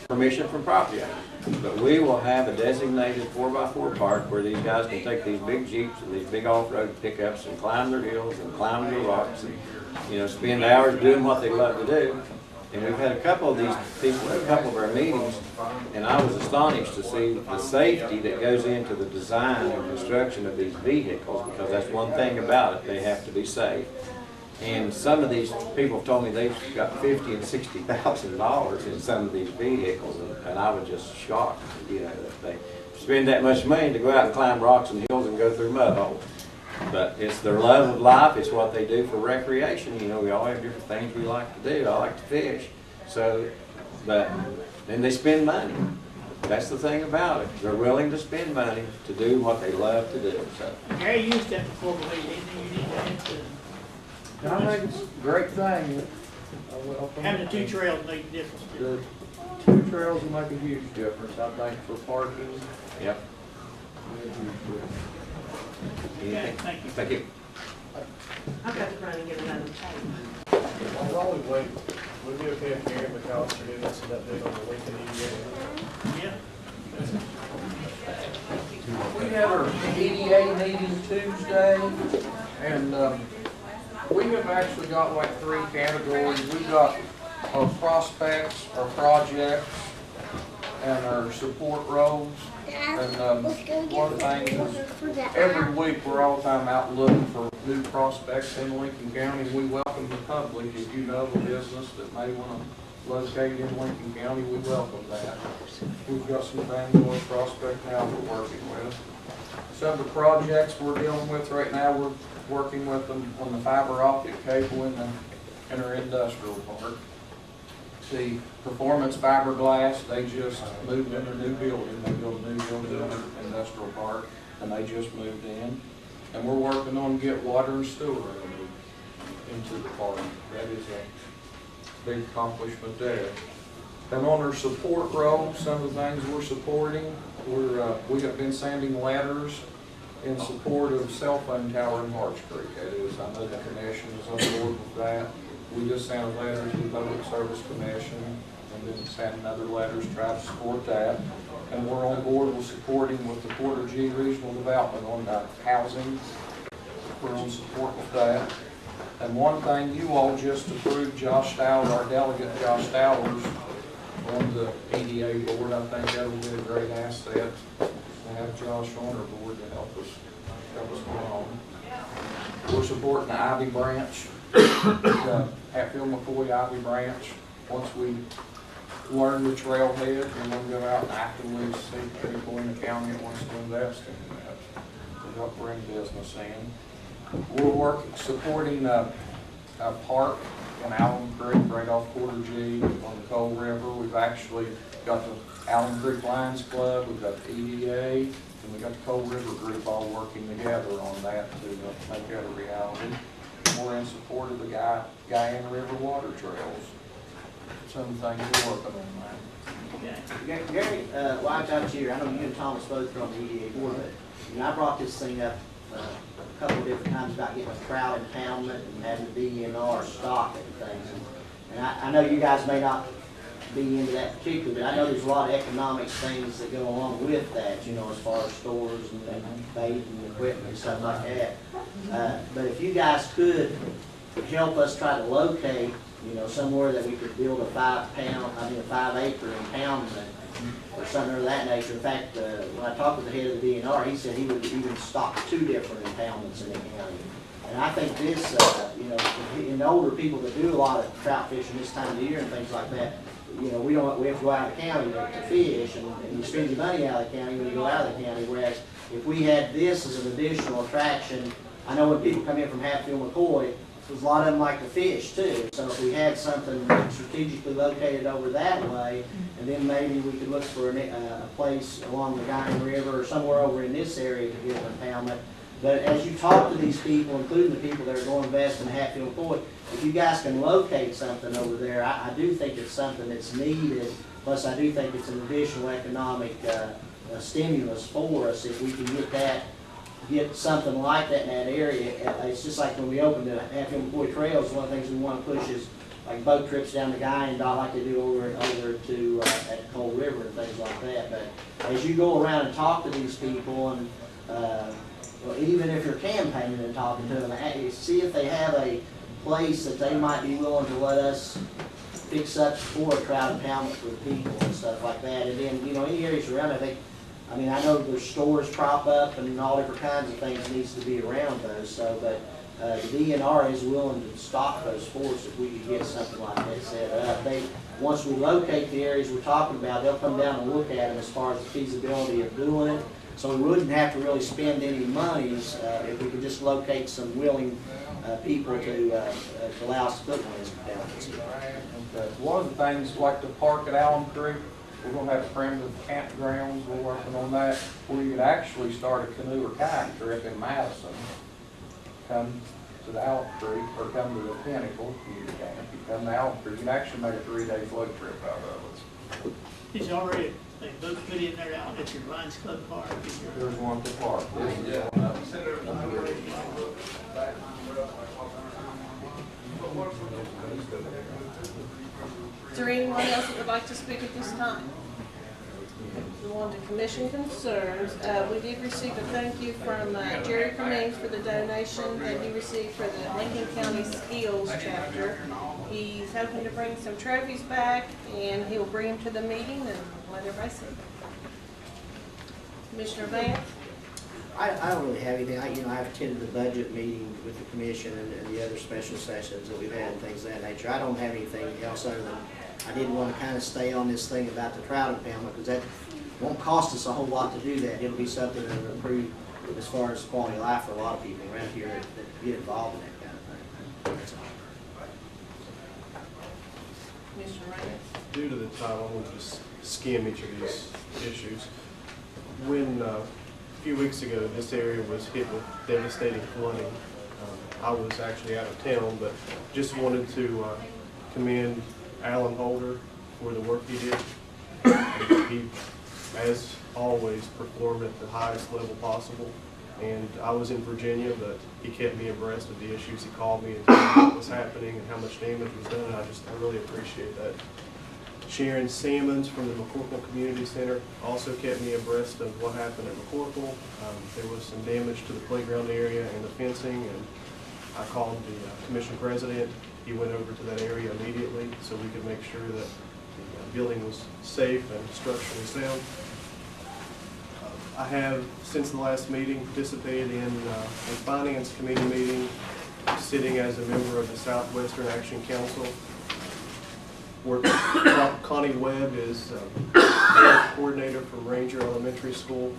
permission from property owners. But we will have a designated 4x4 park where these guys can take these big Jeeps and these big off-road pickups and climb their hills and climb their rocks and, you know, spend hours doing what they love to do. And we've had a couple of these people at a couple of our meetings, and I was astonished to see the safety that goes into the design and construction of these vehicles, because that's one thing about it, they have to be safe. And some of these people have told me they've got $50,000 and $60,000 in some of these vehicles, and I was just shocked, you know, that they spend that much money to go out and climb rocks and hills and go through mud holes. But it's their love of life, it's what they do for recreation. You know, we all have different things we like to do. I like to fish. So, but then they spend money. That's the thing about it. They're willing to spend money to do what they love to do. So, Gary used that before, but anything you need to add to I think it's a great thing. having the 2 trails make a difference? The 2 trails will make a huge difference, I think, for parking. yep. Okay, thank you. Thank you. I've got to run and get another tape. While we wait, would it be okay if Gary McAllister did us an update on the Lincoln EDA? Yeah. We have our EDA meeting Tuesday, and we have actually got like 3 categories. We've got our prospects, our projects, and our support roles. And one of the things is every week we're all the time out looking for new prospects in Lincoln County. We welcome the public. If you know of a business that may want to locate in Lincoln County, we welcome that. We've got some things on Prospect now we're working with. Some of the projects we're dealing with right now, we're working with them on the fiber optic cable in our industrial park. The Performance Fiberglass, they just moved in a new building. They built a new building in the industrial park, and they just moved in. And we're working on get water and sewer into the park. That is a big accomplishment there. And on our support role, some of the things we're supporting, we have been sending letters in support of cell phone tower in Harts Creek. That is, I know the commission is on board with that. We just sent a letter to the Public Service Commission and then sent another letter to try to support that. And we're on board with supporting with the Porter G Regional Development on housing. We're on support with that. And one thing, you all just approved Josh Stowers, our delegate Josh Stowers, on the EDA board. I think that will be a great asset to have Josh on our board to help us go on. We're supporting the Ivy Branch, the Hatfield McCoy Ivy Branch. Once we learn the trailhead, we're going to go out and actively seek people in the county that wants to invest in that to help bring business in. We're supporting a park in Allen Creek, right off Porter G on the Coal River. We've actually got the Allen Creek Lions Club, we've got the EDA, and we've got the Coal River Group all working together on that to make that a reality. We're in support of the Guyana River water trails. Some things we're working on that. Gary, while I got you here, I know you and Thomas both are on the EDA board, but I brought this thing up a couple of different times about getting a trout impoundment and having the DNR stock and things. And I know you guys may not be into that particularly, but I know there's a lot of economic things that go along with that, you know, as far as stores and bait and equipment and stuff like that. But if you guys could help us try to locate, you know, somewhere that we could build a 5 acre impoundment or something of that nature. In fact, when I talked with the head of the DNR, he said he would even stock 2 different impoundments in the county. And I think this, you know, in the older people that do a lot of trout fishing this time of the year and things like that, you know, we have to go out of the county to fish, and you spend your money out of the county when you go out of the county. Whereas if we had this as an additional attraction, I know when people come in from Hatfield McCoy, there's a lot of them like to fish too. So if we had something strategically located over that way, and then maybe we could look for a place along the Guyana River or somewhere over in this area to get an impoundment. But as you talk to these people, including the people that are going to invest in Hatfield McCoy, if you guys can locate something over there, I do think it's something that's needed. Plus, I do think it's an additional economic stimulus for us if we can get something like that in that area. It's just like when we opened the Hatfield McCoy Trails, one of the things we want to push is like boat trips down the Guyana like they do over to at Coal River and things like that. But as you go around and talk to these people, and well, even if you're campaigning and talking to them, see if they have a place that they might be willing to let us fix up for a trout impoundment for the people and stuff like that. And then, you know, any areas around it, I mean, I know there's stores prop up and all different kinds of things needs to be around those. So, but the DNR is willing to stock those for us if we could get something like that set up. Once we locate the areas we're talking about, they'll come down and look at them as far as the feasibility of doing it. So we wouldn't have to really spend any monies if we could just locate some willing people to allow us to put one in down. One of the things, like the park at Allen Creek, we're going to have primitive campgrounds. We're working on that, where you could actually start a canoe or kayak trip in Madison. Come to the Allen Creek, or come to the Pinnacle. You come to Allen Creek, you can actually make a 3-day float trip out of it. It's already, they both put in there out at your Lions Club Park. There's one at the park. Is there anyone else that would like to speak at this time? Move on to commission concerns. We did receive a thank you from Jerry Cummings for the donation that he received for the Lincoln County Skills chapter. He's hoping to bring some trophies back, and he'll bring them to the meeting and let everybody see. Commissioner Vance? I don't really have anything. I've attended the budget meeting with the commission and the other special sessions that we've had and things of that nature. I don't have anything else other than I did want to kind of stay on this thing about the trout impoundment, because that won't cost us a whole lot to do that. It'll be something that will improve as far as quality of life for a lot of people around here that get involved in that kind of thing. That's all. Commissioner Reyes? Due to the time, I want to just skim each of these issues. When a few weeks ago this area was hit with devastating flooding, I was actually out of town, but just wanted to commend Alan Holder for the work he did. He, as always, performed at the highest level possible, And I was in Virginia, but he kept me abreast of the issues. He called me and told me what was happening and how much damage was done, and I really appreciate that. Sharon Sammons from the McCorkle Community Center also kept me abreast of what happened at McCorkle. There was some damage to the playground area and the fencing, and I called the commission president. He went over to that area immediately so we could make sure that the building was safe and structurally sound. I have, since the last meeting, participated in a finance committee meeting, sitting as a member of the Southwestern Action Council. Where Connie Webb is coordinator from Ranger Elementary School.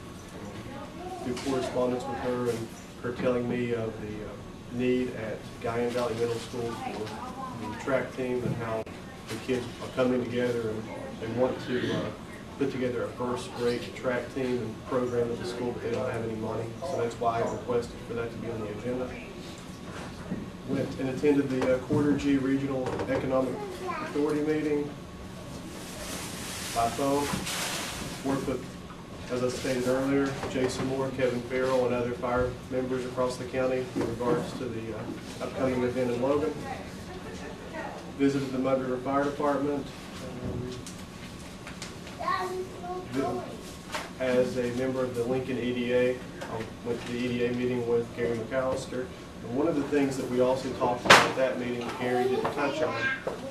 Through correspondence with her and her telling me of the need at Guyan Valley Middle School for the track team and how the kids are coming together and want to put together a first-rate track team and program at the school, but they don't have any money. So that's why I requested for that to be on the agenda. Went and attended the Quarter G Regional Economic Authority meeting by phone. Worked with, as I stated earlier, Jason Moore, Kevin Farrell, and other fire members across the county in regards to the upcoming event in Logan. Visited the Mud River Fire Department. As a member of the Lincoln EDA, I went to the EDA meeting with Gary McAllister. And one of the things that we also talked about at that meeting, Gary didn't touch on,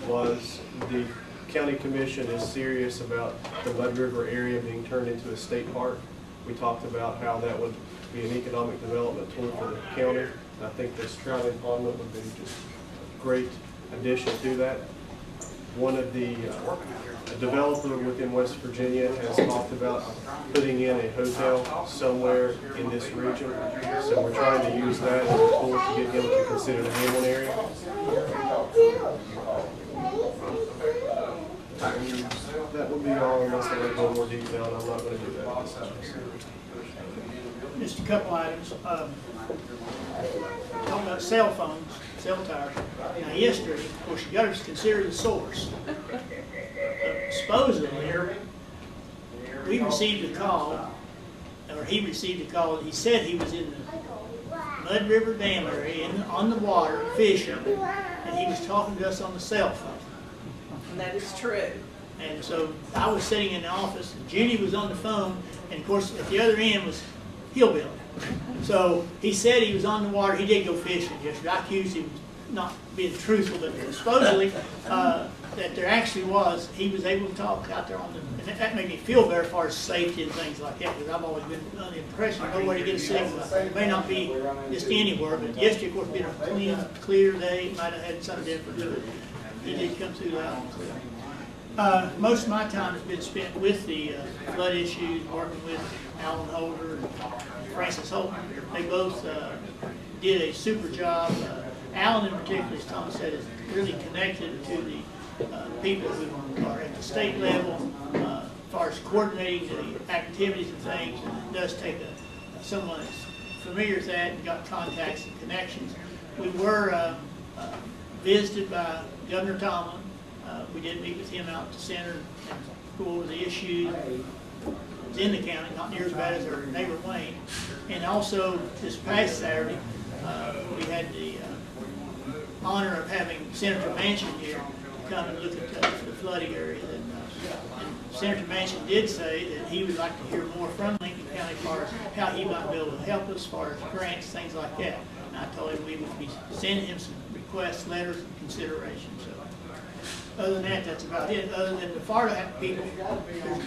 was the county commission is serious about the Mud River area being turned into a state park. We talked about how that would be an economic development tool for the county. And I think this trout impoundment would be just a great addition to that. One of the a developer within West Virginia has talked about putting in a hotel somewhere in this region. So we're trying to use that as a tool to get him to consider the Hamlin area. That would be all unless I go more detail, and I'm not going to do that this time. Just a couple items. Talking about cell phones, cell towers. Now yesterday, of course, you got to consider the source. Supposedly, we received a call, or he received a call. He said he was in the Mud River Dam area on the water fishing, and he was talking to us on the cell phone. And that is true. And so I was sitting in the office, and Jenny was on the phone, and of course at the other end was Hillbilly. So he said he was on the water. He did go fishing yesterday. I accused him of not being truthful, but supposedly that there actually was, he was able to talk out there on the, and that made me feel better as far as safety and things like that, because I've always been under the impression nobody gets sick. It may not be just anywhere, but yesterday, of course, being a clean, clear day, it might have had something different to it. He did come through loud and clear. Most of my time has been spent with the flood issues, working with Alan Holder and Francis Holton. They both did a super job. Alan in particular, as Tom said, is really connected to the people who are at the state level as far as coordinating the activities and things. And it does take someone that's familiar with that and got contacts and connections. We were visited by Governor Tomlin. We did meet with him out at the center and go over the issues. It was in the county, not near as bad as our neighbor Wayne. And also this past Saturday, we had the honor of having Senator Manchin here to come and look at the flooding area. And Senator Manchin did say that he would like to hear more from Lincoln County as far as how he might be able to help us as far as grants, things like that. And I told him we would be sending him some requests, letters, and considerations. So other than that, that's about it. Other than the fire people, the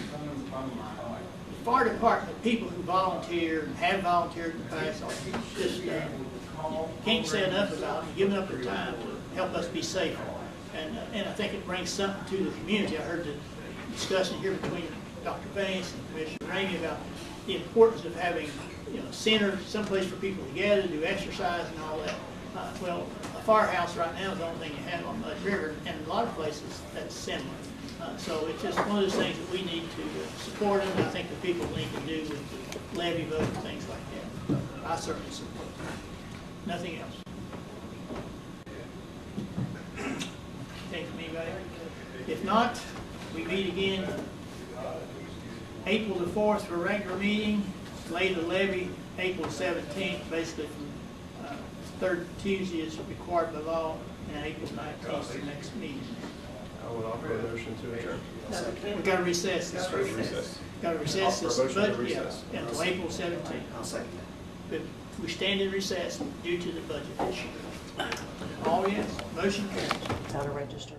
fire department people who volunteer and have volunteered in the past are just can't say enough about them, giving up their time to help us be safer. And I think it brings something to the community. I heard the discussion here between Dr. Vance and Commissioner Ramey about the importance of having, center, someplace for people to gather, do exercise and all that. Well, a firehouse right now is the only thing you have on Mud River, and in a lot of places that's similar. So it's just one of those things that we need to support, and I think the people of Lincoln do with the levy vote and things like that. I certainly support that. Nothing else. Anything from anybody? If not, we meet again April the 4th for a regular meeting, lay the levy April 17th, basically from third Tuesday is required by law, and April 19th is the next meeting. I would offer a motion to adjourn. We got to recess. Got to recess. Got to recess this Offer a motion to budget, recess. yeah, until April 17th. I'll second that. But we stand in recess due to the budget issue. All yes, motion carries. How to register.